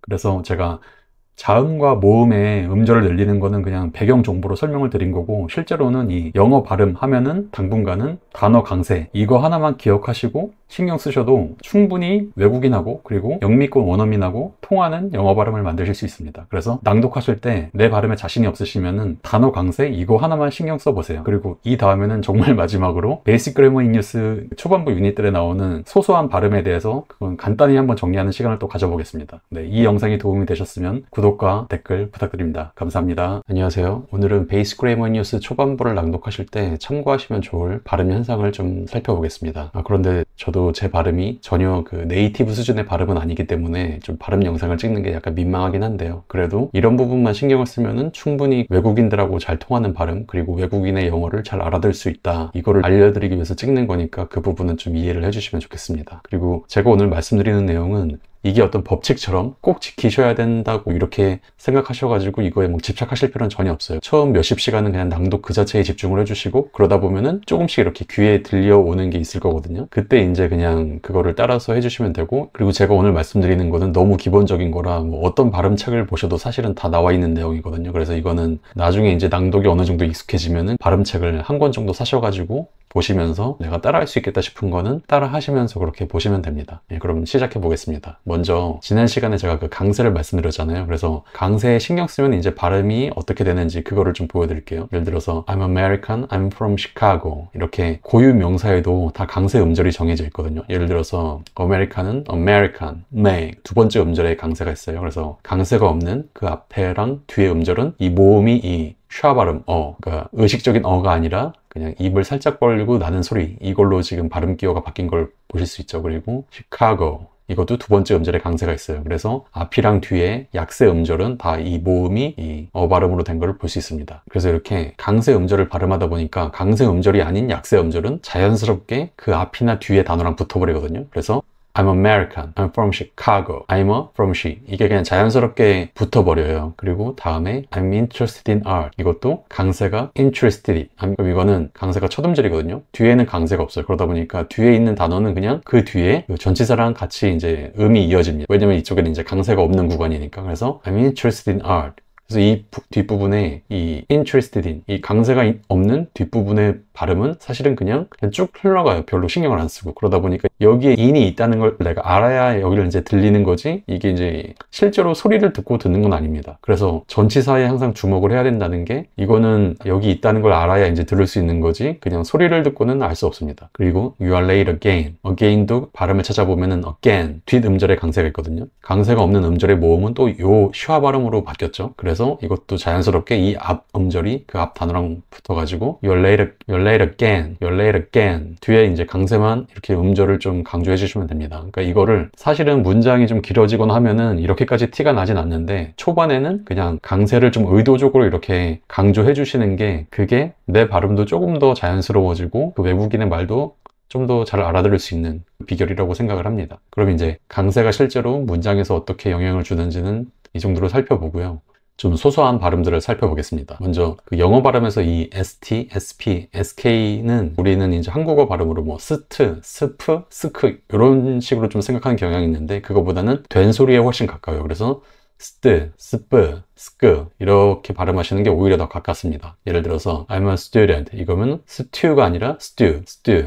[SPEAKER 1] 그래서 제가 자음과 모음의 음절을 늘리는 거는 그냥 배경 정보로 설명을 드린 거고, 실제로는 이 영어 발음 하면은 당분간은 단어 강세 이거 하나만 기억하시고 신경 쓰셔도 충분히 외국인하고 그리고 영미권 원어민하고 통하는 영어 발음을 만드실 수 있습니다. 그래서 낭독하실 때 내 발음에 자신이 없으시면은 단어 강세 이거 하나만 신경 써보세요. 그리고 이 다음에는 정말 마지막으로 베이직 그래머 인 뉴스 초반부 유닛들에 나오는 소소한 발음에 대해서 그건 간단히 한번 정리하는 시간을 또 가져보겠습니다. 네, 이 영상이 도움이 되셨으면 구독과 댓글 부탁드립니다. 감사합니다. 안녕하세요. 오늘은 베이직 그래머 인 뉴스 초반부를 낭독하실 때 참고하시면 좋을 발음 현상을 좀 살펴보겠습니다. 그런데 저도 제 발음이 전혀 그 네이티브 수준의 발음은 아니기 때문에 좀 발음 영상을 찍는 게 약간 민망하긴 한데요. 그래도 이런 부분만 신경을 쓰면은 충분히 외국인들하고 잘 통하는 발음, 그리고 외국인의 영어를 잘 알아들 수 있다, 이거를 알려드리기 위해서 찍는 거니까 그 부분은 좀 이해를 해주시면 좋겠습니다. 그리고 제가 오늘 말씀드리는 내용은 이게 어떤 법칙처럼 꼭 지키셔야 된다고 이렇게 생각하셔가지고 이거에 뭐 집착하실 필요는 전혀 없어요. 처음 몇십 시간은 그냥 낭독 그 자체에 집중을 해주시고, 그러다 보면은 조금씩 이렇게 귀에 들려오는 게 있을 거거든요. 그때 이제 그냥 그거를 따라서 해주시면 되고, 그리고 제가 오늘 말씀드리는 거는 너무 기본적인 거라 뭐 어떤 발음책을 보셔도 사실은 다 나와 있는 내용이거든요. 그래서 이거는 나중에 이제 낭독이 어느 정도 익숙해지면은 발음책을 한 권 정도 사셔가지고 보시면서 내가 따라 할 수 있겠다 싶은 거는 따라 하시면서 그렇게 보시면 됩니다. 예, 그럼 시작해 보겠습니다. 먼저 지난 시간에 제가 그 강세를 말씀드렸잖아요. 그래서 강세에 신경 쓰면 이제 발음이 어떻게 되는지 그거를 좀 보여드릴게요. 예를 들어서 I'm American, I'm from Chicago 이렇게 고유 명사에도 다 강세 음절이 정해져 있거든요. 예를 들어서 American은 American, May 두 번째 음절에 강세가 있어요. 그래서 강세가 없는 그 앞에랑 뒤에 음절은 이 모음이 이 샤 발음, 그러니까 의식적인 어가 아니라 그냥 입을 살짝 벌리고 나는 소리, 이걸로 지금 발음 기호가 바뀐 걸 보실 수 있죠. 그리고 Chicago, 이것도 두 번째 음절에 강세가 있어요. 그래서 앞이랑 뒤에 약세 음절은 다 이 모음이 이 발음으로 된 걸 볼 수 있습니다. 그래서 이렇게 강세 음절을 발음하다 보니까 강세 음절이 아닌 약세 음절은 자연스럽게 그 앞이나 뒤에 단어랑 붙어버리거든요. 그래서 I'm American, I'm from Chicago, I'm a from she 이게 그냥 자연스럽게 붙어버려요. 그리고 다음에 I'm interested in art 이것도 강세가 interested, 그럼 이거는 강세가 첫 음절이거든요. 뒤에는 강세가 없어요. 그러다 보니까 뒤에 있는 단어는 그냥 그 뒤에 그 전치사랑 같이 이제 음이 이어집니다. 왜냐면 이쪽에는 이제 강세가 없는 구간이니까. 그래서 I'm interested in art, 그래서 이 뒷부분에 이 interested in, 이 강세가 없는 뒷부분의 발음은 사실은 그냥 쭉 흘러가요. 별로 신경을 안 쓰고. 그러다 보니까 여기에 in이 있다는 걸 내가 알아야 여기를 이제 들리는 거지, 이게 이제 실제로 소리를 듣고 듣는 건 아닙니다. 그래서 전치사에 항상 주목을 해야 된다는 게, 이거는 여기 있다는 걸 알아야 이제 들을 수 있는 거지 그냥 소리를 듣고는 알 수 없습니다. 그리고 you are late again, again도 발음을 찾아보면은 again 뒷 음절에 강세가 있거든요. 강세가 없는 음절의 모음은 또 요 슈아 발음으로 바뀌었죠. 그래서 그래서 이것도 자연스럽게 이 앞 음절이 그 앞 단어랑 붙어가지고 you're late again, you're late again 뒤에 이제 강세만 이렇게 음절을 좀 강조해 주시면 됩니다. 그러니까 이거를 사실은 문장이 좀 길어지거나 하면은 이렇게까지 티가 나진 않는데 초반에는 그냥 강세를 좀 의도적으로 이렇게 강조해 주시는 게 그게 내 발음도 조금 더 자연스러워지고 그 외국인의 말도 좀 더 잘 알아들을 수 있는 비결이라고 생각을 합니다. 그럼 이제 강세가 실제로 문장에서 어떻게 영향을 주는지는 이 정도로 살펴보고요. 좀 소소한 발음들을 살펴보겠습니다. 먼저 그 영어 발음에서 이 ST, SP, SK는 우리는 이제 한국어 발음으로 뭐 스트, 스프, 스크 이런 식으로 좀 생각하는 경향이 있는데 그거보다는 된 소리에 훨씬 가까워요. 그래서 스트, 스프, 스크 이렇게 발음하시는 게 오히려 더 가깝습니다. 예를 들어서 I'm a student 이거면 stew가 아니라 stew.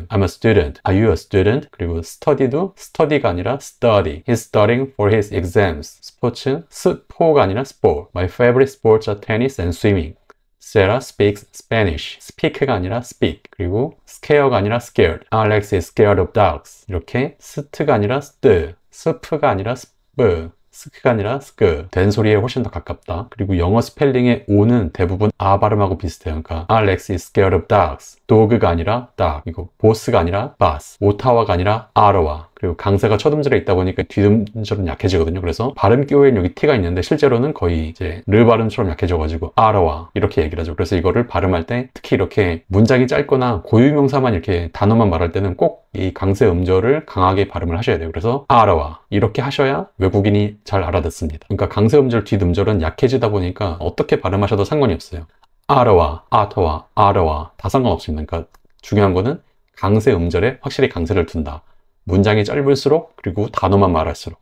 [SPEAKER 1] I'm a student. Are you a student? 그리고 study도 study가 아니라 study. He's studying for his exams. 스포츠, 스포가 아니라 sport. My favorite sports are tennis and swimming. Sarah speaks Spanish. speak가 아니라 speak. 그리고 scare가 아니라 scared. Alex is scared of dogs. 이렇게 st가 아니라 st, sp가 아니라 sp. 스크가 아니라 스크. 된 소리에 훨씬 더 가깝다. 그리고 영어 스펠링의 O는 대부분 아 발음하고 비슷해요. 그러니까 Alex is scared of dogs. dog가 아니라 dog. 이거 boss가 아니라 boss. 오타와가 아니라 아러와. 그리고 강세가 첫 음절에 있다 보니까 뒷음절은 약해지거든요. 그래서 발음 기호에는 여기 T가 있는데 실제로는 거의 이제 르 발음처럼 약해져가지고 아러와 이렇게 얘기를 하죠. 그래서 이거를 발음할 때 특히 이렇게 문장이 짧거나 고유명사만 이렇게 단어만 말할 때는 꼭 이 강세 음절을 강하게 발음을 하셔야 돼요. 그래서 아러와 이렇게 하셔야 외국인이 잘 알아듣습니다. 그러니까 강세 음절 뒷음절은 약해지다 보니까 어떻게 발음하셔도 상관이 없어요. 아러와, 아터와, 아러와 다 상관없습니다. 그러니까 중요한 거는 강세 음절에 확실히 강세를 둔다. 문장이 짧을수록 그리고 단어만 말할수록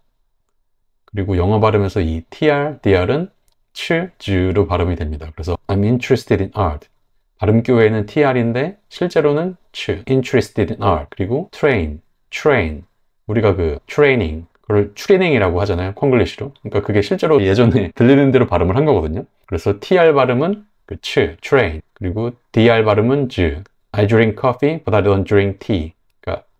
[SPEAKER 1] 그리고 영어 발음에서 이 tr, dr은 츠즈로 발음이 됩니다. 그래서 I'm interested in art 발음 기호에는 tr인데 실제로는 츠 interested in art 그리고 train 우리가 그 training 그걸 트레이닝이라고 하잖아요. 콩글리시로. 그러니까 그게 실제로 예전에 들리는 대로 발음을 한 거거든요. 그래서 tr 발음은 그 츠 train 그리고 dr 발음은 즈 I drink coffee but I don't drink tea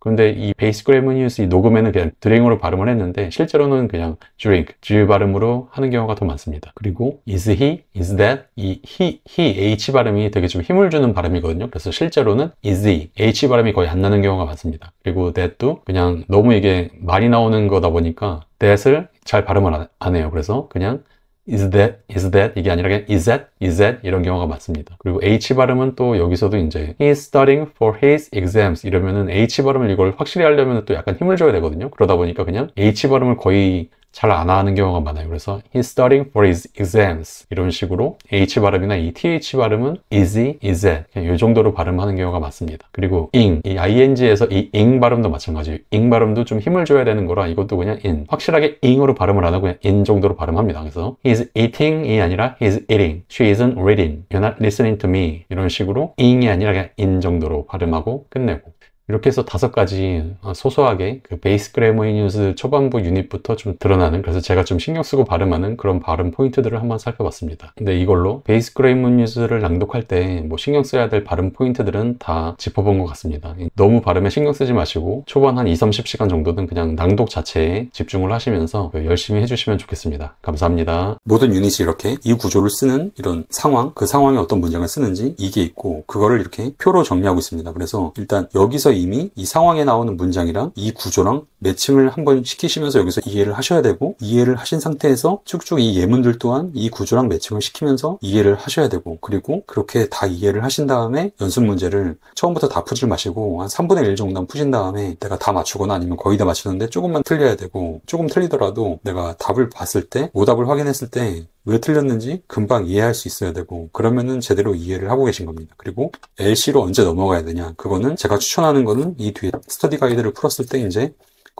[SPEAKER 1] 그런데 이 베이스 그래머 뉴스 이 녹음에는 그냥 드링으로 발음을 했는데 실제로는 그냥 drink, 즈 발음으로 하는 경우가 더 많습니다. 그리고 is he, is that 이 he, h 발음이 되게 좀 힘을 주는 발음이거든요. 그래서 실제로는 is he, h 발음이 거의 안 나는 경우가 많습니다. 그리고 that도 그냥 너무 이게 많이 나오는 거다 보니까 that을 잘 발음을 안 해요. 그래서 그냥 is that 이게 아니라 그냥 is that 이런 경우가 많습니다. 그리고 H 발음은 또 여기서도 이제 he's studying for his exams 이러면은 H 발음을 이걸 확실히 하려면 또 약간 힘을 줘야 되거든요. 그러다 보니까 그냥 H 발음을 거의 잘 안 하는 경우가 많아요. 그래서 he's studying for his exams 이런 식으로 H 발음이나 이 TH 발음은 is he, is that 그냥 이 정도로 발음하는 경우가 많습니다. 그리고 ing, 이 ing에서 이 ing 발음도 마찬가지예요. ing 발음도 좀 힘을 줘야 되는 거라 이것도 그냥 in 확실하게 ing으로 발음을 안 하고 그냥 in 정도로 발음합니다. 그래서 he's eating이 아니라 he's eating, she isn't reading, you're not listening to me 이런 식으로 ing이 아니라 그냥 in 정도로 발음하고 끝내고 이렇게 해서 5가지 소소하게 그 베이스 그래머의 뉴스 초반부 유닛부터 좀 드러나는 그래서 제가 좀 신경 쓰고 발음하는 그런 발음 포인트들을 한번 살펴봤습니다. 근데 이걸로 베이스 그래머 뉴스를 낭독할 때 뭐 신경 써야 될 발음 포인트들은 다 짚어본 것 같습니다. 너무 발음에 신경 쓰지 마시고 초반 한 20-30시간 정도는 그냥 낭독 자체에 집중을 하시면서 열심히 해주시면 좋겠습니다. 감사합니다. 모든 유닛이 이렇게 이 구조를 쓰는 이런 상황, 그 상황에 어떤 문장을 쓰는지 이게 있고 그거를 이렇게 표로 정리하고 있습니다. 그래서 일단 여기서 이미 이 상황에 나오는 문장이랑 이 구조랑 매칭을 한번 시키시면서 여기서 이해를 하셔야 되고 이해를 하신 상태에서 쭉쭉 이 예문들 또한 이 구조랑 매칭을 시키면서 이해를 하셔야 되고 그리고 그렇게 다 이해를 하신 다음에 연습 문제를 처음부터 다 푸지 마시고 한 3분의 1 정도만 푸신 다음에 내가 다 맞추거나 아니면 거의 다 맞추는데 조금만 틀려야 되고 조금 틀리더라도 내가 답을 봤을 때 오답을 확인했을 때 왜 틀렸는지 금방 이해할 수 있어야 되고 그러면은 제대로 이해를 하고 계신 겁니다. 그리고 LC로 언제 넘어가야 되냐 그거는 제가 추천하는 거는 이 뒤에 스터디 가이드를 풀었을 때 이제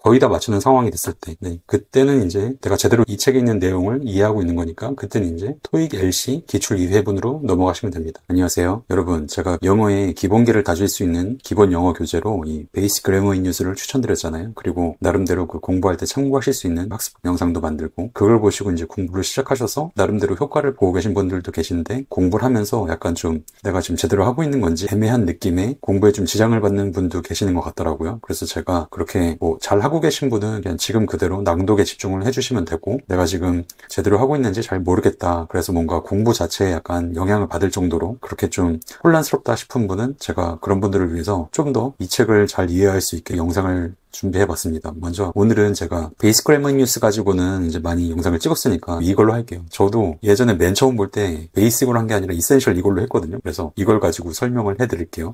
[SPEAKER 1] 거의 다 맞추는 상황이 됐을 때 그때는 이제 내가 제대로 이 책에 있는 내용을 이해하고 있는 거니까 그때는 이제 토익 LC 기출 2회분으로 넘어가시면 됩니다. 안녕하세요. 여러분 제가 영어의 기본기를 다질 수 있는 기본 영어 교재로 이 베이식 그래머 인 뉴스를 추천드렸잖아요. 그리고 나름대로 그 공부할 때 참고하실 수 있는 학습 영상도 만들고 그걸 보시고 이제 공부를 시작하셔서 나름대로 효과를 보고 계신 분들도 계신데 공부를 하면서 약간 좀 내가 지금 제대로 하고 있는 건지 애매한 느낌에 공부에 좀 지장을 받는 분도 계시는 것 같더라고요. 그래서 제가 그렇게 뭐 잘 잘 하고 계신 분은 그냥 지금 그대로 낭독에 집중을 해주시면 되고, 내가 지금 제대로 하고 있는지 잘 모르겠다, 그래서 뭔가 공부 자체에 약간 영향을 받을 정도로 그렇게 좀 혼란스럽다 싶은 분은 제가 그런 분들을 위해서 좀 더 이 책을 잘 이해할 수 있게 영상을 준비해봤습니다. 먼저 오늘은 제가 베이직 그래머 뉴스 가지고는 이제 많이 영상을 찍었으니까 이걸로 할게요. 저도 예전에 맨 처음 볼 때 베이직으로 한 게 아니라 이센셜 이걸로 했거든요. 그래서 이걸 가지고 설명을 해드릴게요.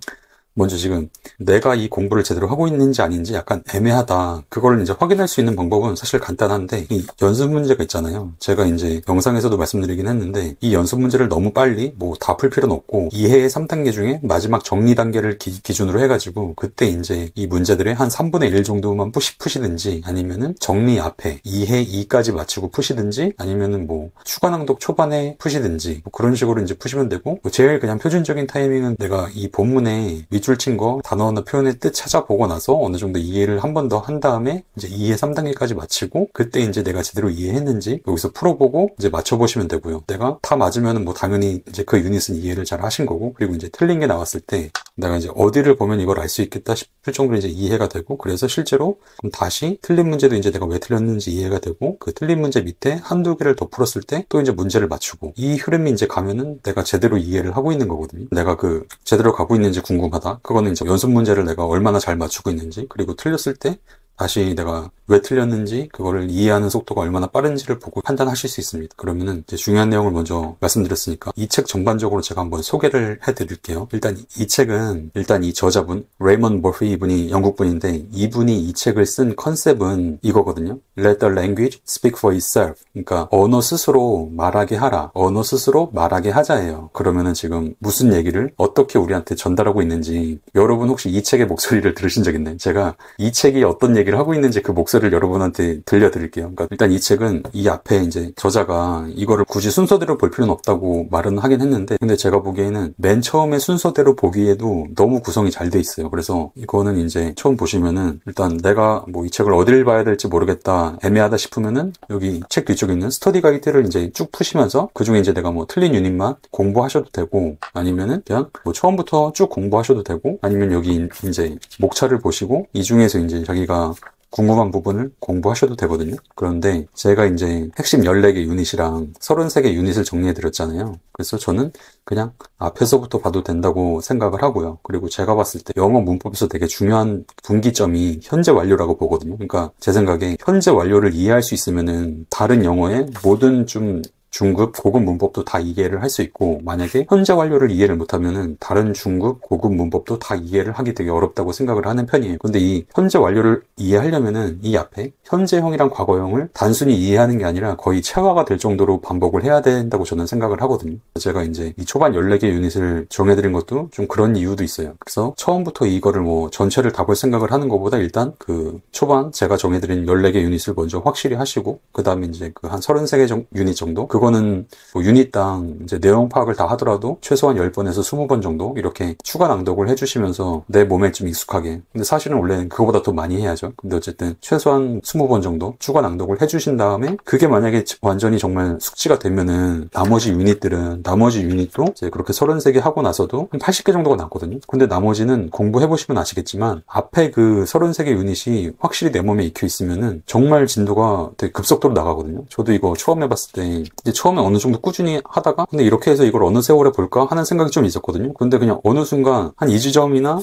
[SPEAKER 1] 먼저 지금 내가 이 공부를 제대로 하고 있는지 아닌지 약간 애매하다, 그걸 이제 확인할 수 있는 방법은 사실 간단한데, 이 연습 문제가 있잖아요. 제가 이제 영상에서도 말씀드리긴 했는데, 이 연습 문제를 너무 빨리 뭐 다 풀 필요는 없고 2회의 3단계 중에 마지막 정리 단계를 기준으로 해가지고 그때 이제 이 문제들의 한 3분의 1 정도만 푸시든지, 아니면은 정리 앞에 2회 2까지 마치고 푸시든지, 아니면은 뭐 추가 낭독 초반에 푸시든지, 뭐 그런 식으로 이제 푸시면 되고, 제일 그냥 표준적인 타이밍은 내가 이 본문에 밑줄 친 거 단어나 표현의 뜻 찾아보고 나서 어느 정도 이해를 한 번 더 한 다음에 이제 2회 3단계까지 마치고, 그때 이제 내가 제대로 이해했는지 여기서 풀어보고 이제 맞춰보시면 되고요. 내가 다 맞으면은 뭐 당연히 이제 그 유닛은 이해를 잘 하신 거고, 그리고 이제 틀린 게 나왔을 때 내가 이제 어디를 보면 이걸 알 수 있겠다 싶을 정도로 이제 이해가 되고, 그래서 실제로 그럼 다시 틀린 문제도 이제 내가 왜 틀렸는지 이해가 되고, 그 틀린 문제 밑에 한두 개를 더 풀었을 때 또 이제 문제를 맞추고, 이 흐름이 이제 가면은 내가 제대로 이해를 하고 있는 거거든요. 내가 그 제대로 가고 있는지 궁금하다, 그거는 이제 연습 문제를 내가 얼마나 잘 맞추고 있는지, 그리고 틀렸을 때 다시 내가 왜 틀렸는지 그거를 이해하는 속도가 얼마나 빠른지를 보고 판단하실 수 있습니다. 그러면은 이제 중요한 내용을 먼저 말씀드렸으니까 이 책 전반적으로 제가 한번 소개를 해드릴게요. 일단 이 책은, 일단 이 저자분 레이먼드 머피 이분이 영국분인데, 이분이 이 책을 쓴 컨셉은 이거거든요. Let the language speak for itself. 그러니까 언어 스스로 말하게 하라, 언어 스스로 말하게 하자예요. 그러면은 지금 무슨 얘기를 어떻게 우리한테 전달하고 있는지, 여러분 혹시 이 책의 목소리를 들으신 적 있나요? 제가 이 책이 어떤 얘기를 하고 있는지 그 목소리를 여러분한테 들려드릴게요. 그러니까 일단 이 책은 이 앞에 이제 저자가 이거를 굳이 순서대로 볼 필요는 없다고 말은 하긴 했는데, 근데 제가 보기에는 맨 처음에 순서대로 보기에도 너무 구성이 잘 돼 있어요. 그래서 이거는 이제 처음 보시면은 일단 내가 뭐 이 책을 어디를 봐야 될지 모르겠다, 애매하다 싶으면은 여기 책 뒤쪽에 있는 스터디 가이드를 이제 쭉 푸시면서 그 중에 이제 내가 뭐 틀린 유닛만 공부하셔도 되고, 아니면은 그냥 뭐 처음부터 쭉 공부하셔도 되고, 아니면 여기 이제 목차를 보시고 이 중에서 이제 자기가 궁금한 부분을 공부하셔도 되거든요. 그런데 제가 이제 핵심 14개 유닛이랑 33개 유닛을 정리해 드렸잖아요. 그래서 저는 그냥 앞에서부터 봐도 된다고 생각을 하고요. 그리고 제가 봤을 때 영어 문법에서 되게 중요한 분기점이 현재 완료라고 보거든요. 그러니까 제 생각에 현재 완료를 이해할 수 있으면은 다른 영어의 모든 좀 중급, 고급 문법도 다 이해를 할 수 있고, 만약에 현재 완료를 이해를 못하면은 다른 중급, 고급 문법도 다 이해를 하기 되게 어렵다고 생각을 하는 편이에요. 근데 이 현재 완료를 이해하려면은 이 앞에 현재형이랑 과거형을 단순히 이해하는 게 아니라 거의 체화가 될 정도로 반복을 해야 된다고 저는 생각을 하거든요. 제가 이제 이 초반 14개 유닛을 정해드린 것도 좀 그런 이유도 있어요. 그래서 처음부터 이거를 뭐 전체를 다 볼 생각을 하는 것보다 일단 그 초반 제가 정해드린 14개 유닛을 먼저 확실히 하시고, 그 다음에 이제 그 한 33개 유닛 정도, 그거는 뭐 유닛당 이제 내용 파악을 다 하더라도 최소한 10번에서 20번 정도 이렇게 추가 낭독을 해주시면서 내 몸에 좀 익숙하게, 근데 사실은 원래는 그거보다 더 많이 해야죠. 근데 어쨌든 최소한 20번 정도 추가 낭독을 해주신 다음에, 그게 만약에 완전히 정말 숙지가 되면은 나머지 유닛도 이제 그렇게 33개 하고 나서도 한 80개 정도가 남거든요. 근데 나머지는 공부해보시면 아시겠지만 앞에 그 33개 유닛이 확실히 내 몸에 익혀 있으면은 정말 진도가 되게 급속도로 나가거든요. 저도 이거 처음 해봤을 때 이제 처음에 어느 정도 꾸준히 하다가 근데 이렇게 해서 이걸 어느 세월에 볼까 하는 생각이 좀 있었거든요. 근데 그냥 어느 순간 한 2주점이나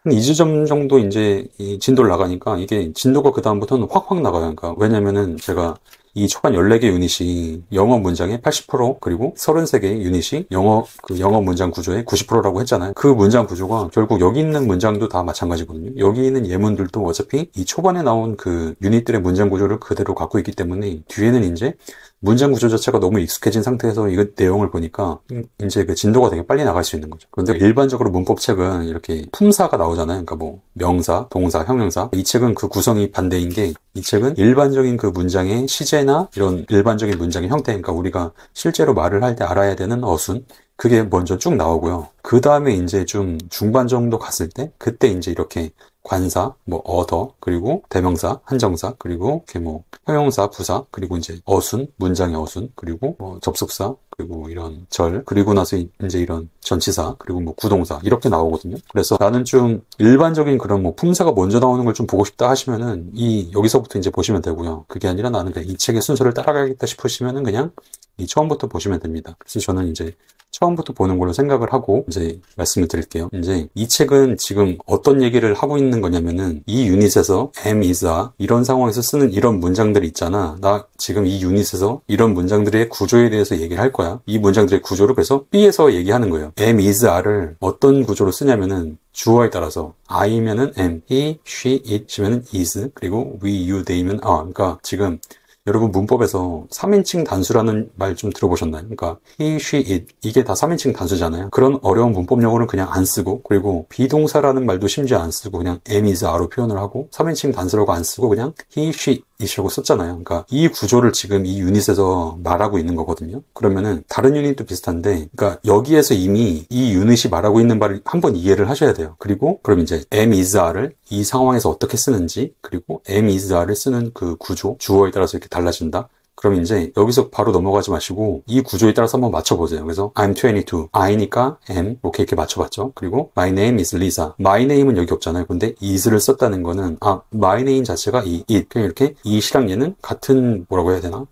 [SPEAKER 1] 한 2주점 정도 이제 이 진도를 나가니까 이게 진도가 그 다음부터는 확확 나가요. 그러니까 왜냐면은 제가 이 초반 14개 유닛이 영어 문장의 80%, 그리고 33개 유닛이 영어 문장 구조의 90%라고 했잖아요. 그 문장 구조가 결국 여기 있는 문장도 다 마찬가지거든요. 여기 있는 예문들도 어차피 이 초반에 나온 그 유닛들의 문장 구조를 그대로 갖고 있기 때문에 뒤에는 이제 문장 구조 자체가 너무 익숙해진 상태에서 이 내용을 보니까 이제 그 진도가 되게 빨리 나갈 수 있는 거죠. 그런데 일반적으로 문법책은 이렇게 품사가 나오잖아요. 그러니까 뭐 명사, 동사, 형용사. 이 책은 그 구성이 반대인 게, 이 책은 일반적인 그 문장의 시제나 이런 일반적인 문장의 형태, 그러니까 우리가 실제로 말을 할 때 알아야 되는 어순, 그게 먼저 쭉 나오고요. 그 다음에 이제 좀 중반 정도 갔을 때, 그때 이제 이렇게 관사, 뭐 other, 그리고 대명사, 한정사, 그리고 이렇게 뭐 형용사, 부사, 그리고 이제 어순, 문장의 어순, 그리고 뭐 접속사, 그리고 이런 절, 그리고 나서 이제 이런 전치사, 그리고 뭐 구동사 이렇게 나오거든요. 그래서 나는 좀 일반적인 그런 뭐 품사가 먼저 나오는 걸 좀 보고 싶다 하시면은 여기서부터 이제 보시면 되고요. 그게 아니라 나는 그냥 이 책의 순서를 따라가겠다 싶으시면은 그냥 이 처음부터 보시면 됩니다. 그래서 저는 이제 처음부터 보는 걸로 생각을 하고 이제 말씀을 드릴게요. 이제 이 책은 지금 어떤 얘기를 하고 있는 거냐면은 이 유닛에서 am, is, are 이런 상황에서 쓰는 이런 문장들이 있잖아. 나 지금 이 유닛에서 이런 문장들의 구조에 대해서 얘기를 할 거야. 이 문장들의 구조를 그래서 B에서 얘기하는 거예요. am, is, are를 어떤 구조로 쓰냐면은 주어에 따라서 I면은 am, he, she, it이면은 is, 그리고 we, you, they면 are. 그러니까 지금 여러분 문법에서 3인칭 단수라는 말 좀 들어보셨나요? 그러니까 he, she, it 이게 다 3인칭 단수잖아요. 그런 어려운 문법 용어는 그냥 안 쓰고, 그리고 비동사라는 말도 심지어 안 쓰고 그냥 am, is, are로 표현을 하고 3인칭 단수라고 안 쓰고 그냥 he, she, it이라고 썼잖아요. 그러니까 이 구조를 지금 이 유닛에서 말하고 있는 거거든요. 그러면은 다른 유닛도 비슷한데, 그러니까 여기에서 이미 이 유닛이 말하고 있는 말을 한번 이해를 하셔야 돼요. 그리고 그럼 이제 am, is, are를 이 상황에서 어떻게 쓰는지, 그리고 am, is, are를 쓰는 그 구조, 주어에 따라서 이렇게 달라진다. 그럼 이제 여기서 바로 넘어가지 마시고 이 구조에 따라서 한번 맞춰보세요. 그래서 I'm 22, I니까 am 이렇게 맞춰봤죠. 그리고 my name is Lisa. my name은 여기 없잖아요. 근데 is를 썼다는 거는 my name 자체가 이 it. 그냥 이렇게 it이랑 얘는 같은 뭐라고 해야 되나?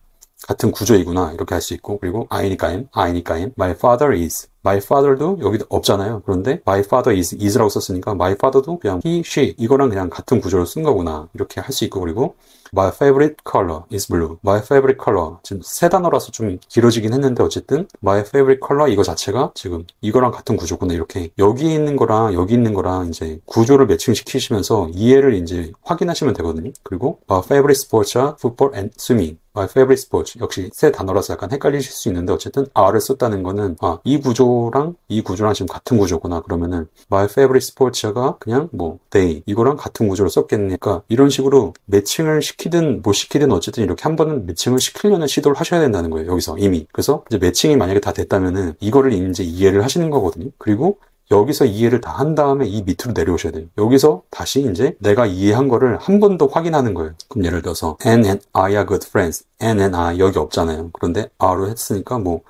[SPEAKER 1] 같은 구조이구나 이렇게 할 수 있고, 그리고 I니까 am, my father is. my father도 여기 없잖아요. 그런데 my father is라고 썼으니까 my father도 그냥 he, she 이거랑 그냥 같은 구조로 쓴 거구나 이렇게 할 수 있고, 그리고 my favorite color is blue. my favorite color 지금 세 단어라서 좀 길어지긴 했는데 어쨌든 my favorite color 이거 자체가 지금 이거랑 같은 구조구나 이렇게 여기 있는 거랑 여기 있는 거랑 이제 구조를 매칭시키시면서 이해를 이제 확인하시면 되거든요. 그리고 my favorite sports are football and swimming. my favorite sports 역시 세 단어라서 약간 헷갈리실 수 있는데 어쨌든 R을 썼다는 거는 이 구조랑 이 구조랑 지금 같은 구조구나. 그러면은 my favorite sports가 그냥 뭐 they 이거랑 같은 구조로 썼겠니까 이런 식으로 매칭을 시키든 못 시키든 어쨌든 이렇게 한 번은 매칭을 시키려는 시도를 하셔야 된다는 거예요. 여기서 이미. 그래서 이제 매칭이 만약에 다 됐다면은 이거를 이제 이해를 하시는 거거든요. 그리고 여기서 이해를 다 한 다음에 이 밑으로 내려오셔야 돼요. 여기서 다시 이제 내가 이해한 거를 한 번 더 확인하는 거예요. 그럼 예를 들어서 Anne and I are good friends. Anne and I 여기 없잖아요. 그런데 are로 했으니까 뭐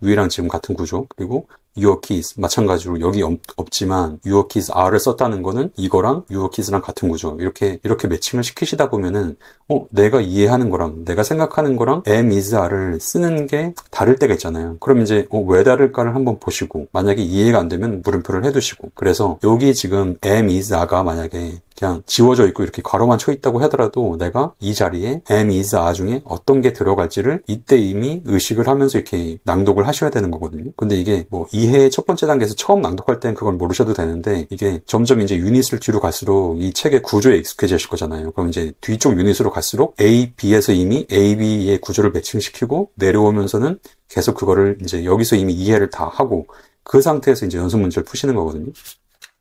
[SPEAKER 1] we랑 지금 같은 구조. 그리고 your kids 마찬가지로 여기 없지만 your kids are를 썼다는 거는 이거랑 your kids랑 같은 구조. 이렇게 매칭을 시키시다 보면은 내가 이해하는 거랑 내가 생각하는 거랑 am, is, are를 쓰는 게 다를 때가 있잖아요. 그럼 이제 왜 다를까를 한번 보시고, 만약에 이해가 안 되면 물음표를 해두시고. 그래서 여기 지금 am, is, are가 만약에 그냥 지워져 있고 이렇게 괄호만 쳐 있다고 하더라도 내가 이 자리에 am, is, are 중에 어떤 게 들어갈지를 이때 이미 의식을 하면서 이렇게 낭독을 하셔야 되는 거거든요. 근데 이게 뭐 이해의 첫 번째 단계에서 처음 낭독할 땐 그걸 모르셔도 되는데, 이게 점점 이제 유닛을 뒤로 갈수록 이 책의 구조에 익숙해지실 거잖아요. 그럼 이제 뒤쪽 유닛으로 갈수록 A, B에서 이미 A, B의 구조를 매칭시키고 내려오면서는 계속 그거를 이제 여기서 이미 이해를 다 하고 그 상태에서 이제 연습 문제를 푸시는 거거든요.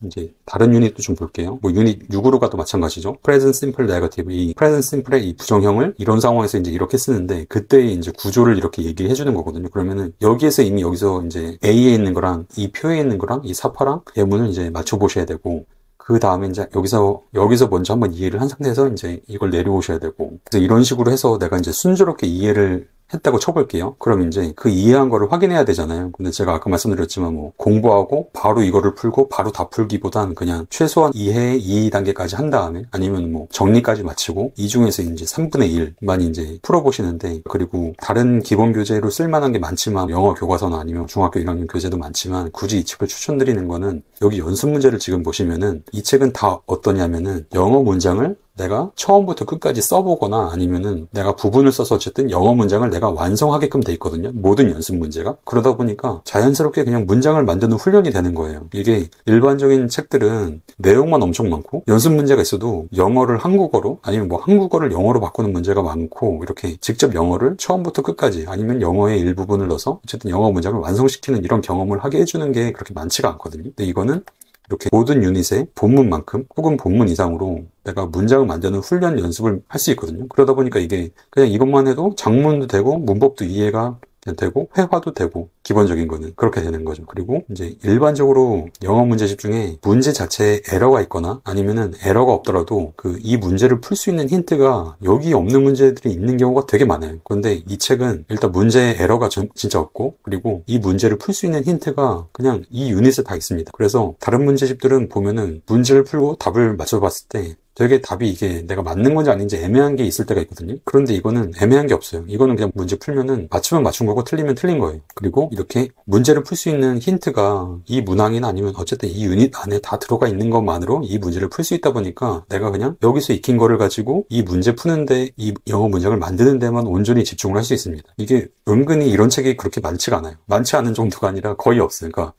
[SPEAKER 1] 이제 다른 유닛도 좀 볼게요. 뭐 유닛 6으로 가도 마찬가지죠. present simple negative. 이 present simple의 이 부정형을 이런 상황에서 이제 이렇게 쓰는데 그때 이제 구조를 이렇게 얘기해 주는 거거든요. 그러면은 여기에서 이미 여기서 이제 A에 있는 거랑 이 표에 있는 거랑 이 사파랑 예문을 이제 맞춰 보셔야 되고, 그 다음에 이제 여기서 먼저 한번 이해를 한 상태에서 이제 이걸 내려오셔야 되고, 그래서 이런 식으로 해서 내가 이제 순조롭게 이해를 했다고 쳐볼게요. 그럼 이제 그 이해한 거를 확인해야 되잖아요. 근데 제가 아까 말씀드렸지만 뭐 공부하고 바로 이거를 풀고 바로 다 풀기보단 그냥 최소한 이해 2단계까지 한 다음에 아니면 뭐 정리까지 마치고 이 중에서 이제 3분의 1만 이제 풀어보시는데, 그리고 다른 기본 교재로 쓸만한 게 많지만 영어 교과서나 아니면 중학교 1학년 교재도 많지만 굳이 이 책을 추천드리는 거는 여기 연습 문제를 지금 보시면은 이 책은 다 어떠냐면은 영어 문장을 내가 처음부터 끝까지 써보거나 아니면은 내가 부분을 써서 어쨌든 영어 문장을 내가 완성하게끔 돼 있거든요. 모든 연습 문제가. 그러다 보니까 자연스럽게 그냥 문장을 만드는 훈련이 되는 거예요. 이게 일반적인 책들은 내용만 엄청 많고 연습 문제가 있어도 영어를 한국어로 아니면 뭐 한국어를 영어로 바꾸는 문제가 많고, 이렇게 직접 영어를 처음부터 끝까지 아니면 영어의 일부분을 넣어서 어쨌든 영어 문장을 완성시키는 이런 경험을 하게 해주는 게 그렇게 많지가 않거든요. 근데 이거는 이렇게 모든 유닛의 본문만큼 혹은 본문 이상으로 내가 문장을 만드는 훈련 연습을 할 수 있거든요. 그러다 보니까 이게 그냥 이것만 해도 장문도 되고 문법도 이해가 되고 회화도 되고 기본적인 거는 그렇게 되는 거죠. 그리고 이제 일반적으로 영어 문제집 중에 문제 자체에 에러가 있거나 아니면은 에러가 없더라도 그 이 문제를 풀 수 있는 힌트가 여기 없는 문제들이 있는 경우가 되게 많아요. 그런데 이 책은 일단 문제에 에러가 진짜 없고 그리고 이 문제를 풀 수 있는 힌트가 그냥 이 유닛에 다 있습니다. 그래서 다른 문제집들은 보면은 문제를 풀고 답을 맞춰봤을 때 되게 답이 이게 내가 맞는 건지 아닌지 애매한 게 있을 때가 있거든요. 그런데 이거는 애매한 게 없어요. 이거는 그냥 문제 풀면은 맞추면 맞춘 거고 틀리면 틀린 거예요. 그리고 이렇게 문제를 풀 수 있는 힌트가 이 문항이나 아니면 어쨌든 이 유닛 안에 다 들어가 있는 것만으로 이 문제를 풀 수 있다 보니까 내가 그냥 여기서 익힌 거를 가지고 이 문제 푸는데 이 영어 문장을 만드는 데만 온전히 집중을 할 수 있습니다. 이게 은근히 이런 책이 그렇게 많지가 않아요. 많지 않은 정도가 아니라 거의 없어요. 그러니까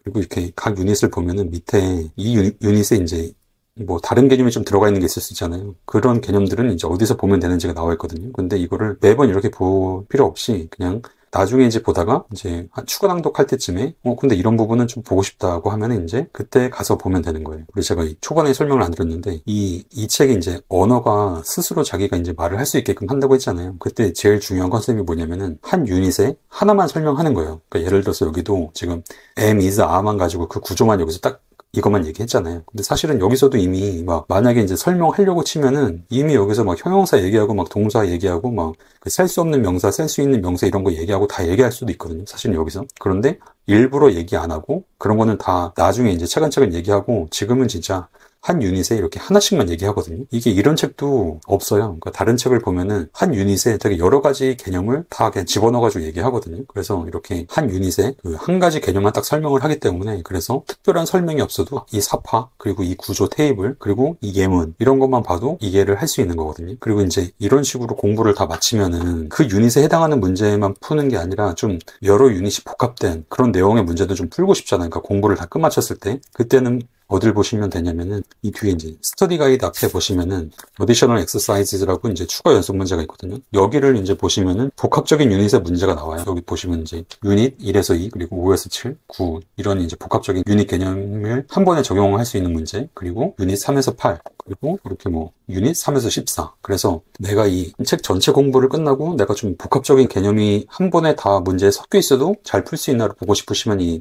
[SPEAKER 1] 그리고 이렇게 각 유닛을 보면은 밑에 이 유닛에 이제 뭐 다른 개념이 좀 들어가 있는 게 있을 수 있잖아요. 그런 개념들은 이제 어디서 보면 되는지가 나와 있거든요. 근데 이거를 매번 이렇게 볼 필요 없이 그냥 나중에 이제 보다가 이제 추가 낭독할 때쯤에 근데 이런 부분은 좀 보고 싶다고 하면은 이제 그때 가서 보면 되는 거예요. 그래서 제가 초반에 설명을 안 드렸는데 이 책이 이제 언어가 스스로 자기가 이제 말을 할 수 있게끔 한다고 했잖아요. 그때 제일 중요한 컨셉이 뭐냐면은 한 유닛에 하나만 설명하는 거예요. 그러니까 예를 들어서 여기도 지금 am, is, are만 가지고 그 구조만 여기서 딱 이것만 얘기했잖아요. 근데 사실은 여기서도 이미 막 만약에 이제 설명하려고 치면은 이미 여기서 막 형용사 얘기하고 막 동사 얘기하고 막 셀 수 없는 명사, 셀 수 있는 명사 이런 거 얘기하고 다 얘기할 수도 있거든요. 사실은 여기서. 그런데 일부러 얘기 안 하고 그런 거는 다 나중에 이제 차근차근 얘기하고 지금은 진짜 한 유닛에 이렇게 하나씩만 얘기하거든요. 이게 이런 책도 없어요. 그러니까 다른 책을 보면은 한 유닛에 되게 여러 가지 개념을 다 그냥 집어넣어가지고 얘기하거든요. 그래서 이렇게 한 유닛에 그 한 가지 개념만 딱 설명을 하기 때문에 그래서 특별한 설명이 없어도 이 사파, 그리고 이 구조 테이블, 그리고 이 예문 이런 것만 봐도 이해를 할 수 있는 거거든요. 그리고 이제 이런 식으로 공부를 다 마치면은 그 유닛에 해당하는 문제만 푸는 게 아니라 좀 여러 유닛이 복합된 그런 내용의 문제도 좀 풀고 싶잖아요. 그러니까 공부를 다 끝마쳤을 때 그때는 어딜 보시면 되냐면은 이 뒤에 이제 스터디 가이드 앞에 보시면은 어디셔널 엑서사이즈라고 이제 추가 연습 문제가 있거든요. 여기를 이제 보시면은 복합적인 유닛의 문제가 나와요. 여기 보시면 이제 유닛 1에서 2 그리고 5에서 7, 9 이런 이제 복합적인 유닛 개념을 한 번에 적용할 수 있는 문제 그리고 유닛 3에서 8 그리고 이렇게 뭐 유닛 3에서 14 그래서 내가 이 책 전체 공부를 끝나고 내가 좀 복합적인 개념이 한 번에 다 문제에 섞여 있어도 잘 풀 수 있나를 보고 싶으시면 이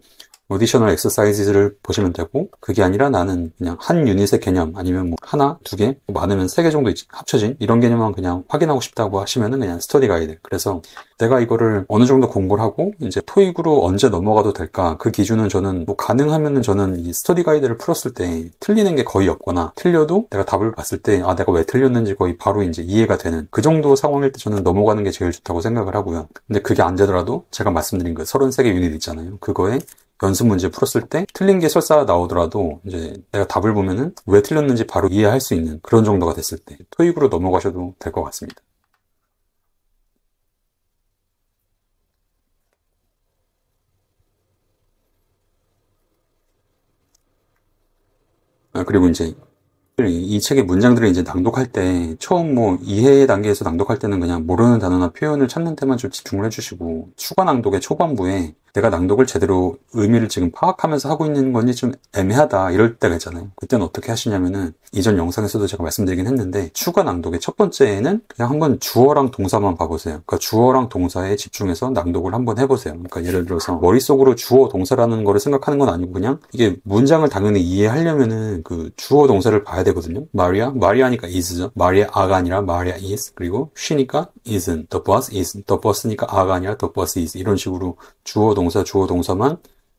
[SPEAKER 1] 어디셔널 엑서사이즈를 보시면 되고 그게 아니라 나는 그냥 한 유닛의 개념 아니면 뭐 하나, 두 개, 많으면 세 개 정도 합쳐진 이런 개념만 그냥 확인하고 싶다고 하시면은 그냥 스터디 가이드. 그래서 내가 이거를 어느 정도 공부를 하고 이제 토익으로 언제 넘어가도 될까 그 기준은 저는 뭐 가능하면은 저는 이 스터디 가이드를 풀었을 때 틀리는 게 거의 없거나 틀려도 내가 답을 봤을 때 내가 왜 틀렸는지 거의 바로 이제 이해가 되는 그 정도 상황일 때 저는 넘어가는 게 제일 좋다고 생각을 하고요. 근데 그게 안 되더라도 제가 말씀드린 그 33개 유닛 있잖아요. 그거에 연습 문제 풀었을 때 틀린 게 설사 나오더라도 이제 내가 답을 보면은 왜 틀렸는지 바로 이해할 수 있는 그런 정도가 됐을 때 토익으로 넘어가셔도 될 것 같습니다. 그리고 이제 이 책의 문장들을 이제 낭독할 때 처음 뭐 이해 단계에서 낭독할 때는 그냥 모르는 단어나 표현을 찾는 데만 좀 집중을 해주시고 추가 낭독의 초반부에 내가 낭독을 제대로 의미를 지금 파악하면서 하고 있는 건지 좀 애매하다 이럴 때가 있잖아요. 그때는 어떻게 하시냐면은 이전 영상에서도 제가 말씀드리긴 했는데 추가 낭독의 첫 번째에는 그냥 한번 주어랑 동사만 봐보세요. 그러니까 주어랑 동사에 집중해서 낭독을 한번 해보세요. 그러니까 예를 들어서 머릿속으로 주어 동사라는 거를 생각하는 건 아니고 그냥 이게 문장을 당연히 이해하려면은 그 주어 동사를 봐야 되거든요. 마리아니까 is죠. 마리아가 아니라 마리아 is. 그리고 she니까 isn't. the bus is. the bus니까 아가 아니라 the bus is. 이런 식으로 주어 동사만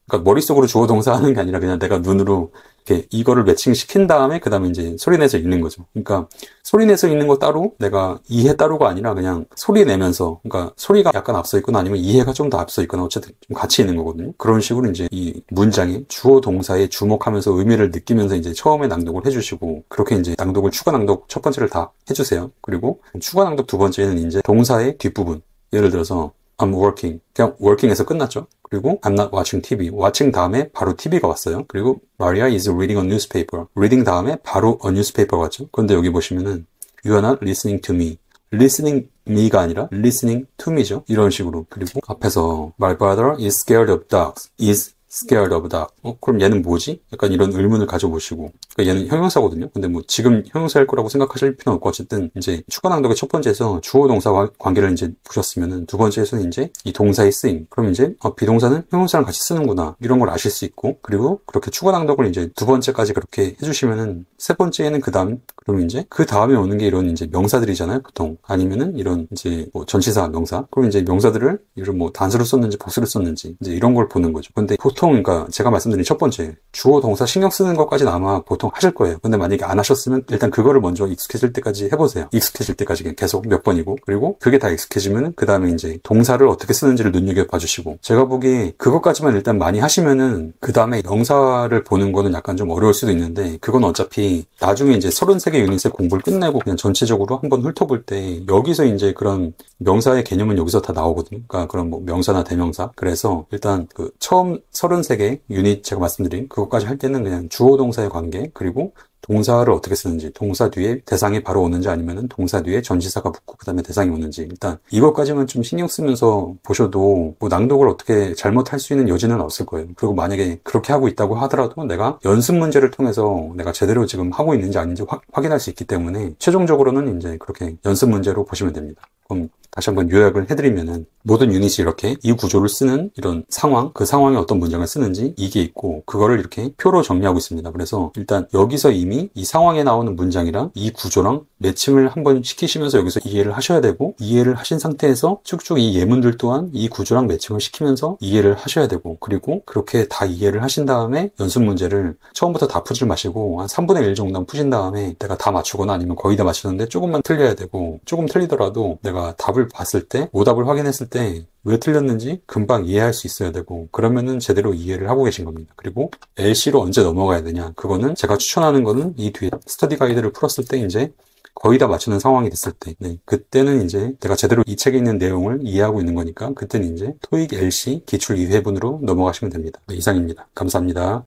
[SPEAKER 1] 그러니까 머릿속으로 주어 동사 하는 게 아니라 그냥 내가 눈으로 이렇게 이거를 매칭시킨 다음에 그 다음에 이제 소리내서 읽는 거죠. 그러니까 소리내서 읽는 거 따로 내가 이해 따로가 아니라 그냥 소리 내면서 그러니까 소리가 약간 앞서 있거나 아니면 이해가 좀 더 앞서 있거나 어쨌든 좀 같이 있는 거거든요. 그런 식으로 이제 이 문장에 주어 동사에 주목하면서 의미를 느끼면서 이제 처음에 낭독을 해주시고 그렇게 이제 낭독을 추가 낭독 첫 번째를 다 해주세요. 그리고 추가 낭독 두 번째는 이제 동사의 뒷부분 예를 들어서 I'm working. 그냥 working에서 끝났죠. 그리고 I'm not watching TV. watching 다음에 바로 TV가 왔어요. 그리고 Maria is reading a newspaper. reading 다음에 바로 a newspaper 왔죠. 그런데 여기 보시면은 You are not listening to me. listening me가 아니라 listening to me죠. 이런 식으로. 그리고 앞에서 My brother is scared of dogs. is scared of dog. 그럼 얘는 뭐지? 약간 이런 의문을 가져보시고. 그러니까 얘는 형용사거든요. 근데 뭐 지금 형용사일 거라고 생각하실 필요는 없고, 어쨌든 이제 추가 낭독의 첫 번째에서 주어 동사 관계를 이제 보셨으면은 두 번째에서는 이제 이 동사의 쓰임. 그럼 이제 비동사는 형용사랑 같이 쓰는구나. 이런 걸 아실 수 있고, 그리고 그렇게 추가 낭독을 이제 두 번째까지 그렇게 해주시면은 세 번째에는 그럼 이제 그 다음에 오는 게 이런 이제 명사들이잖아요, 보통. 아니면은 이런 이제 뭐 전치사, 명사. 그럼 이제 명사들을 이런 뭐 단수를 썼는지 복수를 썼는지 이제 이런 걸 보는 거죠. 근데 보통 그러니까 제가 말씀드린 첫 번째 주어 동사 신경 쓰는 것까지는 아마 보통 하실 거예요. 근데 만약에 안 하셨으면 일단 그거를 먼저 익숙해질 때까지 해보세요. 익숙해질 때까지 계속 몇 번이고, 그리고 그게 다 익숙해지면은 그 다음에 이제 동사를 어떻게 쓰는지를 눈여겨봐 주시고, 제가 보기에 그것까지만 일단 많이 하시면은 그 다음에 명사를 보는 거는 약간 좀 어려울 수도 있는데, 그건 어차피 나중에 이제 33개 유닛의 공부를 끝내고 그냥 전체적으로 한번 훑어볼 때 여기서 이제 그런 명사의 개념은 여기서 다 나오거든요. 그러니까 그런 뭐 명사나 대명사. 그래서 일단 그 처음 33개 유닛 제가 말씀드린 그것까지 할 때는 그냥 주어 동사의 관계, 그리고 동사를 어떻게 쓰는지, 동사 뒤에 대상이 바로 오는지 아니면은 동사 뒤에 전치사가 붙고 그 다음에 대상이 오는지, 일단 이것까지만 좀 신경 쓰면서 보셔도 뭐 낭독을 어떻게 잘못할 수 있는 여지는 없을 거예요. 그리고 만약에 그렇게 하고 있다고 하더라도 내가 연습 문제를 통해서 내가 제대로 지금 하고 있는지 아닌지 확인할 수 있기 때문에 최종적으로는 이제 그렇게 연습 문제로 보시면 됩니다. 그럼 다시 한번 요약을 해드리면은, 모든 유닛이 이렇게 이 구조를 쓰는 이런 상황, 그 상황에 어떤 문장을 쓰는지 이게 있고, 그거를 이렇게 표로 정리하고 있습니다. 그래서 일단 여기서 이미 이 상황에 나오는 문장이랑 이 구조랑 매칭을 한번 시키시면서 여기서 이해를 하셔야 되고, 이해를 하신 상태에서 쭉쭉 이 예문들 또한 이 구조랑 매칭을 시키면서 이해를 하셔야 되고, 그리고 그렇게 다 이해를 하신 다음에 연습 문제를 처음부터 다 푸지 마시고 한 3분의 1 정도만 푸신 다음에 내가 다 맞추거나 아니면 거의 다 맞추는데 조금만 틀려야 되고, 조금 틀리더라도 내가 답을 봤을 때, 오답을 확인했을 때 왜 틀렸는지 금방 이해할 수 있어야 되고, 그러면은 제대로 이해를 하고 계신 겁니다. 그리고 LC로 언제 넘어가야 되냐, 그거는 제가 추천하는 거는 이 뒤에 스터디 가이드를 풀었을 때 이제 거의 다 맞추는 상황이 됐을 때, 그때는 이제 내가 제대로 이 책에 있는 내용을 이해하고 있는 거니까 그때는 이제 토익 LC 기출 2회분으로 넘어가시면 됩니다. 이상입니다. 감사합니다.